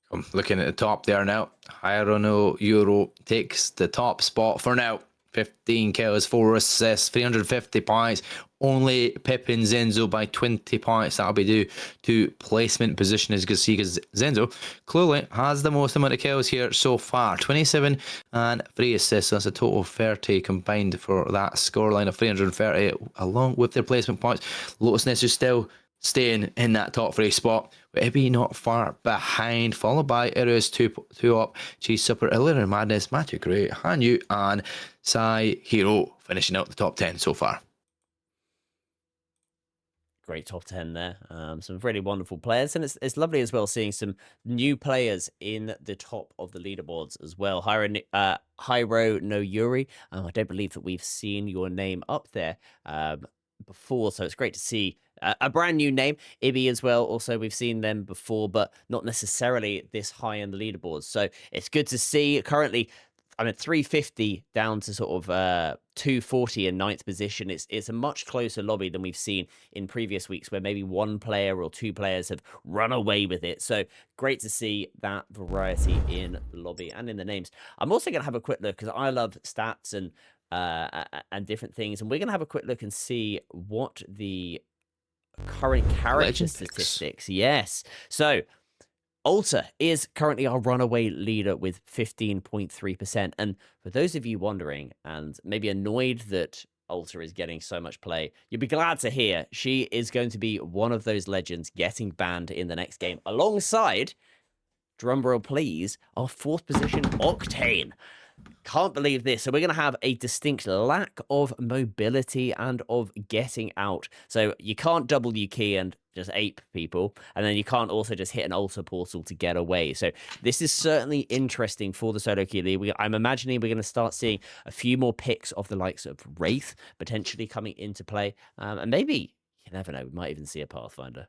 [SPEAKER 3] I'm looking at the top there now. Hirono Euro takes the top spot for now. 15 kills, 4 assists, 350 points. Only Pippin Zenzo by 20 points. That'll be due to placement position, as you can see, because Zenzo clearly has the most amount of kills here so far. 27 and 3 assists. That's a total of 30 combined for that scoreline of 330, along with their placement points. Lotus Ness is still staying in that top 3 spot, but Ibby not far behind, followed by Eris 2 up, Cheese Super, Illiterate Madness, Matthew Gray, Hanyu, and Sai Hero finishing out the top 10 so far.
[SPEAKER 4] Great top 10 there. Some really wonderful players, and it's lovely as well seeing some new players in the top of the leaderboards as well. Hyro no Yuri, I don't believe that we've seen your name up there before, so it's great to see a brand new name. Ibby as well, also we've seen them before, but not necessarily this high in the leaderboards, so it's good to see. Currently I'm at 350 down to sort of 240 in 9th position. It's a much closer lobby than we've seen in previous weeks, where maybe 1 player or 2 players have run away with it. So great to see that variety in the lobby and in the names. I'm also going to have a quick look, because I love stats and different things, and we're going to have a quick look and see what the current character statistics. Yes. So Alter is currently our runaway leader with 15.3%. And for those of you wondering and maybe annoyed that Alter is getting so much play, you'll be glad to hear she is going to be one of those legends getting banned in the next game, alongside, drumroll please, our 4th position Octane. Can't believe this. So we're going to have a distinct lack of mobility and of getting out. So you can't W key and just ape people, and then you can't also just hit an altar portal to get away. So this is certainly interesting for the solo queue league. I'm imagining we're going to start seeing a few more picks of the likes of Wraith potentially coming into play, and maybe, you never know, we might even see a Pathfinder.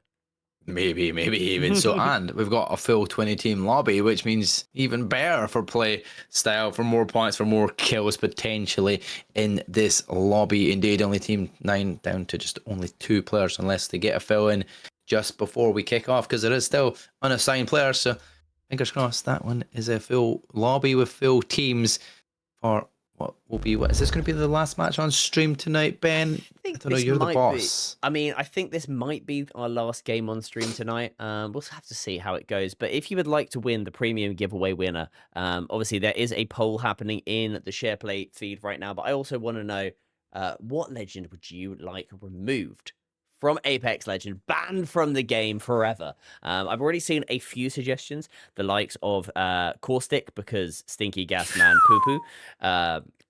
[SPEAKER 3] Maybe even so. And we've got a full 20-team lobby, which means even better for play style, for more points, for more kills potentially in this lobby. Indeed, only team 9 down to just only 2 players, unless they get a fill in just before we kick off, because there is still unassigned players. So fingers crossed that one is a full lobby with full teams for what is this going to be the last match on stream tonight, Ben? I don't know, you're the boss.
[SPEAKER 4] I mean, I think this might be our last game on stream tonight. We'll have to see how it goes. But if you would like to win the premium giveaway winner, obviously there is a poll happening in the Shareplay feed right now. But I also want to know what legend would you like removed from Apex Legends, banned from the game forever? I've already seen a few suggestions, the likes of Caustic, because Stinky Gas Man Poo Poo.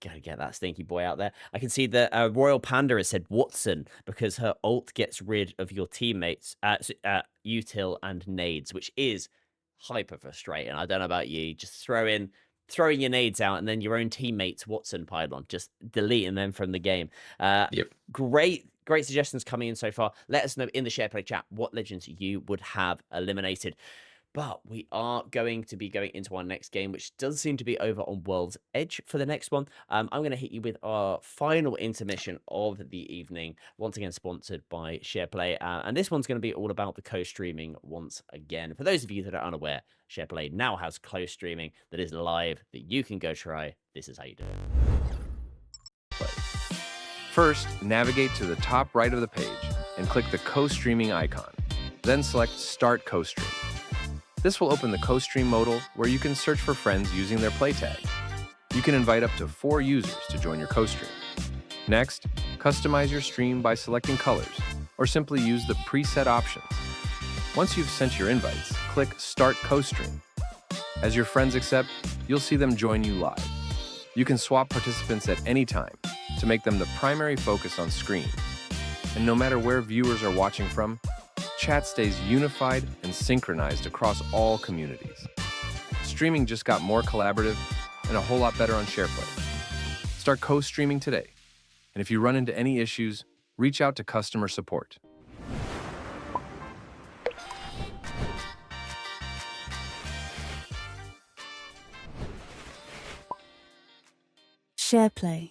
[SPEAKER 4] Gotta get that stinky boy out there. I can see that Royal Panda has said Watson, because her ult gets rid of your teammates, util and nades, which is hyper frustrating. I don't know about you, just throwing your nades out and then your own teammates Watson pylon, just deleting them from the game.
[SPEAKER 3] Yep.
[SPEAKER 4] Great suggestions coming in so far. Let us know in the Shareplay chat what legends you would have eliminated. But we are going to be going into our next game, which does seem to be over on World's Edge for the next one. I'm going to hit you with our final intermission of the evening, once again sponsored by Shareplay. And this one's going to be all about the co-streaming once again. For those of you that are unaware, Shareplay now has co-streaming that is live that you can go try. This is how you do it.
[SPEAKER 1] First, navigate to the top right of the page and click the co-streaming icon. Then select Start Co-Stream. This will open the co-stream modal where you can search for friends using their play tag. You can invite up to 4 users to join your co-stream. Next, customize your stream by selecting colors, or simply use the preset options. Once you've sent your invites, click Start Co-Stream. As your friends accept, you'll see them join you live. You can swap participants at any time to make them the primary focus on screen. And no matter where viewers are watching from, chat stays unified and synchronized across all communities. Streaming just got more collaborative and a whole lot better on Shareplay. Start co-streaming today. And if you run into any issues, reach out to customer support.
[SPEAKER 2] Shareplay.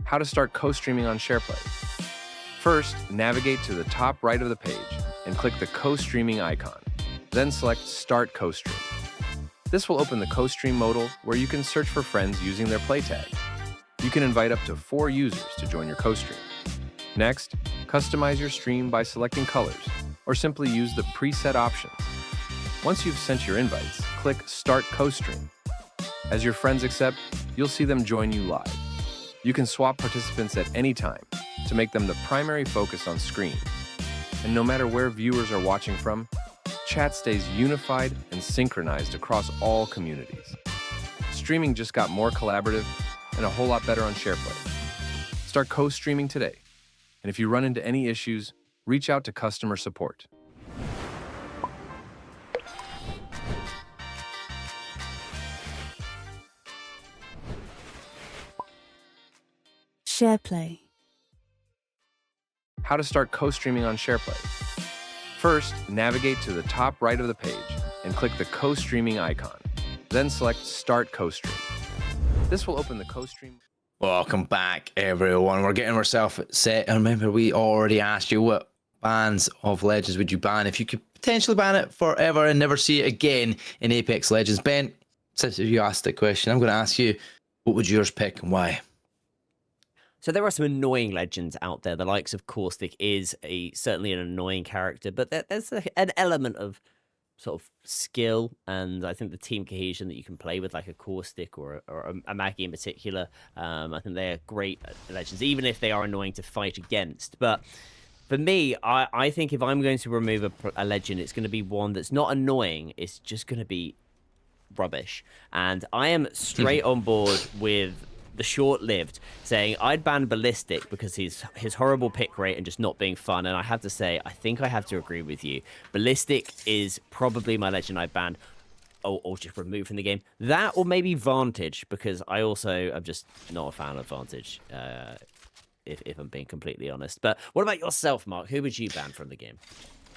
[SPEAKER 1] How to start co-streaming on Shareplay. First, navigate to the top right of the page and click the co-streaming icon. Then select Start Co-Stream. This will open the co-stream modal where you can search for friends using their play tag. You can invite up to 4 users to join your co-stream. Next, customize your stream by selecting colors, or simply use the preset options. Once you've sent your invites, click Start Co-Stream. As your friends accept, you'll see them join you live. You can swap participants at any time to make them the primary focus on screen. And no matter where viewers are watching from, chat stays unified and synchronized across all communities. Streaming just got more collaborative and a whole lot better on Shareplay. Start co-streaming today. And if you run into any issues, reach out to customer support.
[SPEAKER 2] Shareplay.
[SPEAKER 1] How to start co-streaming on Shareplay. First, navigate to the top right of the page and click the co-streaming icon. Then select Start Co-Stream. This will open the co-stream.
[SPEAKER 3] Welcome back, everyone. We're getting ourselves set. And remember, we already asked you what bans of Legends would you ban if you could potentially ban it forever and never see it again in Apex Legends. Ben, since you asked the question, I'm going to ask you, what would yours pick and why?
[SPEAKER 4] So there are some annoying legends out there. The likes of Caustic is certainly an annoying character, but there's an element of sort of skill, and I think the team cohesion that you can play with, like a Caustic or a Maggie in particular. I think they're great legends, even if they are annoying to fight against. But for me, I think if I'm going to remove a legend, it's going to be one that's not annoying. It's just going to be rubbish. And I am straight on board with the short-lived, saying I'd ban Ballistic because his horrible pick rate and just not being fun. And I have to say, I think I have to agree with you. Ballistic is probably my legend I'd ban. Or just remove from the game. That or maybe Vantage, because I also am just not a fan of Vantage, if I'm being completely honest. But what about yourself, Mark? Who would you ban from the game?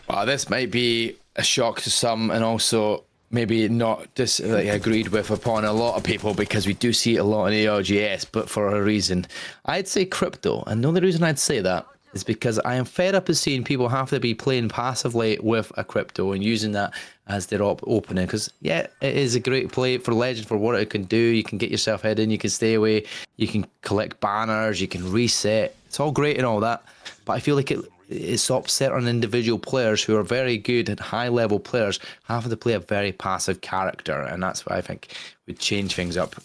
[SPEAKER 3] Well, this might be a shock to some, and also maybe not agreed with upon a lot of people, because we do see it a lot in ALGS, but for a reason. I'd say Crypto, and the only reason I'd say that is because I am fed up of seeing people have to be playing passively with a Crypto and using that as their opening. Because, yeah, it is a great play for Legend for what it can do. You can get yourself hidden, you can stay away, you can collect banners, you can reset. It's all great and all that. But I feel like it stops certain individual players who are very good and high-level players having to play a very passive character. And that's what I think would change things up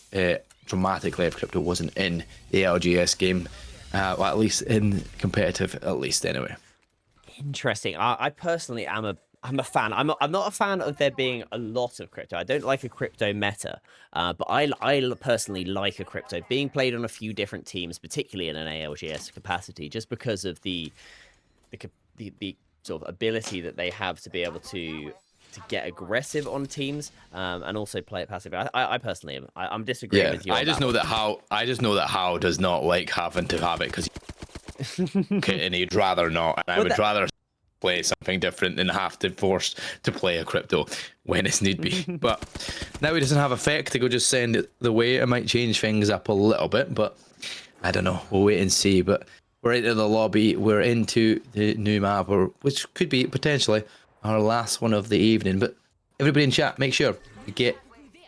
[SPEAKER 3] dramatically if Crypto wasn't in the LGS game. Well, at least in competitive, at least anyway.
[SPEAKER 4] Interesting. I personally am a fan. I'm not a fan of there being a lot of Crypto. I don't like a Crypto meta, but I personally like a Crypto being played on a few different teams, particularly in an ALGS capacity, just because of the sort of ability that they have to be able to get aggressive on teams, and also play it passively. I personally am. I'm disagreeing with you.
[SPEAKER 3] I just know that How does not like having to have it because and he'd rather not. And I would rather play something different than have to force to play a Crypto when it's need be. But now he doesn't have effect to go just send it the way. It might change things up a little bit, but I don't know. We'll wait and see. But we're into the lobby. We're into the new map, which could be potentially our last one of the evening. But everybody in chat, make sure you get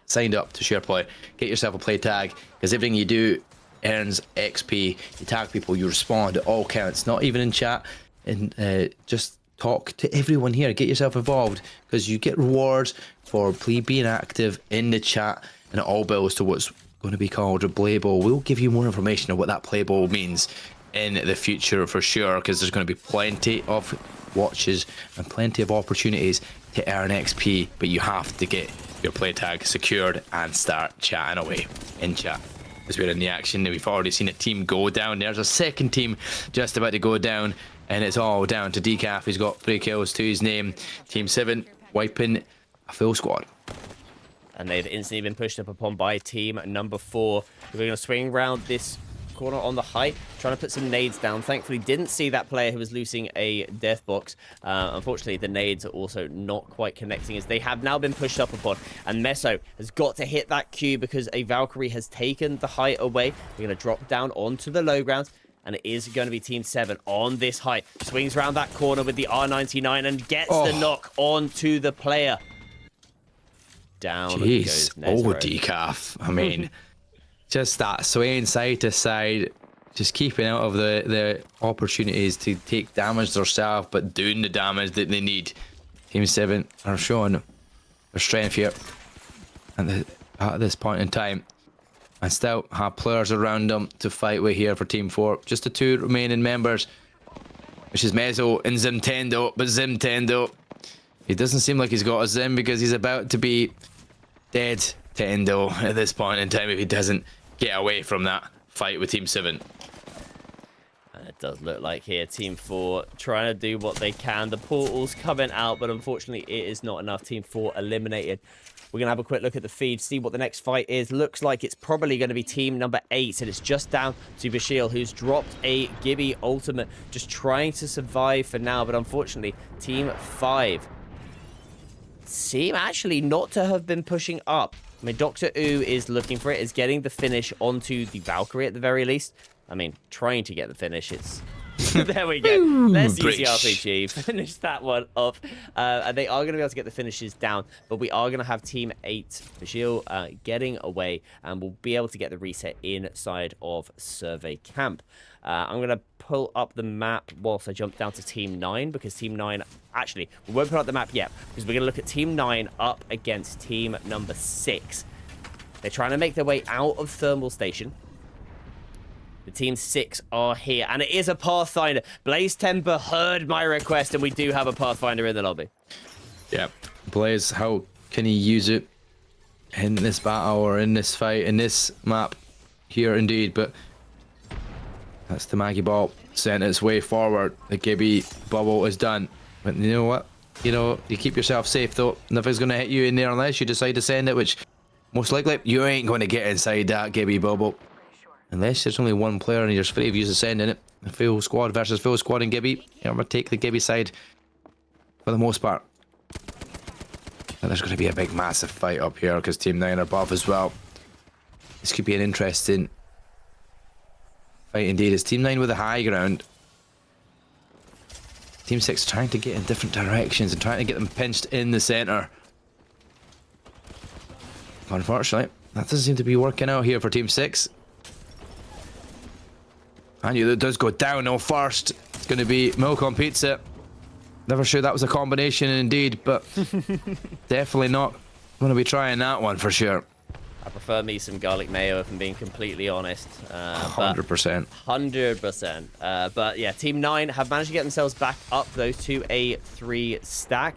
[SPEAKER 3] signed up to Shareplay. Get yourself a play tag, because everything you do earns XP. You tag people, you respond, it all counts. Not even in chat, and just talk to everyone here. Get yourself involved, because you get rewards for being active in the chat, and it all builds to what's going to be called a play ball. We'll give you more information on what that play ball means in the future for sure, because there's going to be plenty of watches and plenty of opportunities to earn XP, but you have to get your play tag secured and start chatting away in chat, because we're in the action. We've already seen a team go down. There's a second team just about to go down, and it's all down to Decaf, who's got 3 kills to his name. Team 7 wiping a full squad.
[SPEAKER 4] And they've instantly been pushed up upon by team number 4. We're going to swing around this corner on the height, trying to put some nades down. Thankfully didn't see that player who was losing a death box. Unfortunately, the nades are also not quite connecting, as they have now been pushed up upon, and Meso has got to hit that Q because a Valkyrie has taken the height away. We're going to drop down onto the low ground, and it is going to be Team 7 on this height. Swings around that corner with the R99 and gets the knock onto the player. Down goes Nezro.
[SPEAKER 3] Decaf. I mean, just that swaying side to side, just keeping out of the opportunities to take damage themselves, but doing the damage that they need. Team 7 are showing their strength here at this point in time, and still have players around them to fight with here for Team 4. Just the 2 remaining members, which is Mezzo and Zimtendo. But Zimtendo, he doesn't seem like he's got a Zim, because he's about to be dead to Endo at this point in time if he doesn't get away from that fight with Team 7.
[SPEAKER 4] And it does look like here Team 4 trying to do what they can. The portal's coming out, but unfortunately it is not enough. Team 4 eliminated. We're going to have a quick look at the feed, see what the next fight is. Looks like it's probably going to be team number 8, and it's just down to Bashil, who's dropped a Gibby ultimate, just trying to survive for now. But unfortunately, team 5 seem actually not to have been pushing up. I mean, Dr. U is looking for it, is getting the finish onto the Valkyrie at the very least. I mean, trying to get the finish. It's there we go. Let's use the RPG. Finish that one off. And they are going to be able to get the finishes down, but we are going to have Team 8, Bashil, getting away, and we'll be able to get the reset inside of Survey Camp. I'm going to pull up the map whilst I jump down to Team 9, because Team 9... Actually, we won't put up the map yet, because we're going to look at Team 9 up against Team number 6. They're trying to make their way out of Thermal Station. The Team 6 are here, and it is a Pathfinder. Blaze Temper heard my request, and we do have a Pathfinder in the lobby.
[SPEAKER 3] Yeah. Blaze, how can he use it in this battle or in this fight, in this map? here indeed, but that's the Maggie ball sent its way forward. The Gibby bubble is done. But you know what? You know, you keep yourself safe though. Nothing's going to hit you in there unless you decide to send it, which most likely you ain't going to get inside that Gibby bubble. Unless there's only one player and there's 3 of you sending it. A full squad versus full squad in Gibby. I'm going to take the Gibby side for the most part. And there's going to be a big massive fight up here because Team 9 are above as well. This could be an interesting fight indeed. It's Team 9 with the high ground. Team 6 trying to get in different directions and trying to get them pinched in the centre. Unfortunately, that doesn't seem to be working out here for Team 6. And it does go down now first. It's going to be milk on pizza. Never sure that was a combination indeed, but definitely not going to be trying that one for sure.
[SPEAKER 4] I prefer me some garlic mayo if I'm being completely honest.
[SPEAKER 3] 100%.
[SPEAKER 4] 100%. But yeah, Team 9 have managed to get themselves back up though to a 3 stack.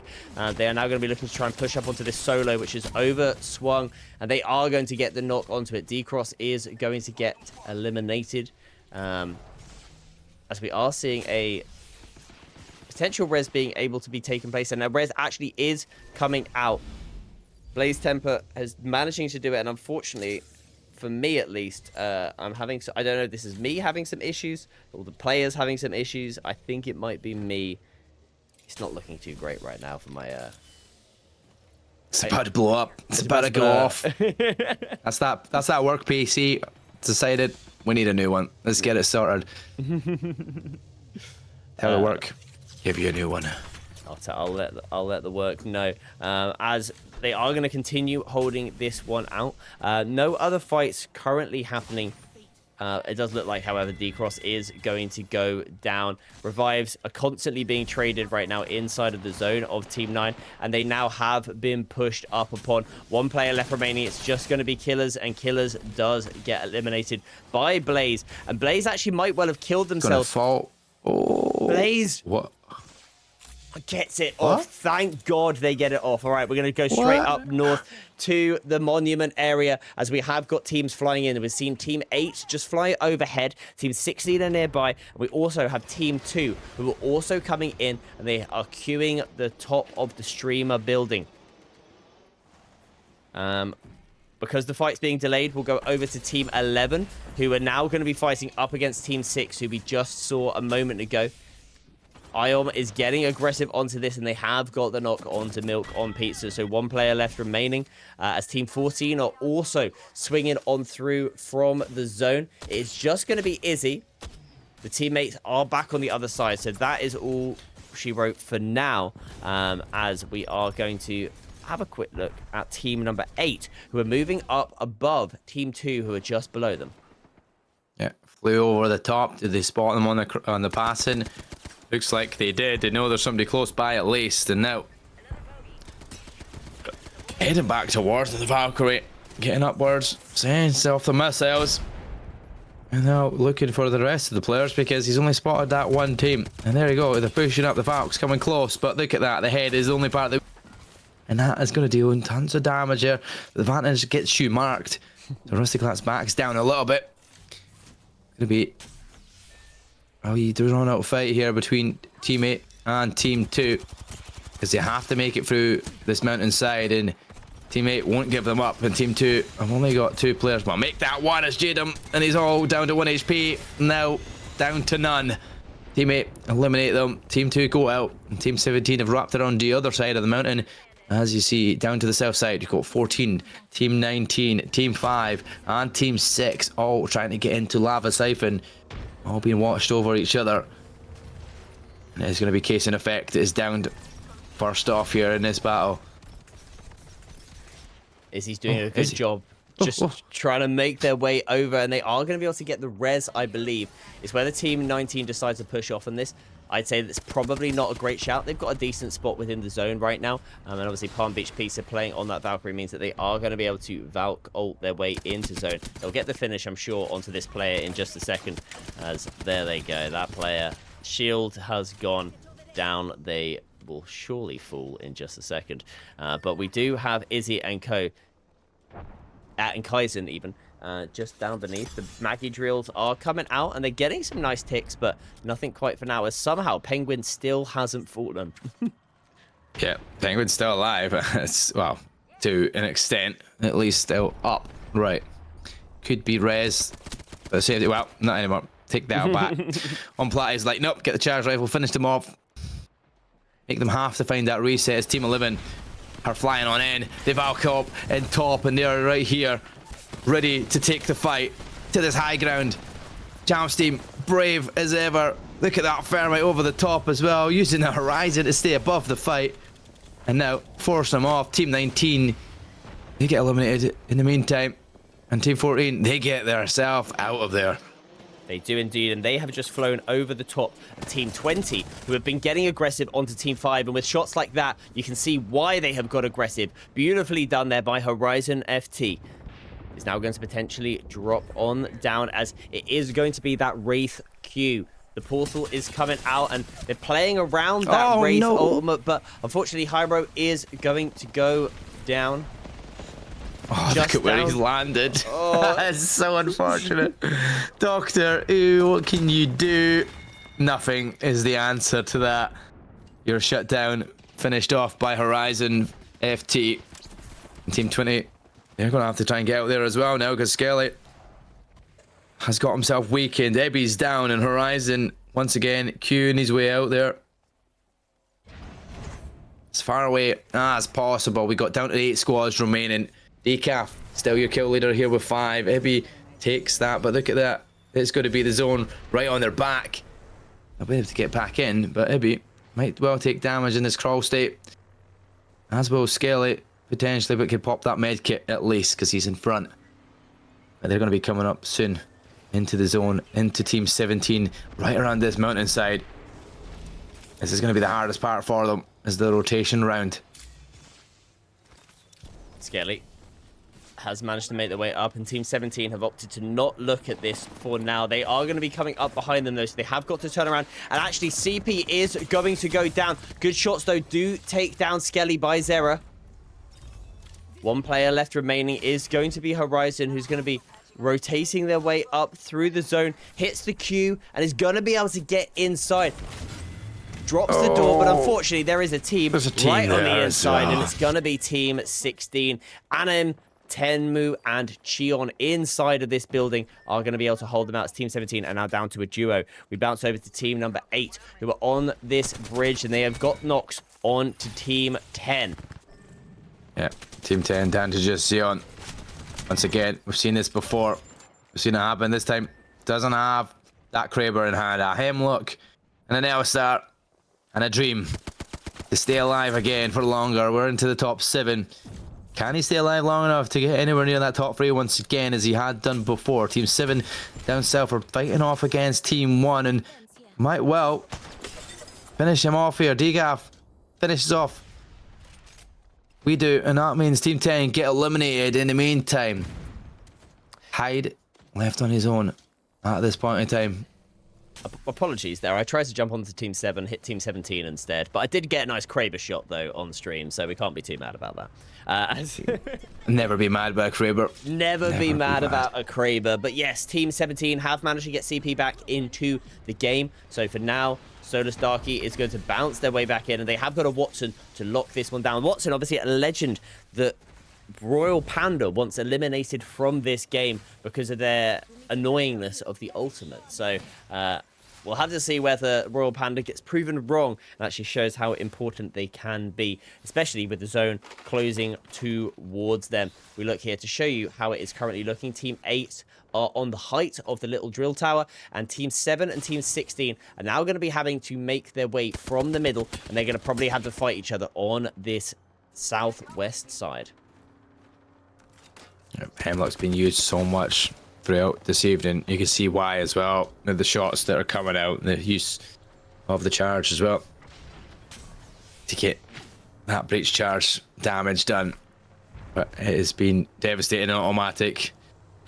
[SPEAKER 4] They are now going to be looking to try and push up onto this solo, which is over swung, and they are going to get the knock onto it. D-Cross is going to get eliminated. As we are seeing a potential res being able to be taken place, and a res actually is coming out. Blaze Temper is managing to do it, and unfortunately, for me at least, I'm having, I don't know if this is me having some issues, or the players having some issues. I think it might be me. It's not looking too great right now for my...
[SPEAKER 3] It's about to blow up. It's about to go off. That's that work PC. Decided we need a new one. Let's get it sorted. Tell it work. Give you a new one.
[SPEAKER 4] I'll let the work know. As they are going to continue holding this one out. No other fights currently happening. It does look like, however, D-Cross is going to go down. Revives are constantly being traded right now inside of the zone of Team 9, and they now have been pushed up upon. 1 player left remaining. It's just going to be Killers, and Killers does get eliminated by Blaze. And Blaze actually might well have killed themselves.
[SPEAKER 3] Gonna fall. Oh.
[SPEAKER 4] Blaze.
[SPEAKER 3] What?
[SPEAKER 4] Gets it off. Thank God they get it off. All right, we're going to go straight up north to the monument area as we have got teams flying in. We've seen Team 8 just fly overhead. Team 16 are nearby. And we also have Team 2 who are also coming in, and they are queuing the top of the streamer building. Because the fight's being delayed, we'll go over to Team 11, who are now going to be fighting up against Team 6, who we just saw a moment ago. Iom is getting aggressive onto this, and they have got the knock onto Milk on Pizza. So 1 player left remaining, as Team 14 are also swinging on through from the zone. It's just going to be Izzy. The teammates are back on the other side. So that is all she wrote for now, as we are going to have a quick look at team number 8, who are moving up above Team 2, who are just below them.
[SPEAKER 3] Yeah, flew over the top. Did they spot them on the passing? Looks like they did. They know there's somebody close by at least. And now heading back towards the Valkyrie, getting upwards, sending himself the missiles. And now looking for the rest of the players because he's only spotted that one team. And there you go. They're pushing up the Valks, coming close. But look at that. The head is the only part that... And that is going to deal in tons of damage here. The advantage gets you marked. The Rusticlat's backs down a little bit. Going to be... Oh, there's on out fight here between Team 8 and Team 2. Because they have to make it through this mountainside. And Team 8 won't give them up. And Team 2, I've only got 2 players. But make that one as Jadam. And he's all down to 1 HP. Now down to none. Team 8 eliminate them. Team 2 go out. And Team 17 have wrapped around the other side of the mountain. As you see, down to the south side, you've got 14, Team 19, Team 5, and Team 6 all trying to get into Lava Siphon. All being watched over each other. And it's going to be Case in Effect is down first off here in this battle.
[SPEAKER 4] Izzy's doing a good job. Just trying to make their way over, and they are going to be able to get the res, I believe. It's whether Team 19 decides to push off on this. I'd say that's probably not a great shout. They've got a decent spot within the zone right now. And obviously Palm Beach Pizza playing on that Valkyrie means that they are going to be able to Valk ult their way into zone. They'll get the finish, I'm sure, onto this player in just a second. As there they go. That player, shield has gone down. They will surely fall in just a second. But we do have Izzy and Co. And Kaizen even just down beneath. The Maggie drills are coming out, and they're getting some nice ticks, but nothing quite for now, as somehow Penguin still hasn't fought them.
[SPEAKER 3] Yeah, Penguin's still alive. It's, well, to an extent, at least still up. Right. Could be res. But safety, well, not anymore. Take that back. On Plat is like, nope, get the charge rifle, finish them off. Make them have to find that reset. As Team 11 are flying on in. They've Alcop in top, and they're right here, ready to take the fight to this high ground. Jams team, brave as ever. Look at that Thermite over the top as well, using the horizon to stay above the fight. And now force them off. Team 19, they get eliminated in the meantime. And Team 14, they get themselves out of there.
[SPEAKER 4] They do indeed, and they have just flown over the top of Team 20, who have been getting aggressive onto Team 5, and with shots like that, you can see why they have got aggressive. Beautifully done there by Horizon FT. Is now going to potentially drop on down, as it is going to be that Wraith Q. The portal is coming out, and they're playing around that Wraith ultimate, but unfortunately, Hybro is going to go down.
[SPEAKER 3] Oh, look at where he's landed. Oh. That's so unfortunate. Doctor, ooh, what can you do? Nothing is the answer to that. You're shut down, finished off by Horizon FT. Team 20, they're going to have to try and get out there as well now, because Skelly has got himself weakened. Ebby's down, and Horizon, once again, queuing his way out there. As far away as possible. We got down to 8 squads remaining. Decaf, still your kill leader here with 5. Ebby takes that, but look at that. It's going to be the zone right on their back. They'll be able to get back in, but Ebby might well take damage in this crawl state. As will Skelly, potentially, but could pop that med kit at least, because he's in front. But they're going to be coming up soon into the zone, into Team 17, right around this mountainside. This is going to be the hardest part for them, is the rotation round.
[SPEAKER 4] Skelly has managed to make their way up, and Team 17 have opted to not look at this for now. They are going to be coming up behind them, though, so they have got to turn around. And actually, CP is going to go down. Good shots, though, do take down Skelly by Zera. One player left remaining is going to be Horizon, who's going to be rotating their way up through the zone. Hits the Q, and is going to be able to get inside. Drops the door, but unfortunately, there is a team right on the inside, and it's going to be Team 16. Anim, Tenmu, and Cheon inside of this building are going to be able to hold them out as Team 17 are now down to a duo. We bounce over to team number 8, who are on this bridge, and they have got knocks on to Team 10.
[SPEAKER 3] Yeah, Team 10 down to just Cheon. Once again, we've seen this before. We've seen it happen. This time, doesn't have that Kraber in hand. A Hemlock and an Elstar and a Dream to stay alive again for longer. We're into the top 7. Can he stay alive long enough to get anywhere near that top 3 once again, as he had done before? Team 7 down south are fighting off against Team 1 and might well finish him off here. Dgaf finishes off. We do, and that means Team 10 get eliminated in the meantime. Hyde left on his own at this point in time.
[SPEAKER 4] Apologies there. I tried to jump onto Team 7, hit Team 17 instead. But I did get a nice Kraber shot, though, on stream, so we can't be too mad about that.
[SPEAKER 3] Never be mad about a Kraber.
[SPEAKER 4] Never be mad about a Kraber. But yes, Team 17 have managed to get CP back into the game. So for now, Solus Darky is going to bounce their way back in, and they have got a Watson to lock this one down. Watson, obviously a legend that Royal Panda once eliminated from this game because of their annoyingness of the ultimate. So we'll have to see whether Royal Panda gets proven wrong and actually shows how important they can be, especially with the zone closing towards them. We look here to show you how it is currently looking. Team 8 are on the height of the little drill tower, and Team 7 and Team 16 are now going to be having to make their way from the middle, and they're going to probably have to fight each other on this southwest side.
[SPEAKER 3] Hemlock's been used so much throughout this evening. You can see why as well. The shots that are coming out, the use of the charge as well to get that breach charge damage done. But it has been devastating and automatic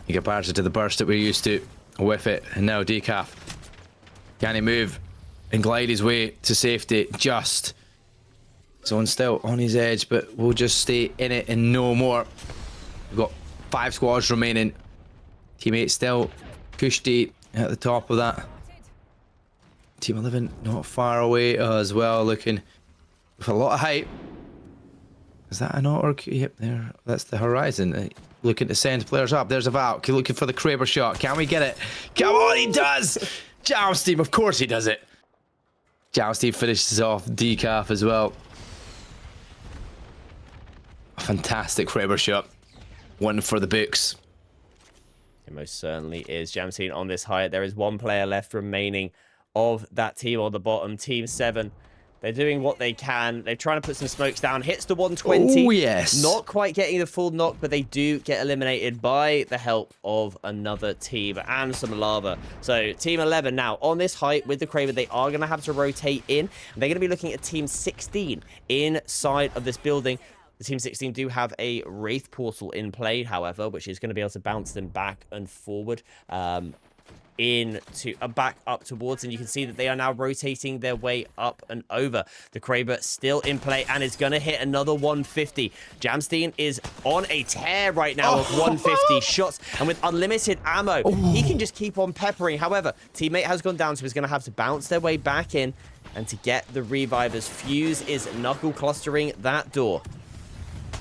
[SPEAKER 3] in comparison to the burst that we're used to with it. And now Decaf, can he move and glide his way to safety? Just Zone's still on his edge, but we'll just stay in it and no more. We've got 5 squads remaining. Teammate still Kushti at the top of that. Team 11 not far away as well, looking with a lot of height. Is that an auto? Yep, there. That's the horizon. Looking to send players up. There's a Valk looking for the Kraber shot. Can we get it? Come on, he does! Jamstein, of course he does it. Jamstein finishes off decaf as well. A fantastic Kraber shot. One for the books.
[SPEAKER 4] It most certainly is. Jamstein on this height. There is one player left remaining of that team on the bottom. Team 7. They're doing what they can. They're trying to put some smokes down. Hits the 120.
[SPEAKER 3] Oh, yes.
[SPEAKER 4] Not quite getting the full knock, but they do get eliminated by the help of another team and some lava. So Team 11 now on this height with the Kraber, they are going to have to rotate in. And they're going to be looking at Team 16 inside of this building. The Team 16 do have a Wraith Portal in play, however, which is going to be able to bounce them back and forward. Back up towards, and you can see that they are now rotating their way up and over. The Kraber still in play and is going to hit another 150. Jamstein is on a tear right now of 150 shots, and with unlimited ammo, he can just keep on peppering. However, teammate has gone down, so he's going to have to bounce their way back in, and to get the revive as Fuse is knuckle clustering that door.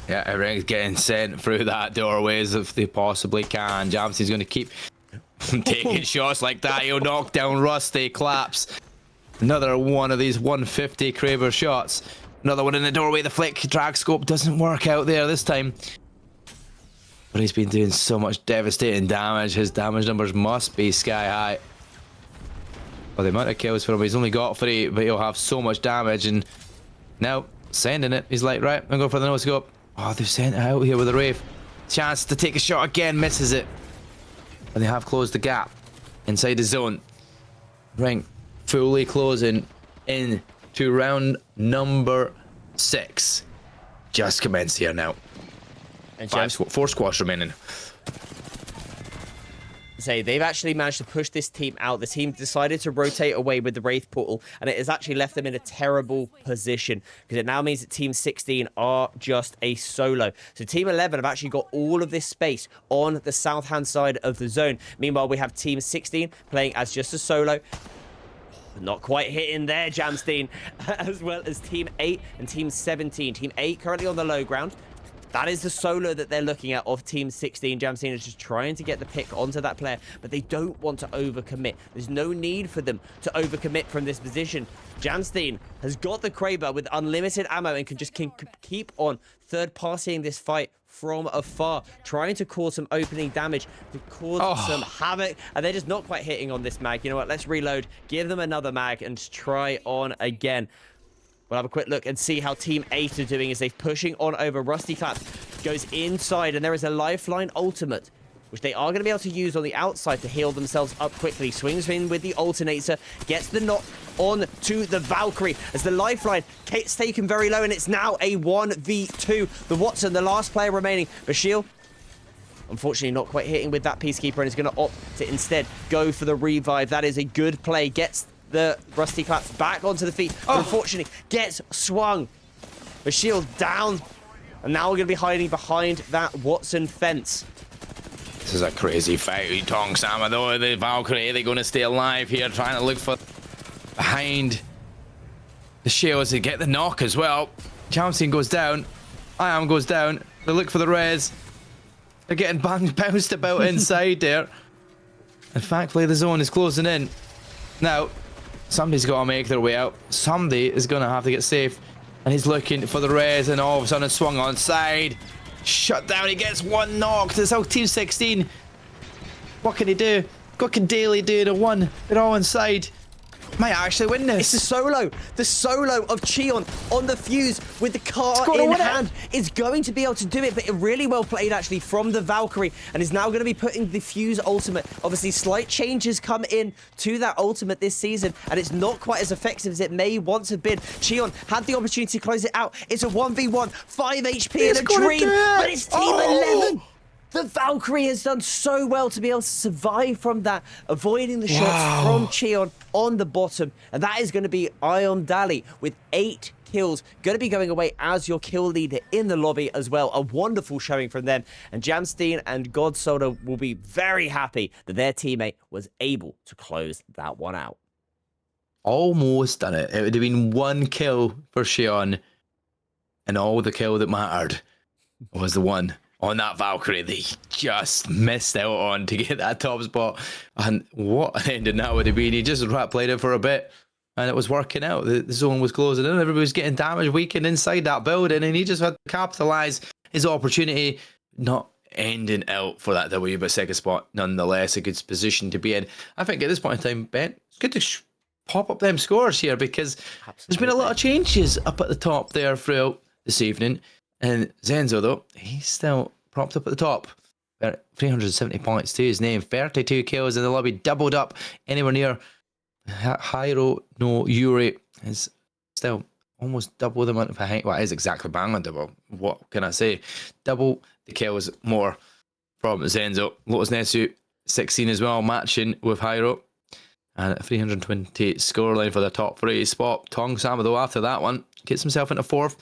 [SPEAKER 3] Yeah, everything's getting sent through that doorways if they possibly can. Jamstein's going to keep taking shots like that. He'll knock down Rusty. Claps. Another one of these 150 Kraber shots. Another one in the doorway. The flick drag scope doesn't work out there this time. But he's been doing so much devastating damage. His damage numbers must be sky high. Well, the amount of kills for him, he's only got 3, but he'll have so much damage. And now, sending it. He's like, right, I'm going for the no scope. Oh, they've sent it out here with a Wraith. Chance to take a shot again, misses it. And they have closed the gap inside the zone. Ring fully closing into round number 6. Just commenced here now.
[SPEAKER 4] And
[SPEAKER 3] 4 squads remaining.
[SPEAKER 4] They've actually managed to push this team out. The team decided to rotate away with the Wraith Portal, and it has actually left them in a terrible position because it now means that Team 16 are just a solo. So Team 11 have actually got all of this space on the south-hand side of the zone. Meanwhile, we have Team 16 playing as just a solo. Not quite hitting there, Jamstein, as well as Team 8 and Team 17. Team 8 currently on the low ground. That is the solo that they're looking at of Team 16. Jamstein is just trying to get the pick onto that player, but they don't want to overcommit. There's no need for them to overcommit from this position. Jamstein has got the Kraber with unlimited ammo and can just keep on third-partying this fight from afar, trying to cause some opening damage, to cause some havoc, and they're just not quite hitting on this mag. You know what? Let's reload, give them another mag, and try on again. We'll have a quick look and see how Team 8 are doing as they're pushing on over. Rusty Claps goes inside, and there is a lifeline ultimate, which they are going to be able to use on the outside to heal themselves up quickly. Swings in with the alternator, gets the knock on to the Valkyrie as the lifeline gets taken very low, and it's now a 1v2. The Watson, the last player remaining. Bashil, unfortunately not quite hitting with that Peacekeeper, and is going to opt to instead go for the revive. That is a good play. Gets the Rusty Claps back onto the feet. Unfortunately, gets swung. Bashil down. And now we're going to be hiding behind that Watson fence.
[SPEAKER 3] This is a crazy fight. Tong Sama, though, the Valkyrie, they're going to stay alive here, trying to look for behind the shields to get the knock as well. Jamstein goes down. Iam goes down. They look for the res. They're getting bounced about inside there. And thankfully, the zone is closing in. Now, somebody's got to make their way out. Somebody is going to have to get safe. And he's looking for the res, and all of a sudden swung on side. Shut down. He gets one knocked. It's all Team 16. What can he do? What can Daly do in a 1? They're all inside. Might actually win this.
[SPEAKER 4] It's the solo of Cheon on the Fuse with the car in hand. Is going to be able to do it, but it really well played actually from the Valkyrie, and is now going to be putting the Fuse ultimate. Obviously, slight changes come in to that ultimate this season, and it's not quite as effective as it may once have been. Cheon had the opportunity to close it out. It's a 1v1, 5 HP in a dream, but it's Team 11. The Valkyrie has done so well to be able to survive from that, avoiding the shots from Cheon. on the bottom, and that is going to be Ion Dali with 8 kills, going to be going away as your kill leader in the lobby as well. A wonderful showing from them, and Jamstein and Godsoda will be very happy that their teammate was able to close that one out.
[SPEAKER 3] Almost done it. It would have been 1 kill for Xion, and all the kill that mattered was the one on that Valkyrie that he just missed out on to get that top spot. And what an ending that would have been. He just played it for a bit and it was working out. The zone was closing in, everybody was getting damaged, weakened inside that building, and he just had to capitalise his opportunity, not ending out for that W, but second spot, nonetheless, a good position to be in. I think at this point in time, Ben, it's good to pop up them scores here, because there's been a lot of changes up at the top there throughout this evening. And Zenzo, though, he's still propped up at the top. 370 points to his name, 32 kills in the lobby, doubled up anywhere near Hyro no Yuri. Is still almost double the amount of height. Well, it is exactly bang on double. What can I say? Double the kills more from Zenzo. Lotus Nesu, 16 as well, matching with Hyro. And a 320 scoreline for the top 3 spot. Tong Sama, though, after that one, gets himself into 4th.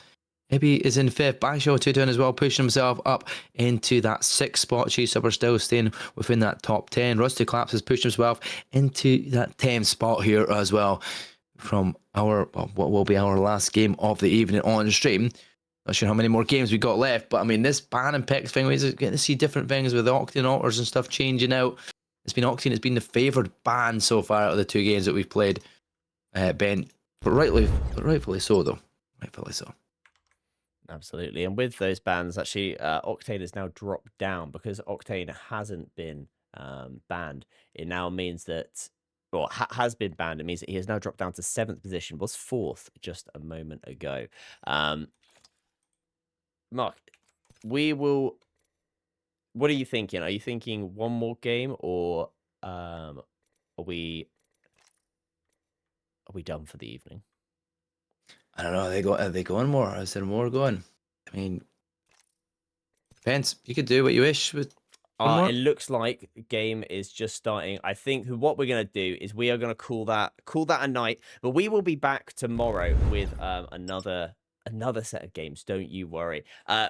[SPEAKER 3] Maybe is in 5th. Baisho 2-turn as well, pushing himself up into that 6th spot. Cheeseupper still staying within that top 10. Rusty Claps has pushed himself into that 10th spot here as well. From our, what will be our last game of the evening on stream. Not sure how many more games we got left, but I mean, this ban and pick thing, we're getting to see different things with the Octane alters and stuff changing out. It's been Octane, it's been the favoured ban so far out of the 2 games that we've played, Ben. But rightfully so, though. Rightfully so.
[SPEAKER 4] Absolutely. And with those bans, actually, Octane has now dropped down because Octane hasn't been banned. It now means that, or has been banned. It means that he has now dropped down to 7th position, was 4th just a moment ago. Mark, we will. What are you thinking? Are you thinking one more game, or are we done for the evening?
[SPEAKER 3] I don't know. Are they going more? Is there more going? I mean, depends. You could do what you wish with.
[SPEAKER 4] It looks like the game is just starting. I think what we're gonna do is we are gonna call that a night. But we will be back tomorrow with another set of games. Don't you worry.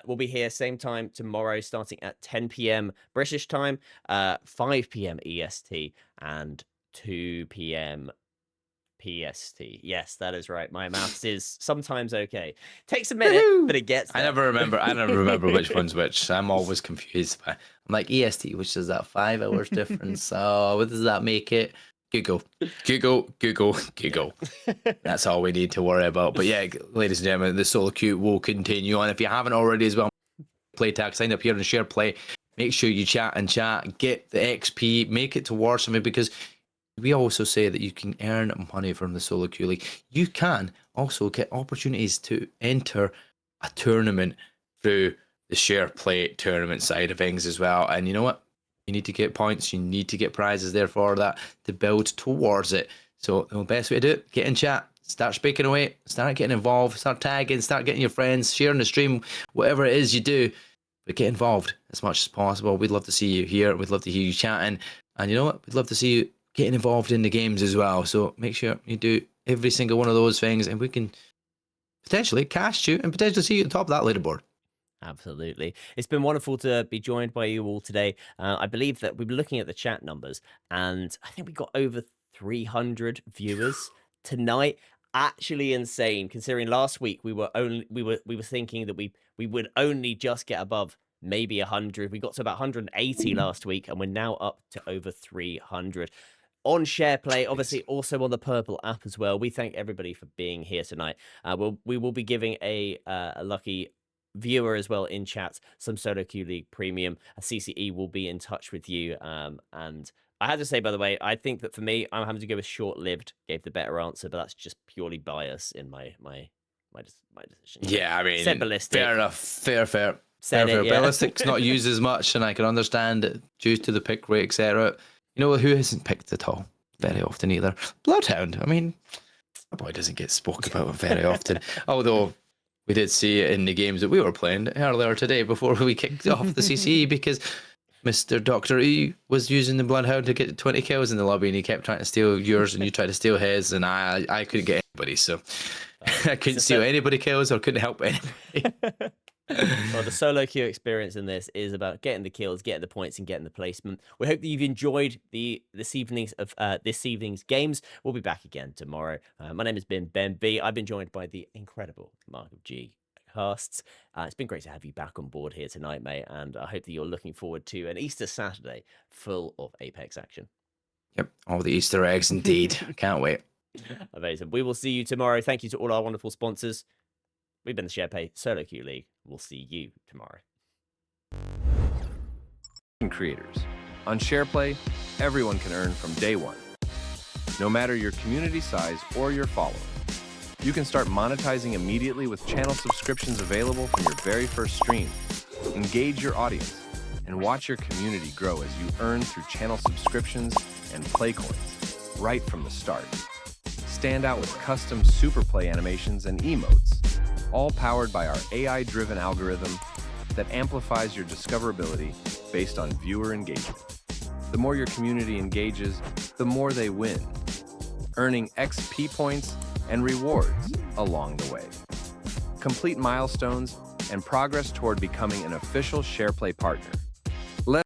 [SPEAKER 4] We'll be here same time tomorrow, starting at 10 p.m. British time, 5 p.m. EST, and 2 p.m. PST. Yes, that is right. My maths is sometimes okay. Takes a minute, but it gets there.
[SPEAKER 3] I never remember which one's which. I'm always confused. I'm like, EST, which is that 5 hours difference. So what does that make it? Google. That's all we need to worry about. But yeah, ladies and gentlemen, the solo queue will continue on. If you haven't already as well, play tag, sign up here on Shareplay. Make sure you chat, get the XP, make it towards something, because we also say that you can earn money from the solo queue league. You can also get opportunities to enter a tournament through the Shareplay tournament side of things as well. And you know what? You need to get points. You need to get prizes there for that to build towards it. So the best way to do it, get in chat, start speaking away, start getting involved, start tagging, start getting your friends, sharing the stream, whatever it is you do. But get involved as much as possible. We'd love to see you here. We'd love to hear you chatting. And you know what? We'd love to see you getting involved in the games as well. So make sure you do every single one of those things, and we can potentially cast you and potentially see you at the top of that leaderboard.
[SPEAKER 4] Absolutely. It's been wonderful to be joined by you all today. I believe that we've been looking at the chat numbers, and I think we got over 300 viewers tonight. Actually insane, considering last week we were thinking that we would only just get above maybe 100. We got to about 180 last week, and we're now up to over 300. On Shareplay, obviously also on the Purple app as well. We thank everybody for being here tonight. We will be giving a lucky viewer as well in chat some Solo Queue League Premium. A CCE will be in touch with you. And I had to say, by the way, I think that for me, I'm having to go with short-lived. Gave the better answer, but that's just purely bias in my decision.
[SPEAKER 3] Yeah, I mean,
[SPEAKER 4] said ballistic.
[SPEAKER 3] Fair enough. Fair.
[SPEAKER 4] Said it, yeah.
[SPEAKER 3] Ballistic's not used as much, and I can understand it due to the pick rate, etc. You know who isn't picked at all very often either? Bloodhound. I mean, my boy doesn't get spoke about very often. Although we did see it in the games that we were playing earlier today before we kicked off the CCE, because Mr. Doctor E was using the Bloodhound to get 20 kills in the lobby, and he kept trying to steal yours, and you tried to steal his, and I couldn't get anybody, so I couldn't steal anybody kills or couldn't help anybody.
[SPEAKER 4] Well, the solo queue experience in this is about getting the kills, getting the points, and getting the placement. We hope that you've enjoyed this evening's games. We'll be back again tomorrow. My name has been Ben B. I've been joined by the incredible Mark of G. Casts. It's been great to have you back on board here tonight, mate, and I hope that you're looking forward to an Easter Saturday full of Apex action.
[SPEAKER 3] Yep, all the Easter eggs indeed. Can't wait.
[SPEAKER 4] Amazing. We will see you tomorrow. Thank you to all our wonderful sponsors. We've been the Shareplay Solo Queue League. We'll see you tomorrow.
[SPEAKER 1] Creators. On Shareplay, everyone can earn from day one, no matter your community size or your following. You can start monetizing immediately with channel subscriptions available from your very first stream. Engage your audience and watch your community grow as you earn through channel subscriptions and play coins right from the start. Stand out with custom super play animations and emotes, all powered by our AI-driven algorithm that amplifies your discoverability based on viewer engagement. The more your community engages, the more they win, earning XP points and rewards along the way. Complete milestones and progress toward becoming an official Shareplay partner.